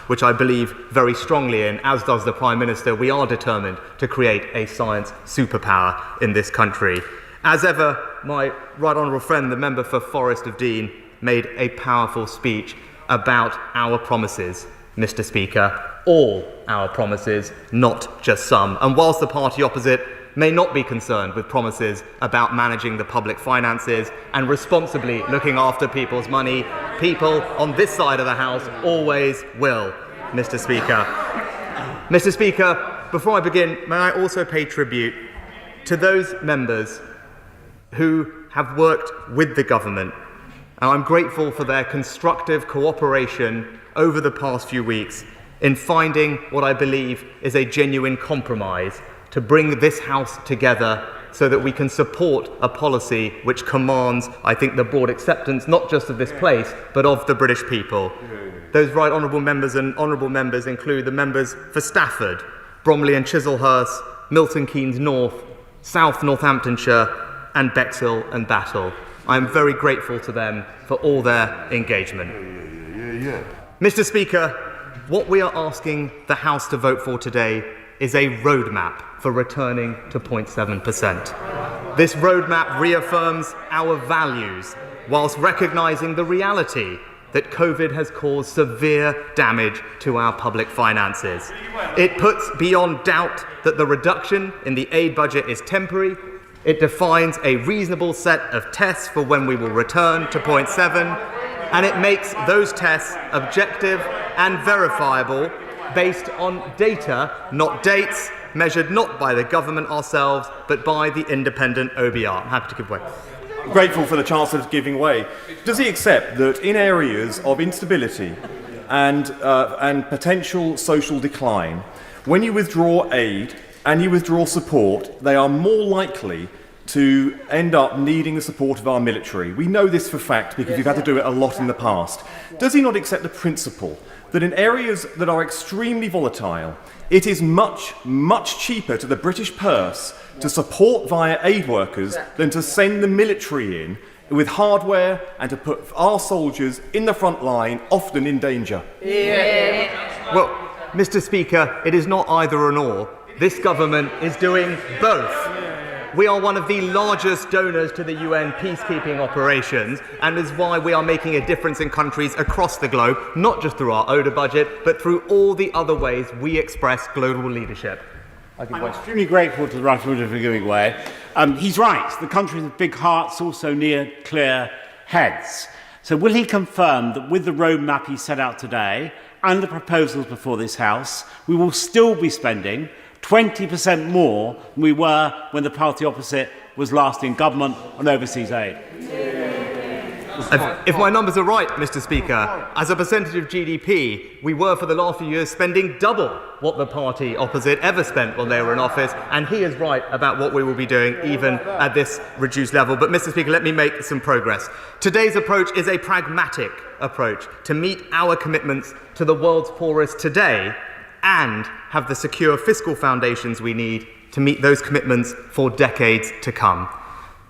which I believe very strongly in, as does the Prime Minister. We are determined to create a science superpower in this country. As ever, my right honourable friend, the member for Forest of Dean, made a powerful speech about our promises, Mr. Speaker, all our promises, not just some. And whilst the party opposite may not be concerned with promises about managing the public finances and responsibly looking after people's money, people on this side of the House always will, Mr. Speaker. Mr. Speaker, before I begin, may I also pay tribute to those members who have worked with the government. And I'm grateful for their constructive cooperation over the past few weeks in finding what I believe is a genuine compromise to bring this House together so that we can support a policy which commands, I think, the broad acceptance not just of this place, but of the British people. Those right honourable members and honourable members include the members for Stafford, Bromley and Chislehurst, Milton Keynes North, South Northamptonshire and Bexhill and Battle. I am very grateful to them for all their engagement. Mr. Speaker, what we are asking the House to vote for today is a roadmap for returning to 0.7%. This roadmap reaffirms our values whilst recognising the reality that COVID has caused severe damage to our public finances. It puts beyond doubt that the reduction in the aid budget is temporary. It defines a reasonable set of tests for when we will return to 0.7, and it makes those tests objective and verifiable based on data, not dates, measured not by the government ourselves, but by the independent OBR. I'm happy to give way. Grateful for the Chancellor giving way. Does he accept that in areas of instability and potential social decline, when you withdraw aid and you withdraw support, they are more likely to end up needing the support of our military? We know this for fact because we've had to do it a lot in the past. Does he not accept the principle that in areas that are extremely volatile, it is much, much cheaper to the British purse to support via aid workers than to send the military in with hardware and to put our soldiers in the front line, often in danger? Well, Mr. Speaker, it is not either or. This government is doing both. We are one of the largest donors to the UN peacekeeping operations, and is why we are making a difference in countries across the globe, not just through our ODA budget, but through all the other ways we express global leadership. I'm extremely grateful to the Rapporteur for giving way. He's right. The countries with big hearts also need clear heads. So will he confirm that with the roadmap he set out today and the proposals before this House, we will still be spending 20% more than we were when the party opposite was last in government on overseas aid? If my numbers are right, Mr. Speaker, as a percentage of GDP, we were for the last few years spending double what the party opposite ever spent when they were in office, and he is right about what we will be doing even at this reduced level. But, Mr. Speaker, let me make some progress. Today's approach is a pragmatic approach to meet our commitments to the world's poorest today and have the secure fiscal foundations we need to meet those commitments for decades to come.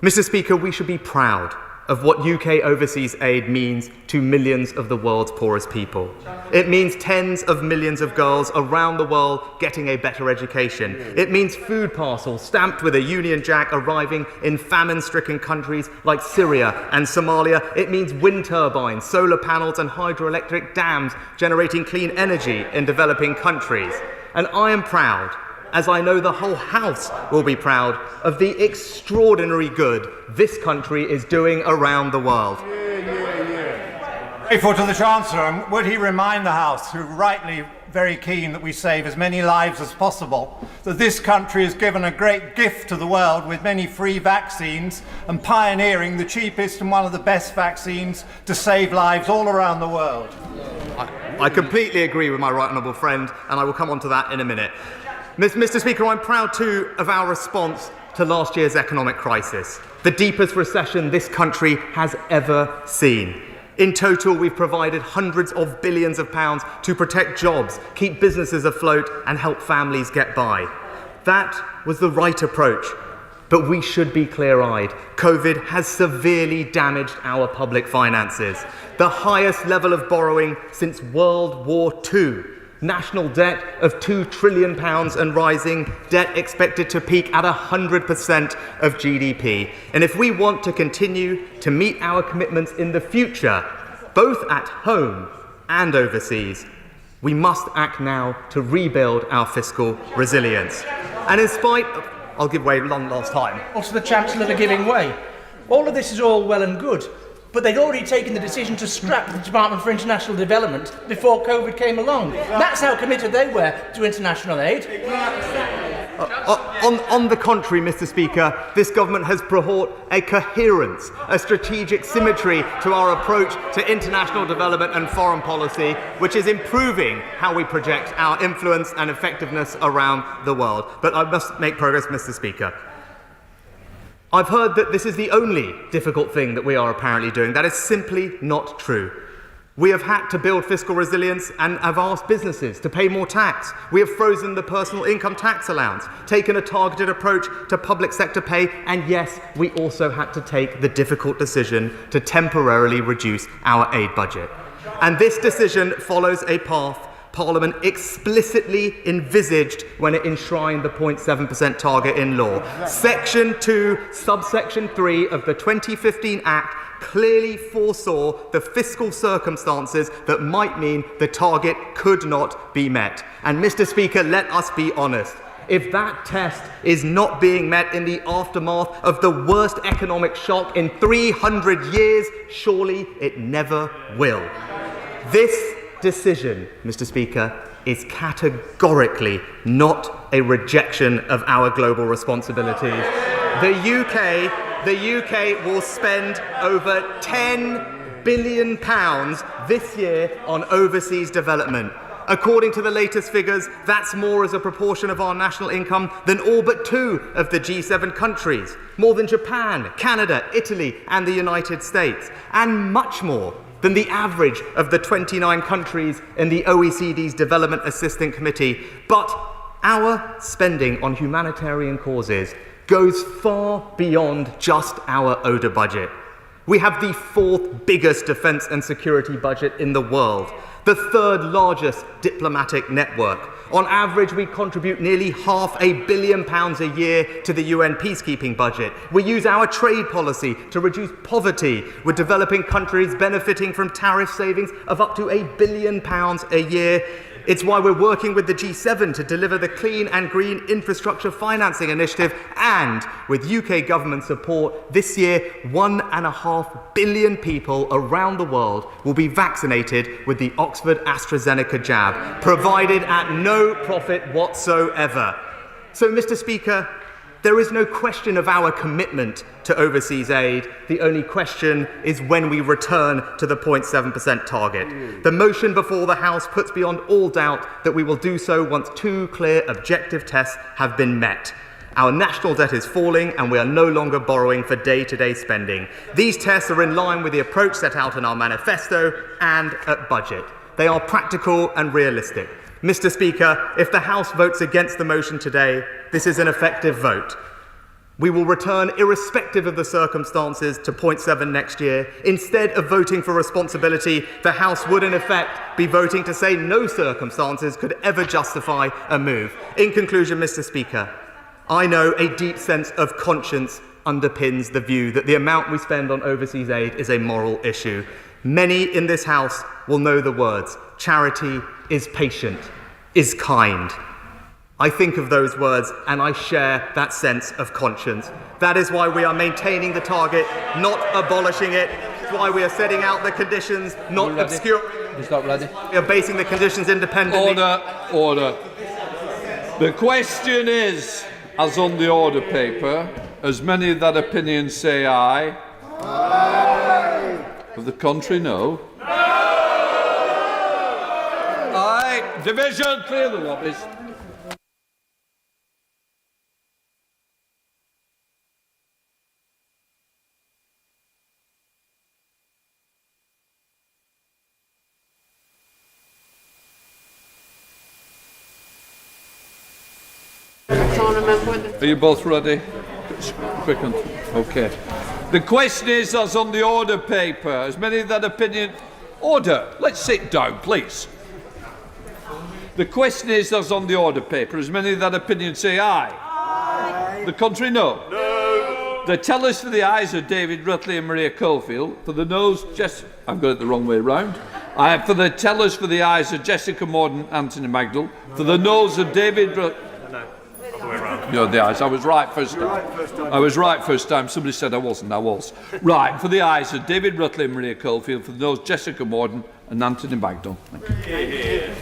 Mr. Speaker, we should be proud of what UK overseas aid means to millions of the world's poorest people. It means tens of millions of girls around the world getting a better education. It means food parcels stamped with a Union Jack arriving in famine-stricken countries like Syria and Somalia. It means wind turbines, solar panels and hydroelectric dams generating clean energy in developing countries. And I am proud, as I know the whole House will be proud, of the extraordinary good this country is doing around the world. Grateful to the Chancellor, and would he remind the House, who rightly very keen that we save as many lives as possible, that this country has given a great gift to the world with many free vaccines and pioneering the cheapest and one of the best vaccines to save lives all around the world. I completely agree with my right honourable friend, and I will come on to that in a minute. Mr. Speaker, I'm proud too of our response to last year's economic crisis, the deepest recession this country has ever seen. In total, we've provided hundreds of billions of pounds to protect jobs, keep businesses afloat and help families get by. That was the right approach, but we should be clear-eyed. COVID has severely damaged our public finances, the highest level of borrowing since World War II. National debt of £2 trillion and rising, debt expected to peak at 100% of GDP. And if we want to continue to meet our commitments in the future, both at home and overseas, we must act now to rebuild our fiscal resilience. And in spite of... I'll give way one last time. Also, the Chancellor are giving way. All of this is all well and good, but they'd already taken the decision to scrap the Department for International Development before COVID came along. That's how committed they were to international aid. On the contrary, Mr. Speaker, this government has brought a coherence, a strategic symmetry to our approach to international development and foreign policy, which is improving how we project our influence and effectiveness around the world. But I must make progress, Mr. Speaker. I've heard that this is the only difficult thing that we are apparently doing. That is simply not true. We have had to build fiscal resilience and have asked businesses to pay more tax. We have frozen the personal income tax allowance, taken a targeted approach to public sector pay, and yes, we also had to take the difficult decision to temporarily reduce our aid budget. And this decision follows a path Parliament explicitly envisaged when it enshrined the 0.7% target in law. Section 2, subsection 3 of the 2015 Act clearly foresaw the fiscal circumstances that might mean the target could not be met. And, Mr. Speaker, let us be honest. If that test is not being met in the aftermath of the worst economic shock in 300 years, surely it never will. This decision, Mr. Speaker, is categorically not a rejection of our global responsibilities. The UK will spend over £10 billion this year on overseas development. According to the latest figures, that's more as a proportion of our national income than all but 2 of the G7 countries, more than Japan, Canada, Italy, and the United States, and much more than the average of the 29 countries in the OECD's Development Assistance Committee. But our spending on humanitarian causes goes far beyond just our ODA budget. We have the 4th biggest defence and security budget in the world, the 3rd largest diplomatic network, On average, we contribute nearly £500 million a year to the UN peacekeeping budget. We use our trade policy to reduce poverty, with developing countries benefiting from tariff savings of up to £1 billion a year. It's why we're working with the G7 to deliver the Clean and Green Infrastructure Financing Initiative, and with UK government support, this year 1.5 billion people around the world will be vaccinated with the Oxford AstraZeneca jab, provided at no profit whatsoever. So, Mr. Speaker, there is no question of our commitment to overseas aid. The only question is when we return to the 0.7% target. The motion before the House puts beyond all doubt that we will do so once two clear objective tests have been met. Our national debt is falling and we are no longer borrowing for day-to-day spending. These tests are in line with the approach set out in our manifesto and at budget. They are practical and realistic. Mr. Speaker, if the House votes against the motion today, this is an effective vote. We will return, irrespective of the circumstances, to 0.7 next year. Instead of voting for responsibility, the House would in effect be voting to say no circumstances could ever justify a move. In conclusion, Mr. Speaker, I know a deep sense of conscience underpins the view that the amount we spend on overseas aid is a moral issue. Many in this House will know the words, charity is patient, is kind. I think of those words and I share that sense of conscience. That is why we are maintaining the target, not abolishing it. It's why we are setting out the conditions, not obscuring. Is that ready? We are basing the conditions independently. Order. The question is, as on the order paper, as many that opinion say aye. Aye. Of the contrary, no. No! Aye. Division, clear the lobbies. Are you both ready? Quick one. Okay. The question is, as on the order paper, as many that opinion... Order! Let's sit down, please. The question is, as on the order paper, as many that opinion say aye. Aye. The contrary, no. No. The tellers for the ayes are David Rutley and Maria Coalfield. For the noes, I've got it the wrong way round. For the tellers for the ayes are Jessica Morden, Anthony Magdal. For the noes are David Rutley... You're the ayes. I was right first time. I was right first time. Somebody said I wasn't. I was. Right. For the ayes are David Rutley and Maria Coalfield. For the noes, Jessica Morden and Anthony Magdal. Thank you.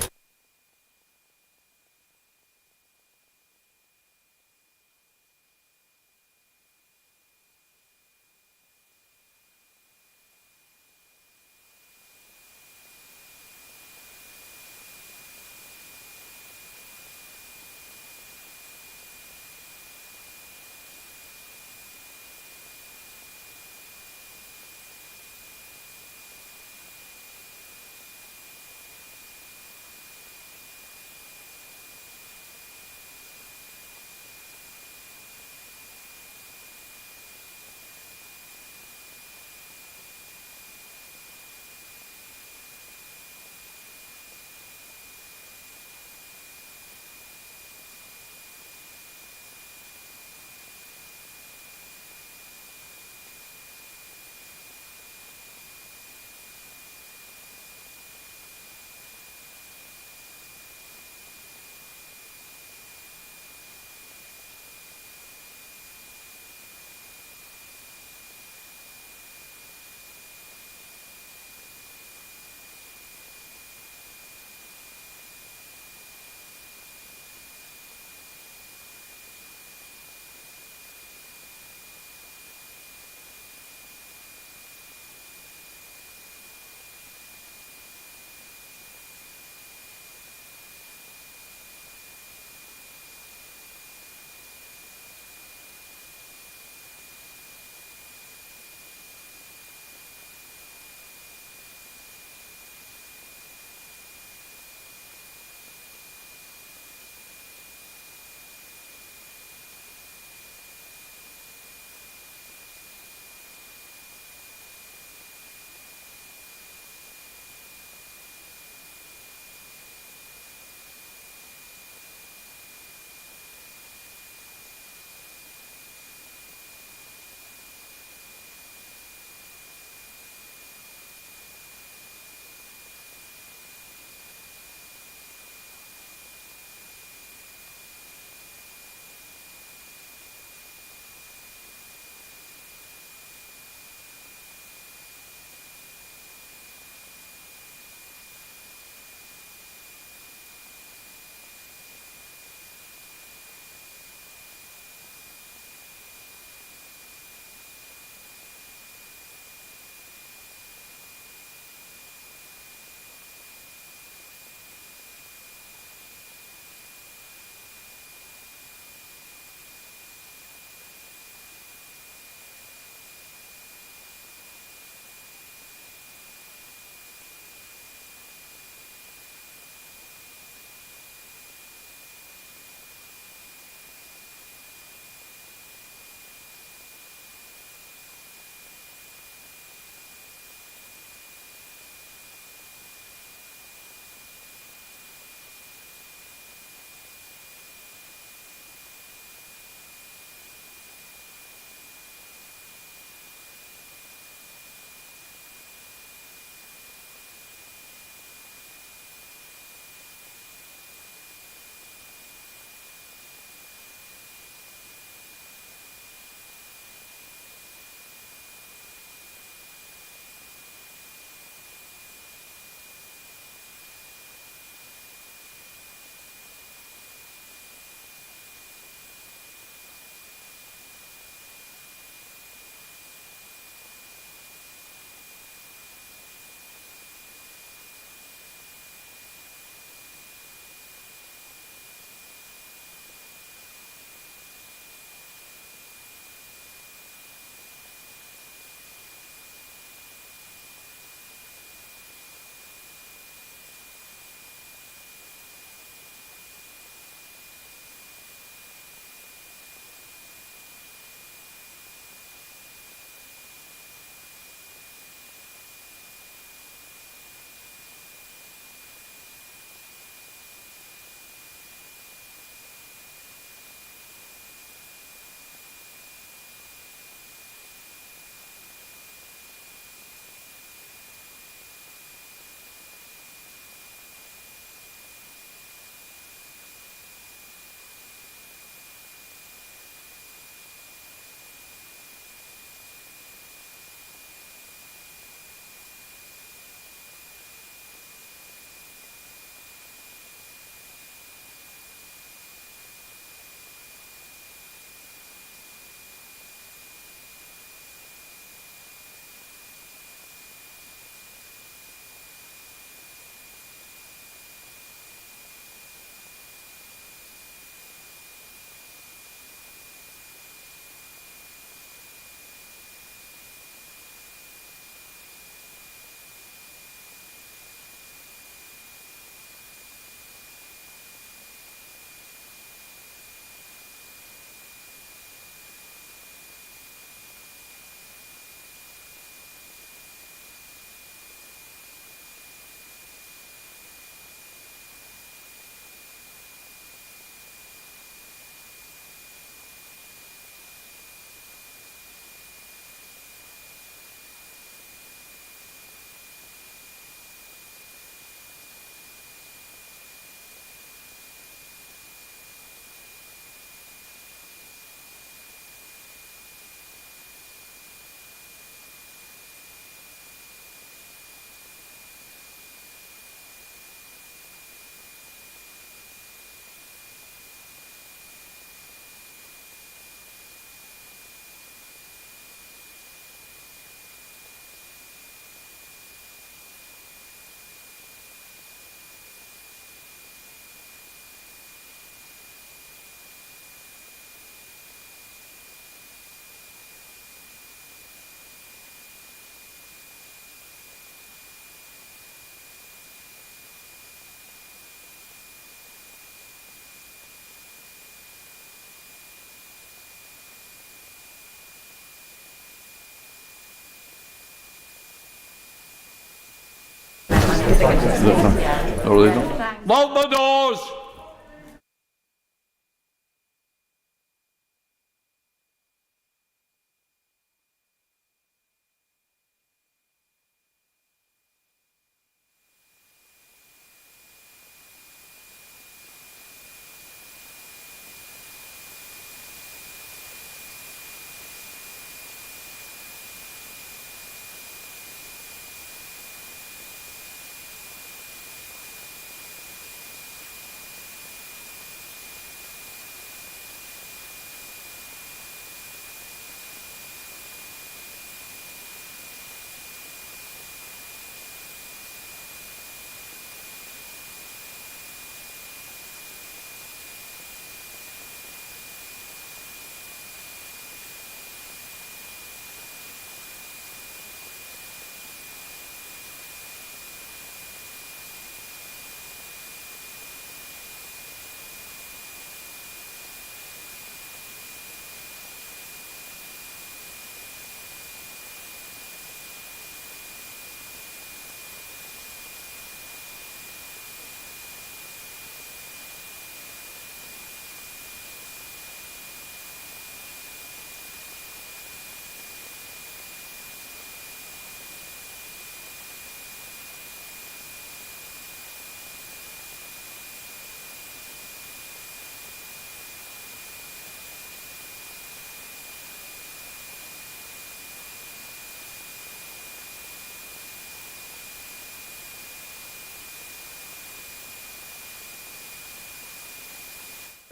Lock the doors.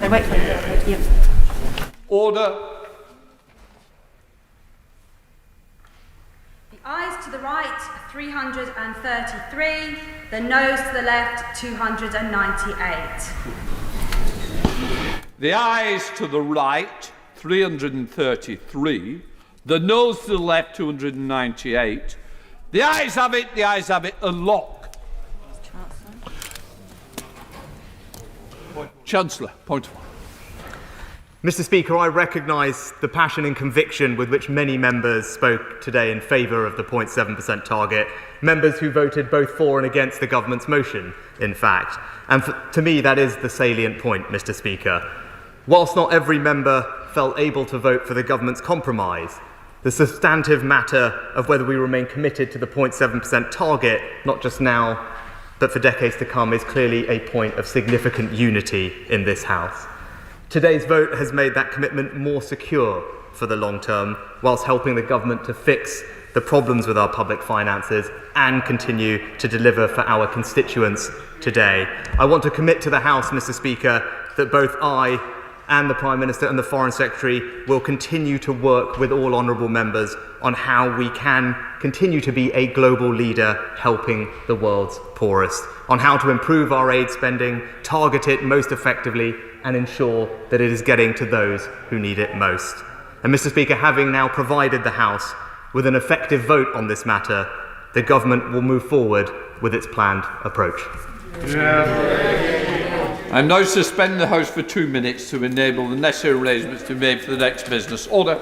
Wait for it. Yep. Order. The ayes to the right, 333. The noes to the left, 298. The ayes to the right, 333. The noes to the left, 298. The ayes have it, the ayes have it. A lock. Chancellor, point of order. Mr. Speaker, I recognise the passion and conviction with which many members spoke today in favour of the 0.7% target, members who voted both for and against the government's motion, in fact. And to me, that is the salient point, Mr. Speaker. Whilst not every member felt able to vote for the government's compromise, the substantive matter of whether we remain committed to the 0.7% target, not just now, but for decades to come, is clearly a point of significant unity in this House. Today's vote has made that commitment more secure for the long term, whilst helping the government to fix the problems with our public finances and continue to deliver for our constituents today. I want to commit to the House, Mr. Speaker, that both I and the Prime Minister and the Foreign Secretary will continue to work with all honourable members on how we can continue to be a global leader helping the world's poorest, on how to improve our aid spending, target it most effectively, and ensure that it is getting to those who need it most. And Mr. Speaker, having now provided the House with an effective vote on this matter, the government will move forward with its planned approach. I now suspend the House for 2 minutes to enable the necessary arrangements to be made for the next business. Order.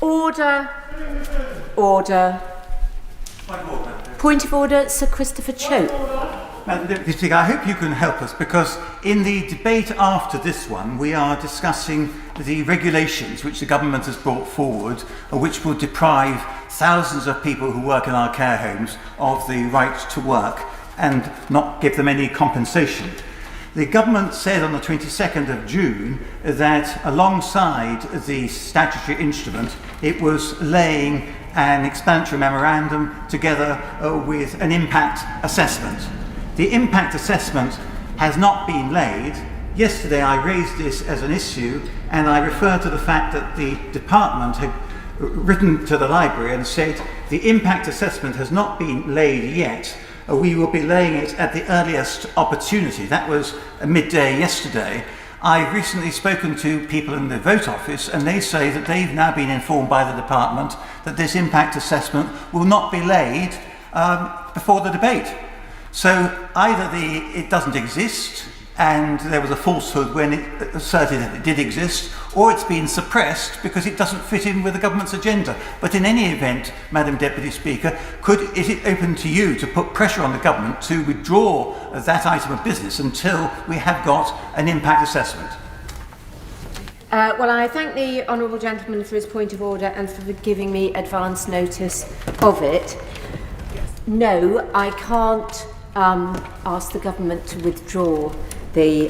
Order. Order. Point of order, Sir Christopher Chope. Madam Deputy Speaker, I hope you can help us, because in the debate after this one, we are discussing the regulations which the government has brought forward, which will deprive thousands of people who work in our care homes of the right to work and not give them any compensation. The government said on the 22nd of June that alongside the statutory instrument, it was laying an explanatory memorandum together with an impact assessment. The impact assessment has not been laid. Yesterday I raised this as an issue, and I referred to the fact that the department had written to the library and said the impact assessment has not been laid yet. We will be laying it at the earliest opportunity. That was midday yesterday. I've recently spoken to people in the Vote Office, and they say that they've now been informed by the department that this impact assessment will not be laid before the debate. So either it doesn't exist and there was a falsehood when it asserted that it did exist, or it's been suppressed because it doesn't fit in with the government's agenda. But in any event, Madam Deputy Speaker, is it open to you to put pressure on the government to withdraw that item of business until we have got an impact assessment? Well, I thank the honourable gentleman for his point of order and for giving me advance notice of it. No, I can't ask the government to withdraw the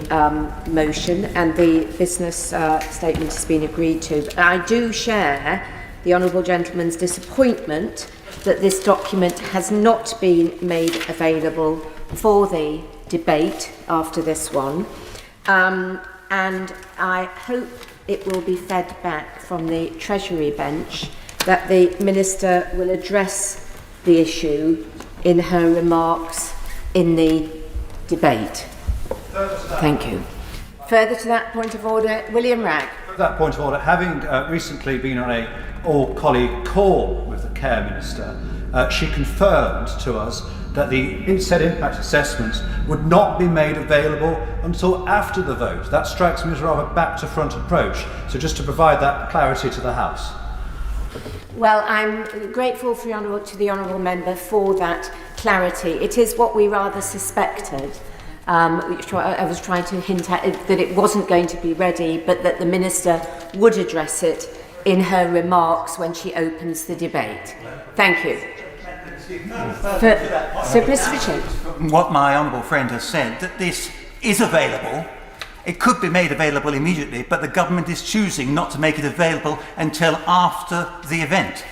motion, and the business statement has been agreed to. But I do share the honourable gentleman's disappointment that this document has not been made available for the debate after this one, and I hope it will be fed back from the Treasury bench that the Minister will address the issue in her remarks in the debate. Thank you. Further to that point of order, William Ragg. That point of order, having recently been on a all-colleague call with the Care Minister, she confirmed to us that the said impact assessments would not be made available until after the vote. That strikes me as a rather back-to-front approach. So just to provide that clarity to the House. Well, I'm grateful to the honourable member for that clarity. It is what we rather suspected. I was trying to hint at that it wasn't going to be ready, but that the Minister would address it in her remarks when she opens the debate. Thank you. Sir Christopher Chope. What my honourable friend has said, that this is available. It could be made available immediately, but the government is choosing not to make it available until after the event.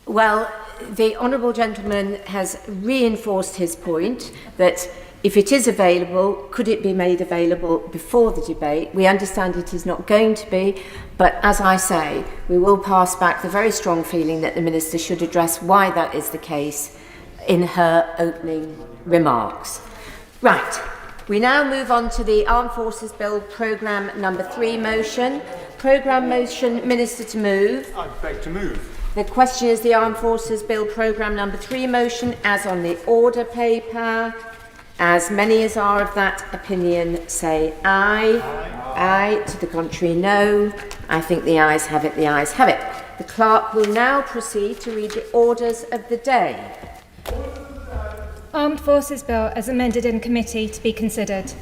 Well, the honourable gentleman has reinforced his point that if it is available, could it be made available before the debate? We understand it is not going to be, but as I say, we will pass back the very strong feeling that the Minister should address why that is the case in her opening remarks. Right, we now move on to the Armed Forces Bill Programme number 3 motion. Programme motion, Minister to move. I beg to move. The question is the Armed Forces Bill Programme number 3 motion as on the order paper. As many as are of that opinion say aye. Aye. To the contrary, no. I think the ayes have it, the ayes have it. The clerk will now proceed to read the orders of the day. Armed Forces Bill as amended in committee to be considered.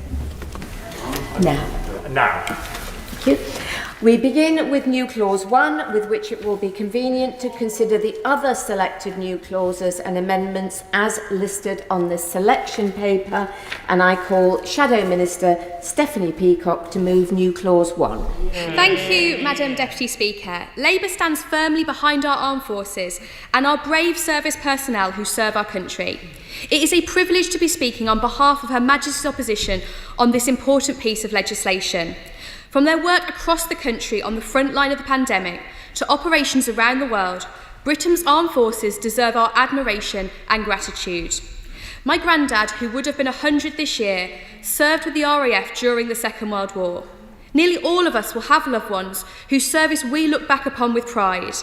Now. Thank you. We begin with new clause 1, with which it will be convenient to consider the other selected new clauses and amendments as listed on the selection paper, and I call Shadow Minister Stephanie Peacock to move new clause 1. Thank you, Madam Deputy Speaker. Labour stands firmly behind our armed forces and our brave service personnel who serve our country. It is a privilege to be speaking on behalf of Her Majesty's opposition on this important piece of legislation. From their work across the country on the front line of the pandemic to operations around the world, Britain's armed forces deserve our admiration and gratitude. My granddad, who would have been 100 this year, served with the RAF during the Second World War. Nearly all of us will have loved ones whose service we look back upon with pride,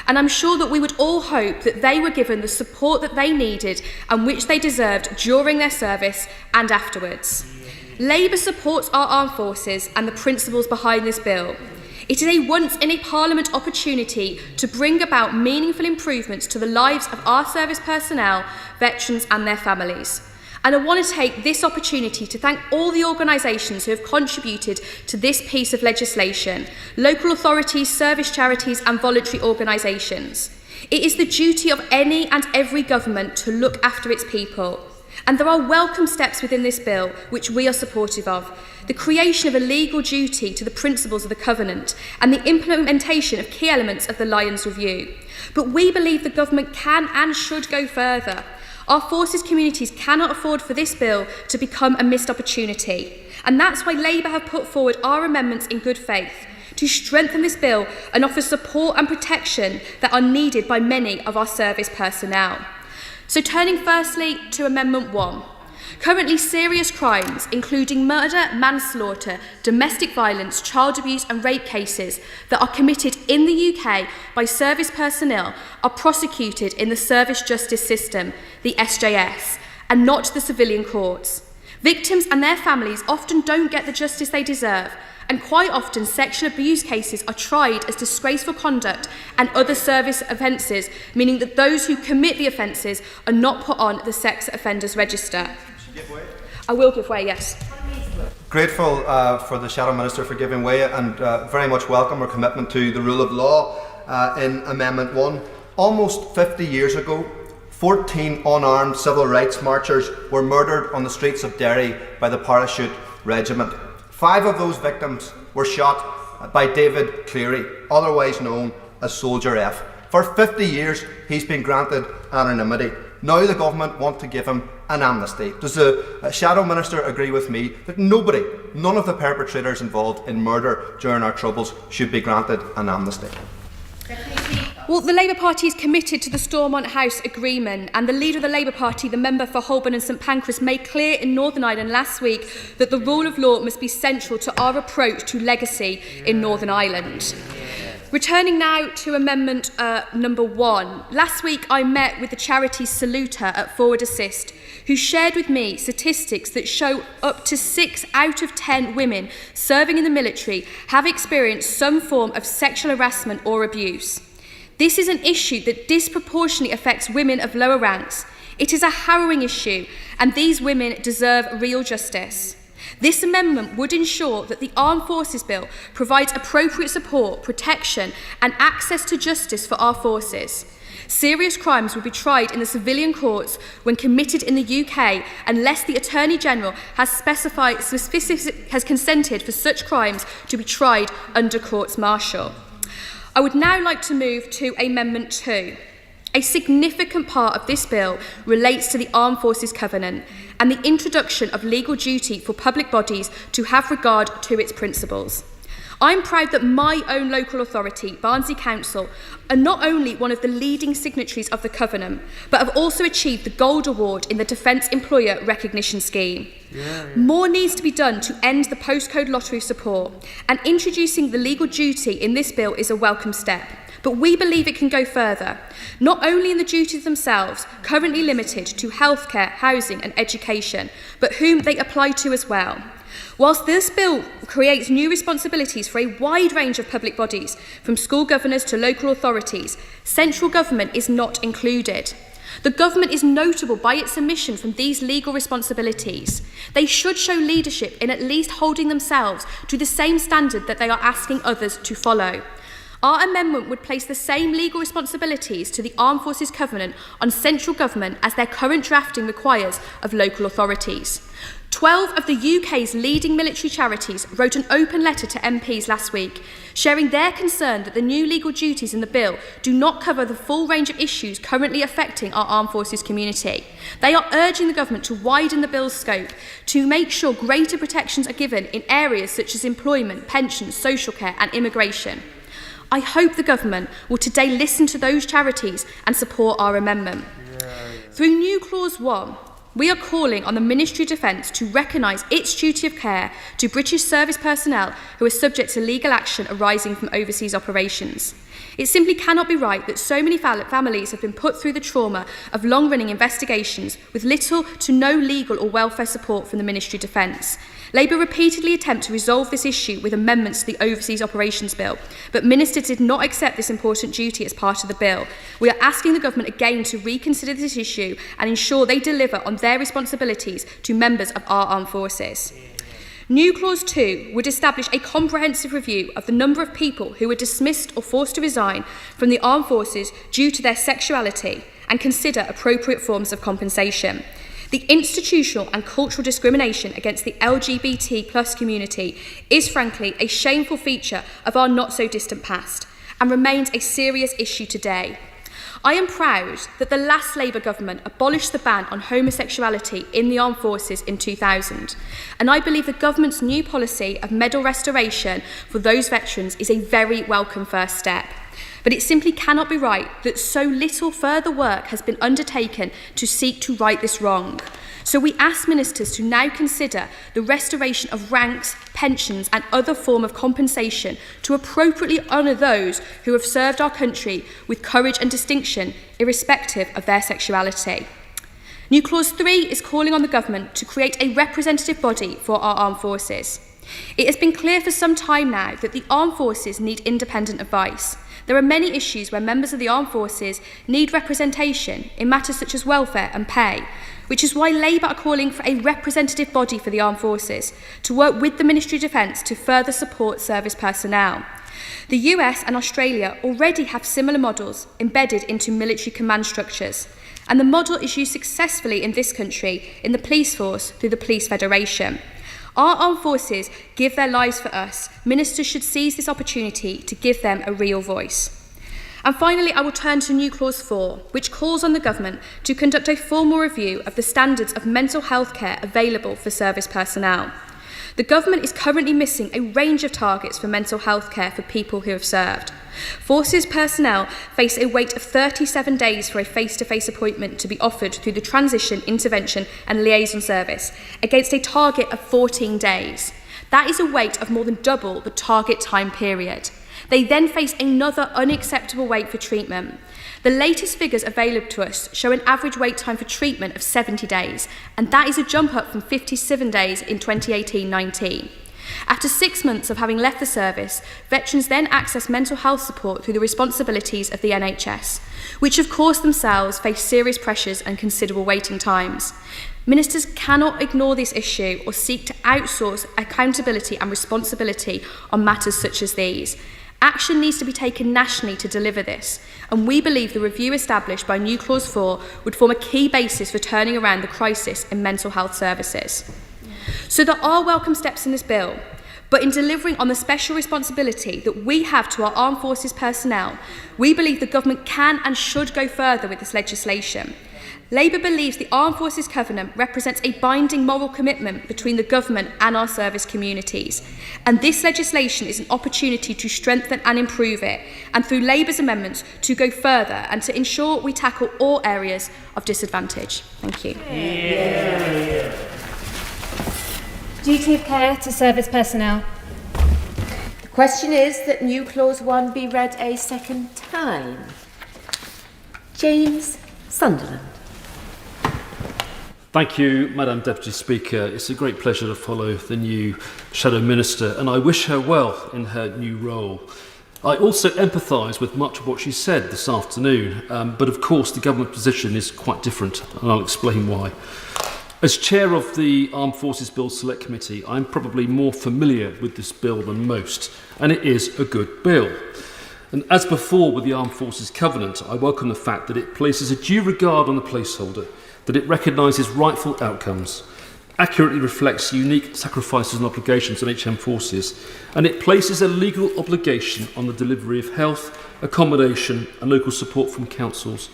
and I'm sure that we would all hope that they were given the support that they needed and which they deserved during their service and afterwards. Labour supports our armed forces and the principles behind this bill. It is a once-in-a-Parliament opportunity to bring about meaningful improvements to the lives of our service personnel, veterans and their families. And I want to take this opportunity to thank all the organisations who have contributed to this piece of legislation: local authorities, service charities and voluntary organisations. It is the duty of any and every government to look after its people. And there are welcome steps within this bill which we are supportive of. The creation of a legal duty to the principles of the Covenant and the implementation of key elements of the Lyons Review. But we believe the government can and should go further. Our forces communities cannot afford for this bill to become a missed opportunity. And that's why Labour have put forward our amendments in good faith, to strengthen this bill and offer support and protection that are needed by many of our service personnel. So turning firstly to Amendment 1. Currently, serious crimes, including murder, manslaughter, domestic violence, child abuse and rape cases that are committed in the UK by service personnel are prosecuted in the Service Justice System, the SJS, and not the civilian courts. Victims and their families often don't get the justice they deserve, and quite often sexual abuse cases are tried as disgraceful conduct and other service offences, meaning that those who commit the offences are not put on the sex offenders register. I will give way, yes. Grateful for the Shadow Minister for giving way, and very much welcome her commitment to the rule of law in Amendment 1. Almost 50 years ago, 14 unarmed civil rights marchers were murdered on the streets of Derry by the Parachute Regiment. 5 of those victims were shot by David Cleary, otherwise known as Soldier F. For 50 years, he's been granted anonymity. Now the government want to give him an amnesty. Does the Shadow Minister agree with me that none of the perpetrators involved in murder during our Troubles should be granted an amnesty? Well, the Labour Party is committed to the Stormont House Agreement, and the leader of the Labour Party, the member for Holborn and St Pancras, made clear in Northern Ireland last week that the rule of law must be central to our approach to legacy in Northern Ireland. Returning now to Amendment number 1. Last week I met with the charity Saluta at Forward Assist, who shared with me statistics that show up to 6 out of 10 women serving in the military have experienced some form of sexual harassment or abuse. This is an issue that disproportionately affects women of lower ranks. It is a harrowing issue, and these women deserve real justice. This amendment would ensure that the Armed Forces Bill provides appropriate support, protection and access to justice for our forces. Serious crimes will be tried in the civilian courts when committed in the UK unless the Attorney General has consented for such crimes to be tried under courts martial. I would now like to move to Amendment 2. A significant part of this bill relates to the Armed Forces Covenant and the introduction of legal duty for public bodies to have regard to its principles. I'm proud that my own local authority, Barnsley Council, are not only one of the leading signatories of the Covenant, but have also achieved the Gold Award in the Defence Employer Recognition Scheme. More needs to be done to end the postcode lottery support, and introducing the legal duty in this bill is a welcome step. But we believe it can go further, not only in the duties themselves, currently limited to healthcare, housing and education, but whom they apply to as well. Whilst this bill creates new responsibilities for a wide range of public bodies, from school governors to local authorities, central government is not included. The government is notable by its omission from these legal responsibilities. They should show leadership in at least holding themselves to the same standard that they are asking others to follow. Our amendment would place the same legal responsibilities to the Armed Forces Covenant on central government as their current drafting requires of local authorities. 12 of the UK's leading military charities wrote an open letter to MPs last week, sharing their concern that the new legal duties in the bill do not cover the full range of issues currently affecting our armed forces community. They are urging the government to widen the bill's scope to make sure greater protections are given in areas such as employment, pensions, social care and immigration. I hope the government will today listen to those charities and support our amendment. Through new Clause 1, we are calling on the Ministry of Defence to recognise its duty of care to British service personnel who are subject to legal action arising from overseas operations. It simply cannot be right that so many families have been put through the trauma of long-running investigations with little to no legal or welfare support from the Ministry of Defence. Labour repeatedly attempted to resolve this issue with amendments to the Overseas Operations Bill, but ministers did not accept this important duty as part of the bill. We are asking the government again to reconsider this issue and ensure they deliver on their responsibilities to members of our armed forces. New Clause 2 would establish a comprehensive review of the number of people who were dismissed or forced to resign from the armed forces due to their sexuality and consider appropriate forms of compensation. The institutional and cultural discrimination against the LGBT+ community is frankly a shameful feature of our not-so-distant past and remains a serious issue today. I am proud that the last Labour government abolished the ban on homosexuality in the armed forces in 2000, and I believe the government's new policy of medal restoration for those veterans is a very welcome first step. But it simply cannot be right that so little further work has been undertaken to seek to right this wrong. So we ask ministers to now consider the restoration of ranks, pensions and other form of compensation to appropriately honour those who have served our country with courage and distinction, irrespective of their sexuality. New Clause 3 is calling on the government to create a representative body for our armed forces. It has been clear for some time now that the armed forces need independent advice. There are many issues where members of the armed forces need representation in matters such as welfare and pay, which is why Labour are calling for a representative body for the armed forces to work with the Ministry of Defence to further support service personnel. The US and Australia already have similar models embedded into military command structures, and the model is used successfully in this country in the police force through the Police Federation. Our armed forces give their lives for us. Ministers should seize this opportunity to give them a real voice. And finally, I will turn to New Clause 4, which calls on the government to conduct a formal review of the standards of mental health care available for service personnel. The government is currently missing a range of targets for mental health care for people who have served. Forces personnel face a wait of 37 days for a face-to-face appointment to be offered through the Transition, Intervention and Liaison Service, against a target of 14 days. That is a wait of more than double the target time period. They then face another unacceptable wait for treatment. The latest figures available to us show an average wait time for treatment of 70 days, and that is a jump up from 57 days in 2018-19. After 6 months of having left the service, veterans then access mental health support through the responsibilities of the NHS, which of course themselves face serious pressures and considerable waiting times. Ministers cannot ignore this issue or seek to outsource accountability and responsibility on matters such as these. Action needs to be taken nationally to deliver this, and we believe the review established by New Clause 4 would form a key basis for turning around the crisis in mental health services. So there are welcome steps in this bill, but in delivering on the special responsibility that we have to our armed forces personnel, we believe the government can and should go further with this legislation. Labour believes the Armed Forces Covenant represents a binding moral commitment between the government and our service communities, and this legislation is an opportunity to strengthen and improve it, and through Labour's amendments to go further and to ensure we tackle all areas of disadvantage. Thank you. Duty of care to service personnel. The question is that New Clause 1 be read a second time. James Sunderland. Thank you, Madam Deputy Speaker. It's a great pleasure to follow the new Shadow Minister, and I wish her well in her new role. I also empathise with much of what she said this afternoon, but of course the government position is quite different, and I'll explain why. As chair of the Armed Forces Bill Select Committee, I'm probably more familiar with this bill than most, and it is a good bill. And as before with the Armed Forces Covenant, I welcome the fact that it places a due regard on the placeholder, that it recognises rightful outcomes, accurately reflects unique sacrifices and obligations on HM forces, and it places a legal obligation on the delivery of health, accommodation and local support from councils.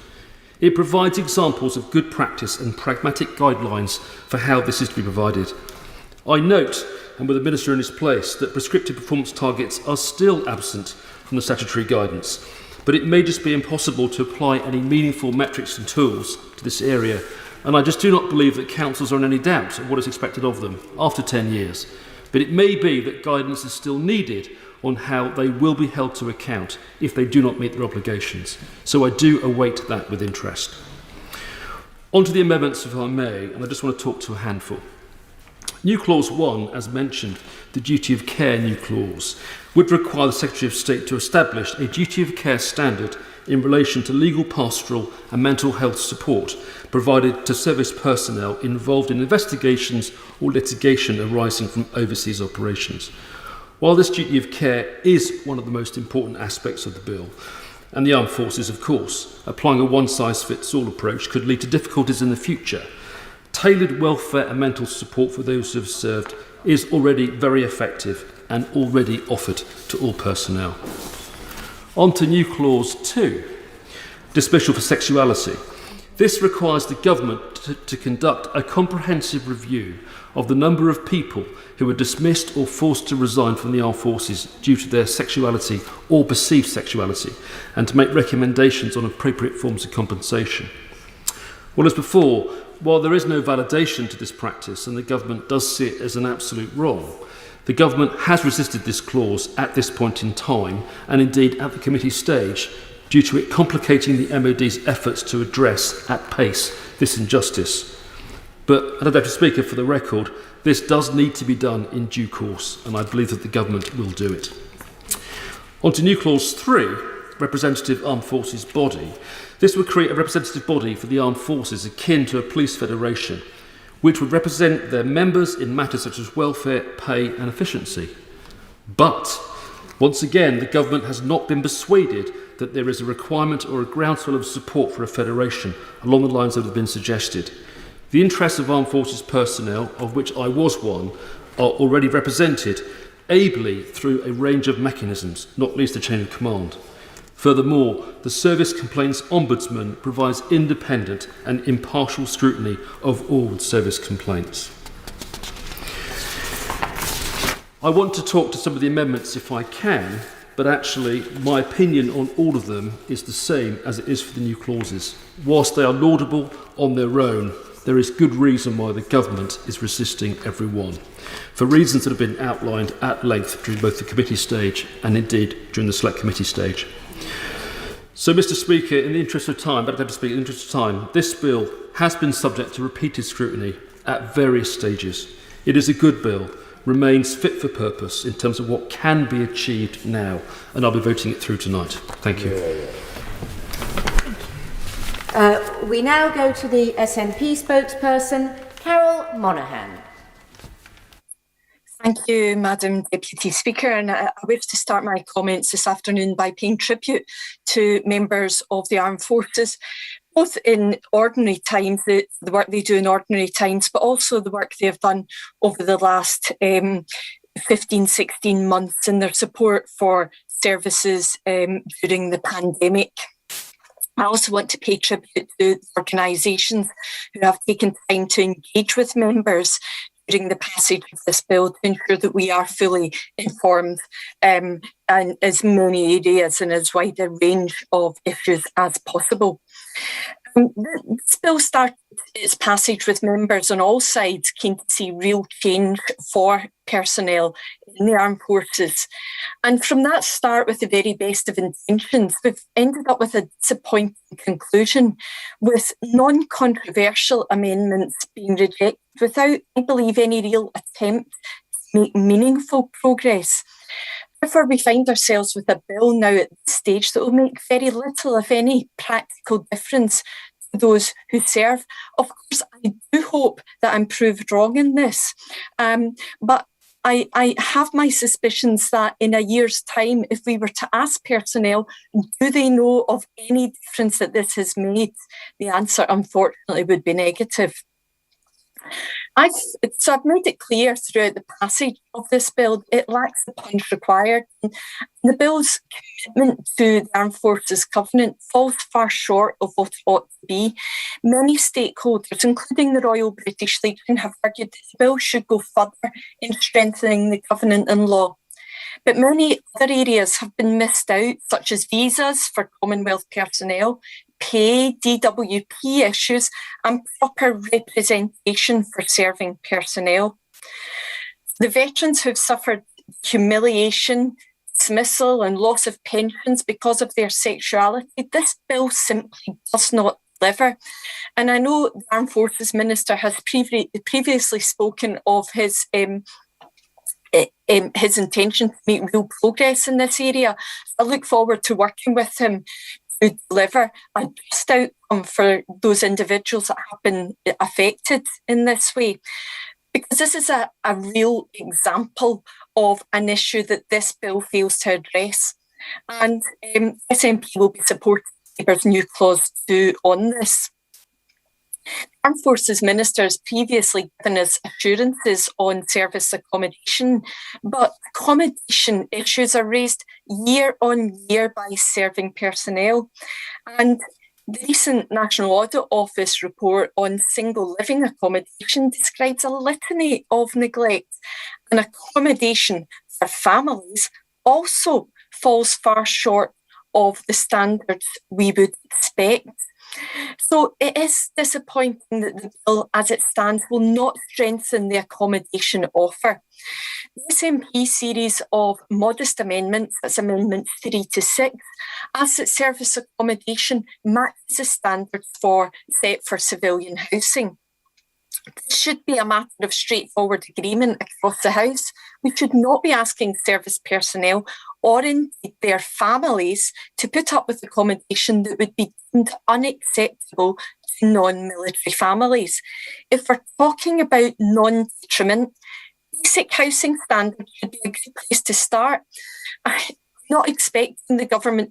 It provides examples of good practice and pragmatic guidelines for how this is to be provided. I note, and with the Minister in his place, that prescriptive performance targets are still absent from the statutory guidance, but it may just be impossible to apply any meaningful metrics and tools to this area and I just do not believe that councils are in any doubt of what is expected of them after 10 years. But it may be that guidance is still needed on how they will be held to account if they do not meet their obligations. So I do await that with interest. On to the amendments, if I may, and I just want to talk to a handful. New Clause 1, as mentioned, the duty of care new clause, would require the Secretary of State to establish a duty of care standard in relation to legal, pastoral and mental health support provided to service personnel involved in investigations or litigation arising from overseas operations. While this duty of care is one of the most important aspects of the bill, and the armed forces, of course, applying a one-size-fits-all approach could lead to difficulties in the future, tailored welfare and mental support for those who have served is already very effective and already offered to all personnel. On to new clause 2, dismissal for sexuality. This requires the government to conduct a comprehensive review of the number of people who are dismissed or forced to resign from the armed forces due to their sexuality or perceived sexuality, and to make recommendations on appropriate forms of compensation. Well, as before, while there is no validation to this practice and the government does see it as an absolute wrong, the government has resisted this clause at this point in time, and indeed at the committee stage, due to it complicating the MOD's efforts to address at pace this injustice. But, Madam Deputy Speaker, for the record, this does need to be done in due course, and I believe that the government will do it. On to new clause 3, representative armed forces body. This would create a representative body for the armed forces akin to a police federation, which would represent their members in matters such as welfare, pay and efficiency. But, once again, the government has not been persuaded that there is a requirement or a groundswell of support for a federation along the lines that have been suggested. The interests of armed forces personnel, of which I was one, are already represented ably through a range of mechanisms, not least the chain of command. Furthermore, the Service Complaints Ombudsman provides independent and impartial scrutiny of all service complaints. I want to talk to some of the amendments if I can, but actually my opinion on all of them is the same as it is for the new clauses. Whilst they are laudable on their own, there is good reason why the government is resisting every one, for reasons that have been outlined at length during both the committee stage and indeed during the select committee stage. So, Mr. Speaker, in the interest of time, this bill has been subject to repeated scrutiny at various stages. It is a good bill, remains fit for purpose in terms of what can be achieved now, and I'll be voting it through tonight. Thank you. We now go to the SNP spokesperson, Carol Monaghan. Thank you, Madam Deputy Speaker, and I wish to start my comments this afternoon by paying tribute to members of the armed forces, both in ordinary times, the work they do in ordinary times, but also the work they have done over the last 15, 16 months in their support for services during the pandemic. I also want to pay tribute to organisations who have taken time to engage with members during the passage of this bill to ensure that we are fully informed in as many areas and as wide a range of issues as possible. This bill started its passage with members on all sides keen to see real change for personnel in the armed forces. And from that start, with the very best of intentions, we've ended up with a disappointing conclusion, with non-controversial amendments being rejected without, I believe, any real attempt to make meaningful progress. Therefore, we find ourselves with a bill now at this stage that will make very little, if any, practical difference to those who serve. Of course, I do hope that I'm proved wrong in this, but I have my suspicions that in a year's time, if we were to ask personnel, do they know of any difference that this has made, the answer, unfortunately, would be negative. I've made it clear throughout the passage of this bill, it lacks the punch required. The bill's commitment to the Armed Forces Covenant falls far short of what it ought to be. Many stakeholders, including the Royal British Legion, have argued that the bill should go further in strengthening the Covenant and law. But many other areas have been missed out, such as visas for Commonwealth personnel, pay, DWP issues, and proper representation for serving personnel. The veterans who've suffered humiliation, dismissal and loss of pensions because of their sexuality, this bill simply does not deliver. And I know the Armed Forces Minister has previously spoken of his intention to make real progress in this area. I look forward to working with him to deliver a just outcome for those individuals that have been affected in this way. Because this is a real example of an issue that this bill fails to address. And SNP will be supporting Labour's new clause 2 on this. The Armed Forces Minister has previously given us assurances on service accommodation, but accommodation issues are raised year on year by serving personnel. And the recent National Audit Office report on single living accommodation describes a litany of neglect, and accommodation for families also falls far short of the standards we would expect. So it is disappointing that the bill as it stands will not strengthen the accommodation offer. The SNP series of modest amendments, that's Amendments 3 to 6, asks that service accommodation matches the standards set for civilian housing. This should be a matter of straightforward agreement across the House. We should not be asking service personnel or indeed their families to put up with accommodation that would be deemed unacceptable to non-military families. If we're talking about non-detriment, basic housing standards should be a good place to start. I'm not expecting the government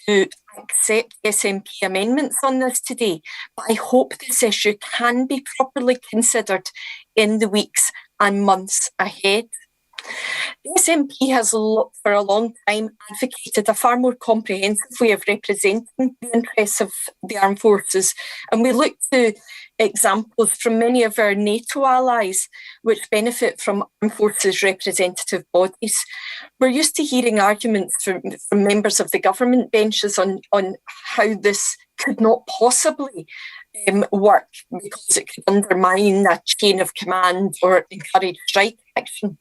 to accept SNP amendments on this today, but I hope this issue can be properly considered in the weeks and months ahead. The SNP has for a long time advocated a far more comprehensive way of representing the interests of the armed forces, and we look to examples from many of our NATO allies which benefit from armed forces representative bodies. We're used to hearing arguments from members of the government benches on how this could not possibly work because it could undermine a chain of command or encourage strike action.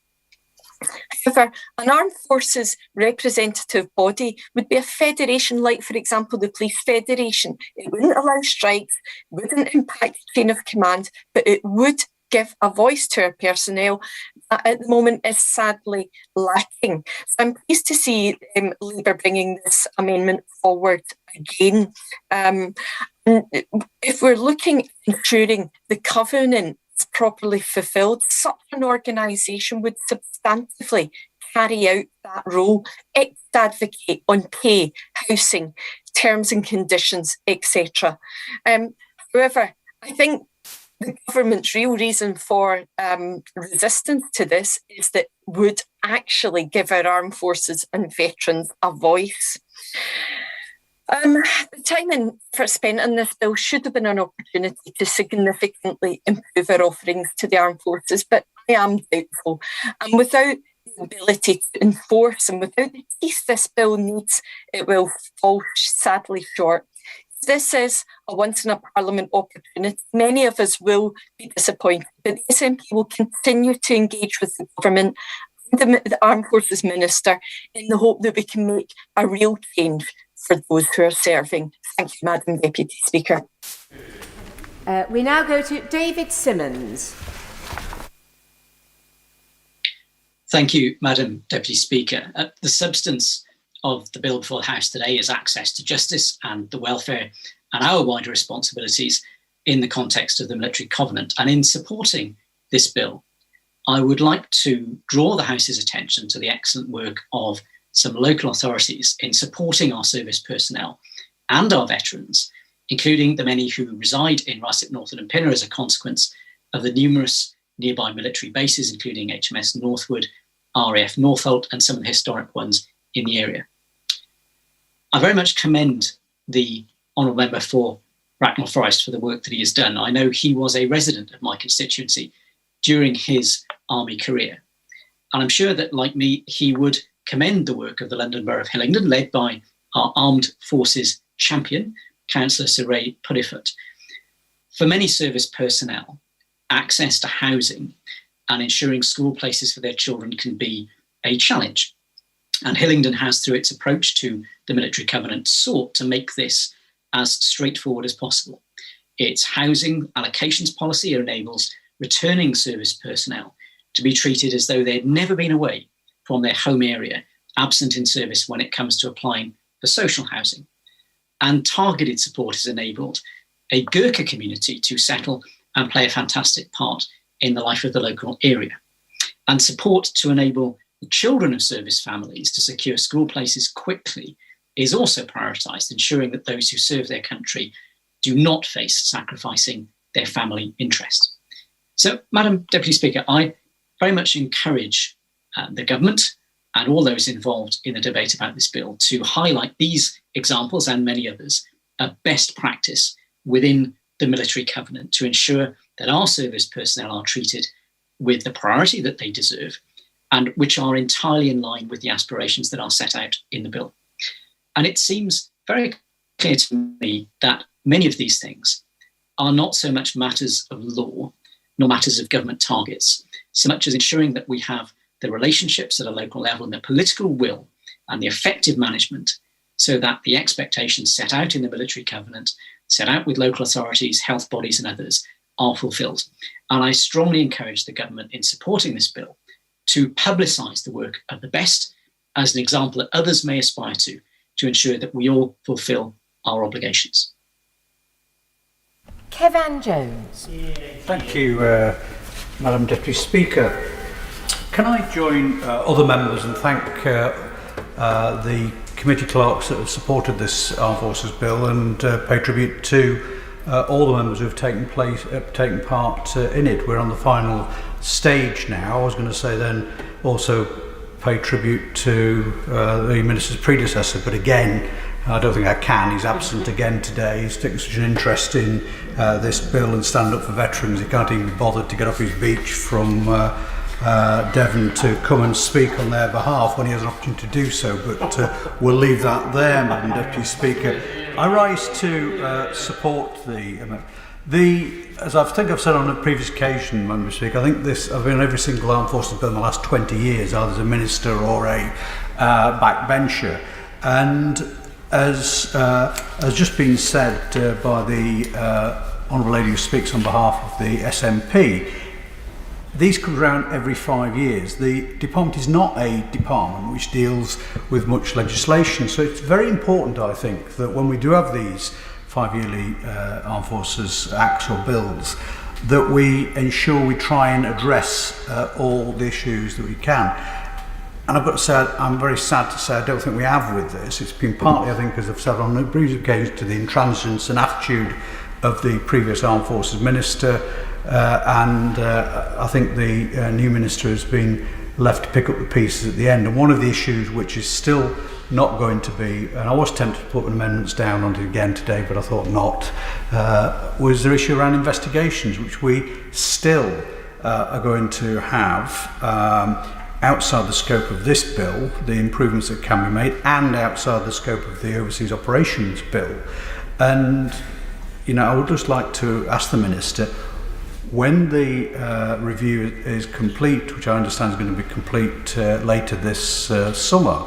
However, an armed forces representative body would be a federation like, for example, the Police Federation. It wouldn't allow strikes, wouldn't impact the chain of command, but it would give a voice to our personnel that at the moment is sadly lacking. So I'm pleased to see Labour bringing this amendment forward again. If we're looking at ensuring the covenant properly fulfilled, such an organisation would substantively carry out that role. It would advocate on pay, housing, terms and conditions, etc. However, I think the government's real reason for resistance to this is that it would actually give our armed forces and veterans a voice. The time and effort spent on this bill should have been an opportunity to significantly improve our offerings to the armed forces, but I am doubtful. And without the ability to enforce and without the teeth this bill needs, it will fall sadly short. This is a once-in-a-parliament opportunity. Many of us will be disappointed, but the SNP will continue to engage with the government and the Armed Forces Minister in the hope that we can make a real change for those who are serving. Thank you, Madam Deputy Speaker. We now go to David Simmons. Thank you, Madam Deputy Speaker. The substance of the bill before the House today is access to justice and the welfare and our wider responsibilities in the context of the military covenant. And in supporting this bill, I would like to draw the House's attention to the excellent work of some local authorities in supporting our service personnel and our veterans, including the many who reside in Ruislip, Northwood and Pinner as a consequence of the numerous nearby military bases, including HMS Northwood, RAF Northolt, and some of the historic ones in the area. I very much commend the Honourable Member for Bracknell Forest for the work that he has done. I know he was a resident of my constituency during his army career. And I'm sure that, like me, he would commend the work of the London Borough of Hillingdon, led by our Armed Forces champion, Councillor Sir Ray Puddifoot. For many service personnel, access to housing and ensuring school places for their children can be a challenge. And Hillingdon has, through its approach to the Military Covenant, sought to make this as straightforward as possible. Its housing allocations policy enables returning service personnel to be treated as though they had never been away from their home area, absent in service when it comes to applying for social housing. And targeted support has enabled a Gurkha community to settle and play a fantastic part in the life of the local area. And support to enable the children of service families to secure school places quickly is also prioritised, ensuring that those who serve their country do not face sacrificing their family interest. So, Madam Deputy Speaker, I very much encourage the government and all those involved in the debate about this bill to highlight these examples and many others of best practice within the Military Covenant to ensure that our service personnel are treated with the priority that they deserve and which are entirely in line with the aspirations that are set out in the bill. And it seems very clear to me that many of these things are not so much matters of law, nor matters of government targets, so much as ensuring that we have the relationships at a local level and the political will and the effective management so that the expectations set out in the Military Covenant, set out with local authorities, health bodies and others, are fulfilled. And I strongly encourage the government in supporting this bill to publicise the work of the best as an example that others may aspire to ensure that we all fulfil our obligations. Kevin Jones. Thank you, Madam Deputy Speaker. Can I join other members and thank the committee clerks that have supported this Armed Forces Bill and pay tribute to all the members who have taken part in it. We're on the final stage now. I was going to say then also pay tribute to the Minister's predecessor, but again, I don't think I can. He's absent again today. He's taken such an interest in this bill and stand up for veterans. He can't even be bothered to get off his beach from Devon to come and speak on their behalf when he has an opportunity to do so, but we'll leave that there, Madam Deputy Speaker. I rise to support as I think I've said on a previous occasion, Madam Speaker, I think I've been on every single Armed Forces bill in the last 20 years, either as a minister or a backbencher, and as has just been said by the Honourable Lady who speaks on behalf of the SNP, these come around every 5 years. The department is not a department which deals with much legislation, so it's very important, I think, that when we do have these 5-yearly Armed Forces Acts or bills, that we ensure we try and address all the issues that we can. And I've got to say, I'm very sad to say I don't think we have with this. It's been partly, I think, as I've said on the previous occasions, to the intransigence and attitude of the previous Armed Forces Minister, and I think the new Minister has been left to pick up the pieces at the end. And one of the issues which is still not going to be, and I was tempted to put amendments down on it again today, but I thought not, was the issue around investigations, which we still are going to have outside the scope of this bill, the improvements that can be made, and outside the scope of the Overseas Operations Bill. And, you know, I would just like to ask the Minister, when the review is complete, which I understand is going to be complete later this summer,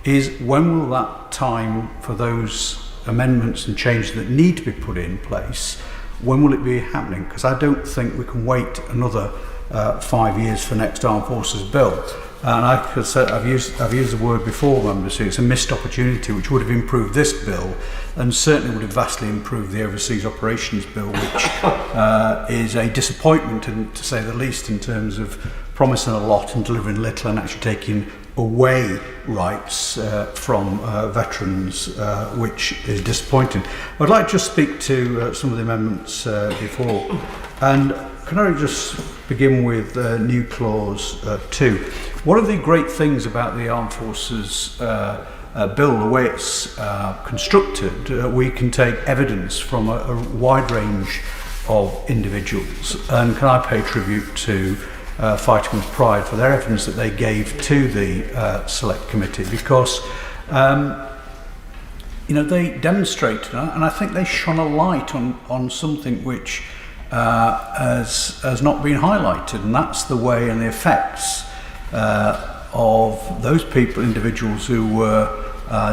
is when will that time for those amendments and changes that need to be put in place, when will it be happening? Because I don't think we can wait another 5 years for next Armed Forces Bill. And I've used the word before, members, it's a missed opportunity which would have improved this bill and certainly would have vastly improved the Overseas Operations Bill, which is a disappointment, to say the least, in terms of promising a lot and delivering little and actually taking away rights from veterans, which is disappointing. I'd like to just speak to some of the amendments before. And can I just begin with new clause 2? One of the great things about the Armed Forces bill, the way it's constructed, we can take evidence from a wide range of individuals. And can I pay tribute to Fighting with Pride for their evidence that they gave to the Select Committee, because they demonstrated, and I think they shone a light on something which has not been highlighted, and that's the way and the effects of those individuals who were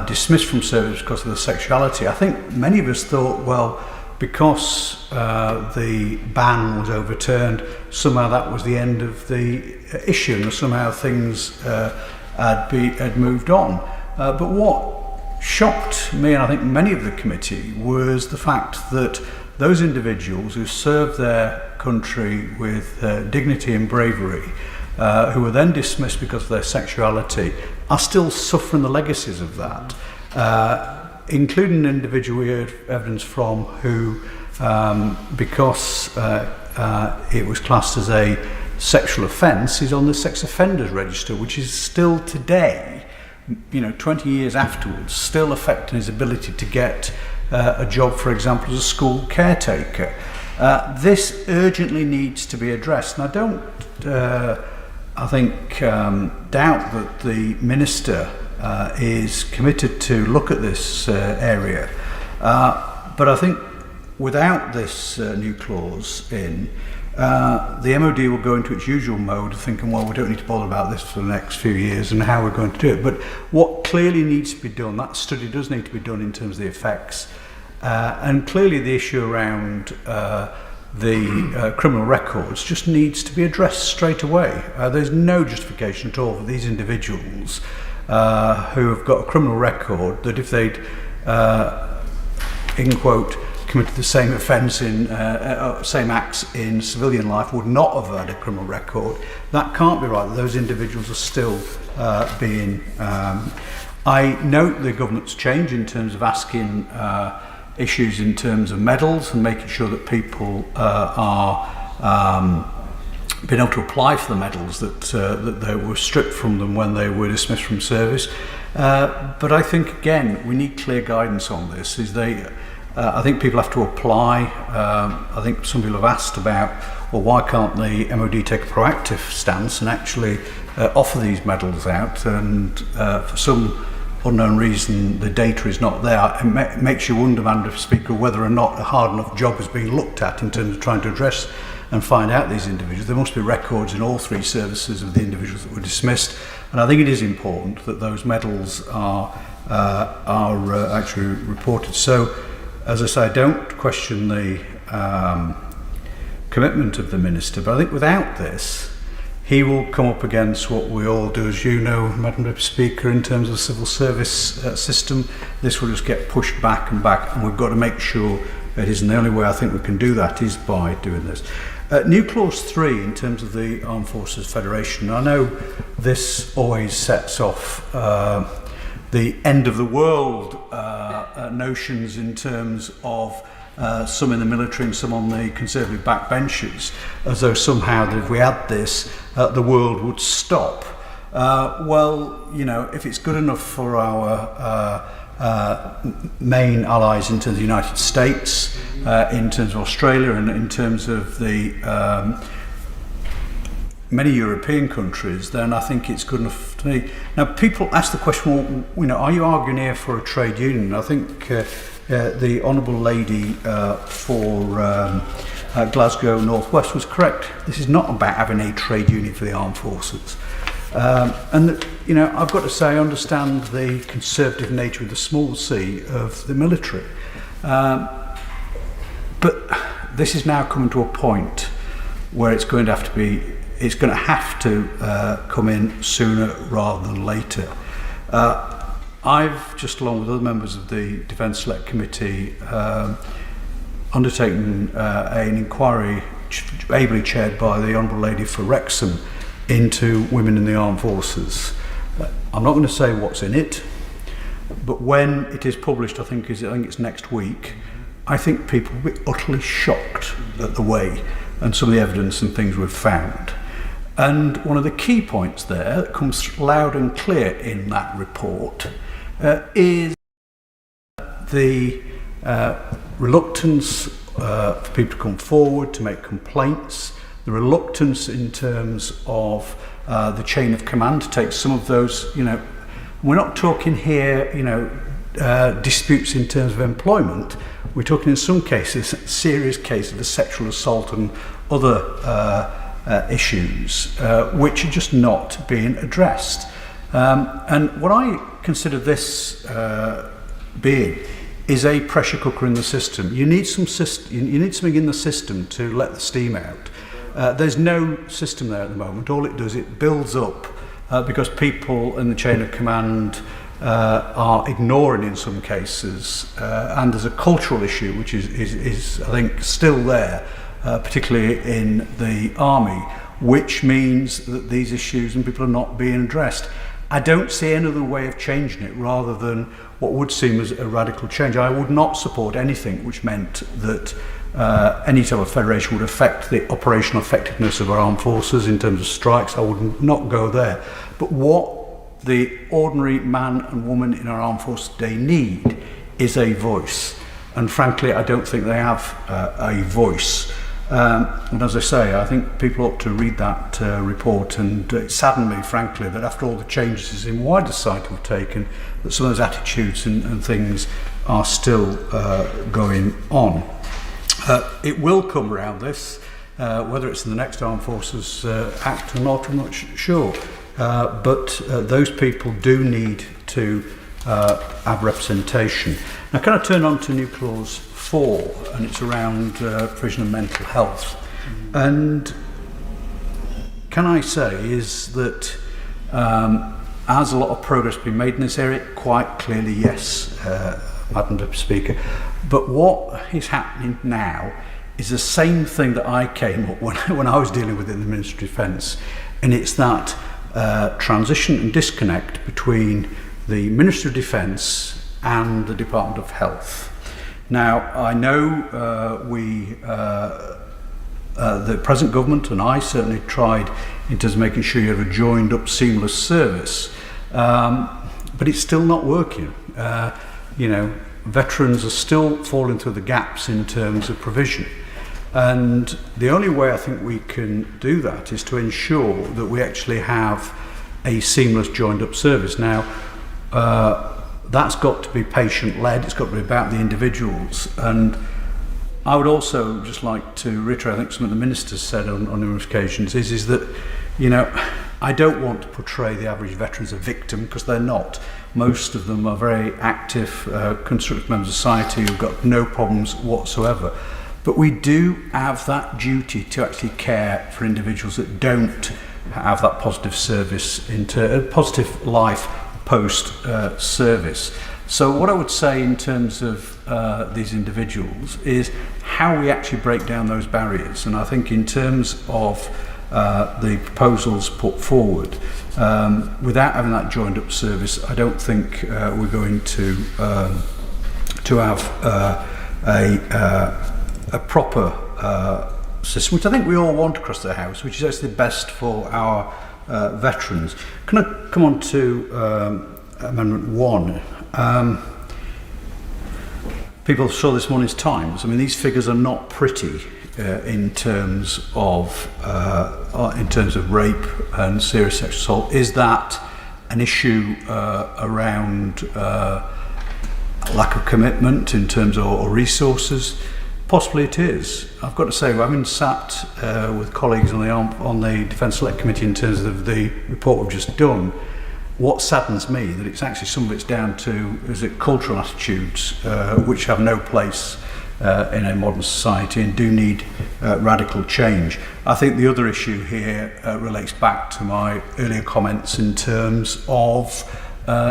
dismissed from service because of their sexuality. I think many of us thought, well, because the ban was overturned, somehow that was the end of the issue, and somehow things had moved on. But what shocked me, and I think many of the committee, was the fact that those individuals who served their country with dignity and bravery, who were then dismissed because of their sexuality, are still suffering the legacies of that, including an individual we heard evidence from who, because it was classed as a sexual offence, is on the sex offenders register, which is still today, 20 years afterwards, still affecting his ability to get a job, for example, as a school caretaker. This urgently needs to be addressed, and I don't, doubt that the Minister is committed to look at this area. But I think without this new clause in, the MOD will go into its usual mode of thinking, well, we don't need to bother about this for the next few years and how we're going to do it. But what clearly needs to be done, that study does need to be done in terms of the effects. And clearly the issue around the criminal records just needs to be addressed straight away. There's no justification at all for these individuals who have got a criminal record that if they'd, in quote, committed the same offence in same acts in civilian life would not have had a criminal record. That can't be right. Those individuals are still being. I note the government's change in terms of asking issues in terms of medals and making sure that people are being able to apply for the medals that they were stripped from them when they were dismissed from service. But I think again we need clear guidance on this. I think people have to apply. I think some people have asked about, well, why can't the MOD take a proactive stance and actually offer these medals out? And for some unknown reason, the data is not there. It makes you wonder, Madam Speaker, whether or not a hard enough job is being looked at in terms of trying to address and find out these individuals. There must be records in all three services of the individuals that were dismissed. And I think it is important that those medals are actually reported. So, as I say, I don't question the commitment of the Minister, but I think without this, he will come up against what we all do, as you know, Madam Speaker, in terms of the civil service system. This will just get pushed back and back, and we've got to make sure it isn't. The only way I think we can do that is by doing this. New Clause 3, in terms of the Armed Forces Federation, I know this always sets off the end of the world notions in terms of some in the military and some on the Conservative backbenches, as though somehow that if we had this, the world would stop. Well, if it's good enough for our main allies in terms of the United States, in terms of Australia, and in terms of the many European countries, then I think it's good enough to me. Now, people ask the question, well, are you arguing here for a trade union? I think the Honourable Lady for Glasgow North West was correct. This is not about having a trade union for the armed forces. And I've got to say, I understand the conservative nature of the small c of the military. But this is now coming to a point where it's going to have to come in sooner rather than later. I've, just along with other members of the Defence Select Committee, undertaken an inquiry ably chaired by the Honourable Lady for Wrexham into women in the armed forces. I'm not going to say what's in it, but when it is published, I think it's next week, I think people will be utterly shocked at the way and some of the evidence and things we've found. And one of the key points there that comes loud and clear in that report is the reluctance for people to come forward to make complaints, the reluctance in terms of the chain of command to take some of those, we're not talking here, disputes in terms of employment, we're talking in some cases serious cases of sexual assault and other issues which are just not being addressed. And what I consider this being is a pressure cooker in the system. You need you need something in the system to let the steam out. There's no system there at the moment. All it does, it builds up because people in the chain of command are ignoring in some cases, and there's a cultural issue which is I think still there, particularly in the army, which means that these issues and people are not being addressed. I don't see any other way of changing it rather than what would seem as a radical change. I would not support anything which meant that any type of federation would affect the operational effectiveness of our armed forces in terms of strikes. I would not go there. But what the ordinary man and woman in our armed forces today need is a voice. And frankly, I don't think they have a voice. And as I say, I think people ought to read that report, and it saddened me, frankly, that after all the changes in wider society have taken, that some of those attitudes and things are still going on. It will come around this, whether it's in the next Armed Forces Act or not, I'm not sure. But those people do need to have representation. Now, can I turn on to new clause 4, and it's around provision of mental health. And can I say is that has a lot of progress been made in this area? Quite clearly, yes, Madam Deputy Speaker. But what is happening now is the same thing that I came up when I was dealing with it in the Ministry of Defence, and it's that transition and disconnect between the Ministry of Defence and the Department of Health. Now, I know the present government and I certainly tried in terms of making sure you have a joined up seamless service, but it's still not working. You know, veterans are still falling through the gaps in terms of provision. And the only way I think we can do that is to ensure that we actually have a seamless joined up service. Now, that's got to be patient-led, it's got to be about the individuals. And I would also just like to reiterate, I think some of the ministers said on numerous occasions, is that, you know, I don't want to portray the average veteran as a victim, because they're not. Most of them are very active, constructive members of society who've got no problems whatsoever. But we do have that duty to actually care for individuals that don't have that positive service, positive life post-service. So what I would say in terms of these individuals is how we actually break down those barriers. And I think in terms of the proposals put forward, without having that joined up service, I don't think we're going to have a proper system, which I think we all want across the House, which is actually best for our veterans. Can I come on to Amendment 1? People saw this morning's Times. I mean, these figures are not pretty in terms of rape and serious sexual assault. Is that an issue around lack of commitment in terms of or resources? Possibly it is. I've got to say, having sat with colleagues on the Defence Select Committee in terms of the report we've just done, what saddens me that it's actually some of it's down to cultural attitudes which have no place in a modern society and do need radical change. I think the other issue here relates back to my earlier comments in terms of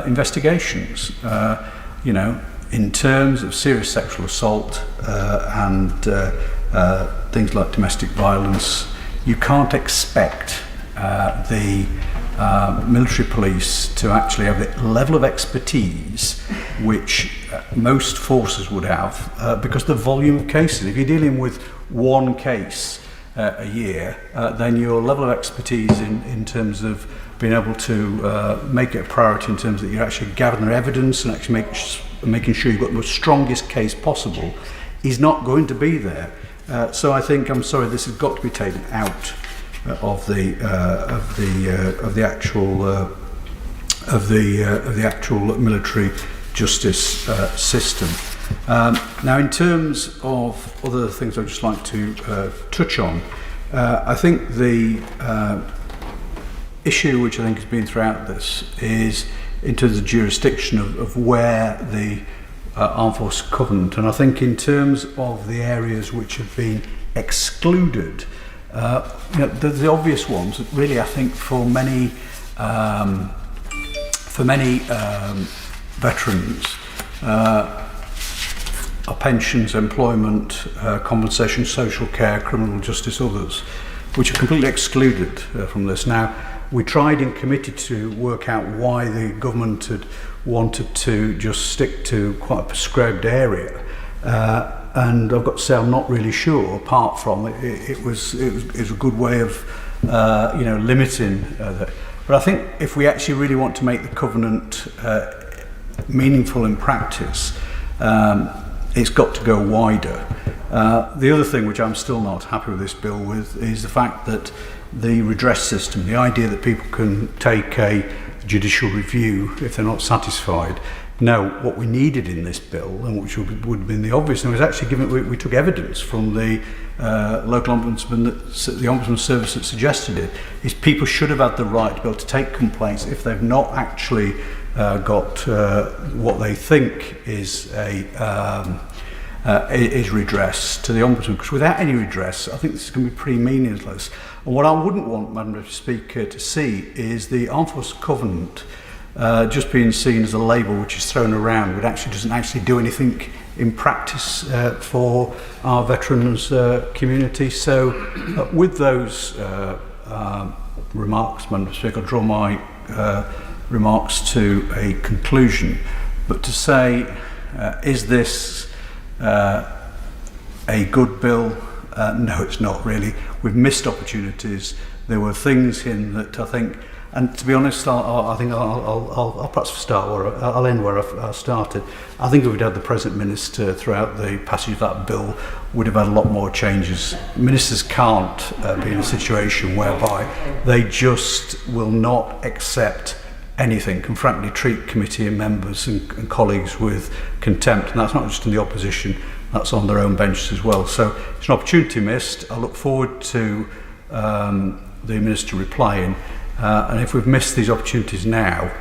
investigations. You know, in terms of serious sexual assault and things like domestic violence, you can't expect the military police to actually have the level of expertise which most forces would have because the volume of cases. If you're dealing with one case a year, then your level of expertise in terms of being able to make it a priority in terms that you're actually gathering evidence and actually making sure you've got the strongest case possible is not going to be there. So I think, I'm sorry, this has got to be taken out of the actual military justice system. Now, in terms of other things I'd just like to touch on, I think the issue which I think has been throughout this is in terms of jurisdiction of where the Armed Forces Covenant, and I think in terms of the areas which have been excluded, the obvious ones that really I think for many veterans are pensions, employment, compensation, social care, criminal justice, others, which are completely excluded from this. Now, we tried in committee to work out why the government had wanted to just stick to quite a prescribed area, and I've got to say I'm not really sure. Apart from it was a good way of limiting that. But I think if we actually really want to make the covenant meaningful in practice, it's got to go wider. The other thing which I'm still not happy with this bill with is the fact that the redress system, the idea that people can take a judicial review if they're not satisfied. Now, what we needed in this bill, and which would have been the obvious, and was actually we took evidence from the local ombudsman, the Ombudsman Service that suggested it, is people should have had the right to be able to take complaints if they've not actually got what they think is is redress to the Ombudsman, because without any redress I think this is going to be pretty meaningless. And what I wouldn't want, Madam Speaker, to see is the Armed Forces Covenant just being seen as a label which is thrown around, which actually doesn't actually do anything in practice for our veterans community. So with those remarks, Madam Speaker, I'll draw my remarks to a conclusion. But to say, is this a good bill? No, it's not really. We've missed opportunities. There were things in that I think, and to be honest, I think I'll perhaps start where I'll end where I started. I think if we'd had the present minister throughout the passage of that bill, would have had a lot more changes. Ministers can't be in a situation whereby they just will not accept anything, can frankly treat committee members and colleagues with contempt, and that's not just in the opposition, that's on their own benches as well. So it's an opportunity missed. I look forward to the Minister replying, and if we've missed these opportunities now,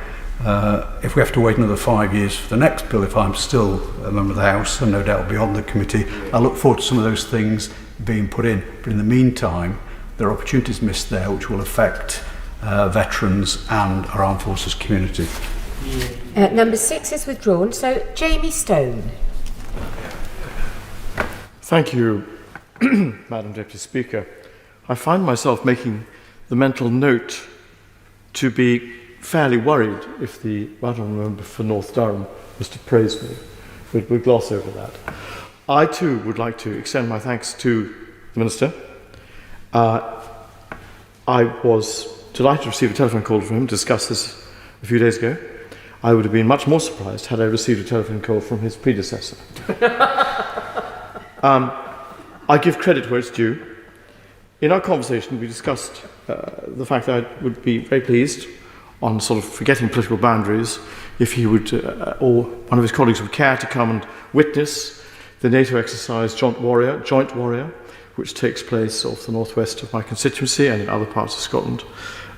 if we have to wait another 5 years for the next bill, if I'm still a member of the House, and no doubt will be on the committee, I look forward to some of those things being put in. But in the meantime, there are opportunities missed there which will affect veterans and our armed forces community. Number 6 is withdrawn, so Jamie Stone. Thank you, Madam Deputy Speaker. I find myself making the mental note to be fairly worried if the right honourable member for North Durham was to praise me. We'll gloss over that. I too would like to extend my thanks to the Minister. I was delighted to receive a telephone call from him to discuss this a few days ago. I would have been much more surprised had I received a telephone call from his predecessor. I give credit where it's due. In our conversation, we discussed the fact that I would be very pleased, on sort of forgetting political boundaries, if he would, or one of his colleagues would care to come and witness the NATO exercise Joint Warrior, which takes place off the northwest of my constituency and in other parts of Scotland.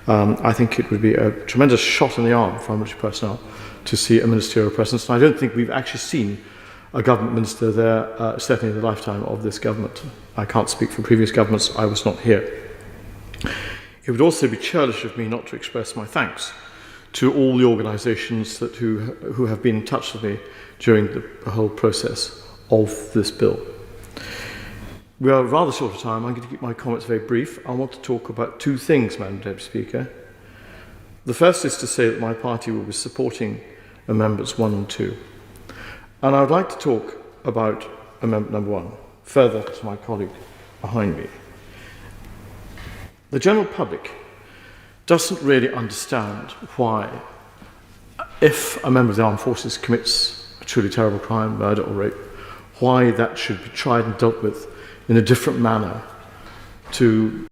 I think it would be a tremendous shot in the arm for our military personnel to see a ministerial presence. And I don't think we've actually seen a government minister there, certainly in the lifetime of this government. I can't speak for previous governments, I was not here. It would also be churlish of me not to express my thanks to all the organisations who have been in touch with me during the whole process of this bill. We are rather short of time. I'm going to keep my comments very brief. I want to talk about two things, Madam Deputy Speaker. The first is to say that my party will be supporting Amendments 1 and 2. And I would like to talk about Amendment number 1, further to my colleague behind me. The general public doesn't really understand why, if a member of the armed forces commits a truly terrible crime, murder or rape, why that should be tried and dealt with in a different manner to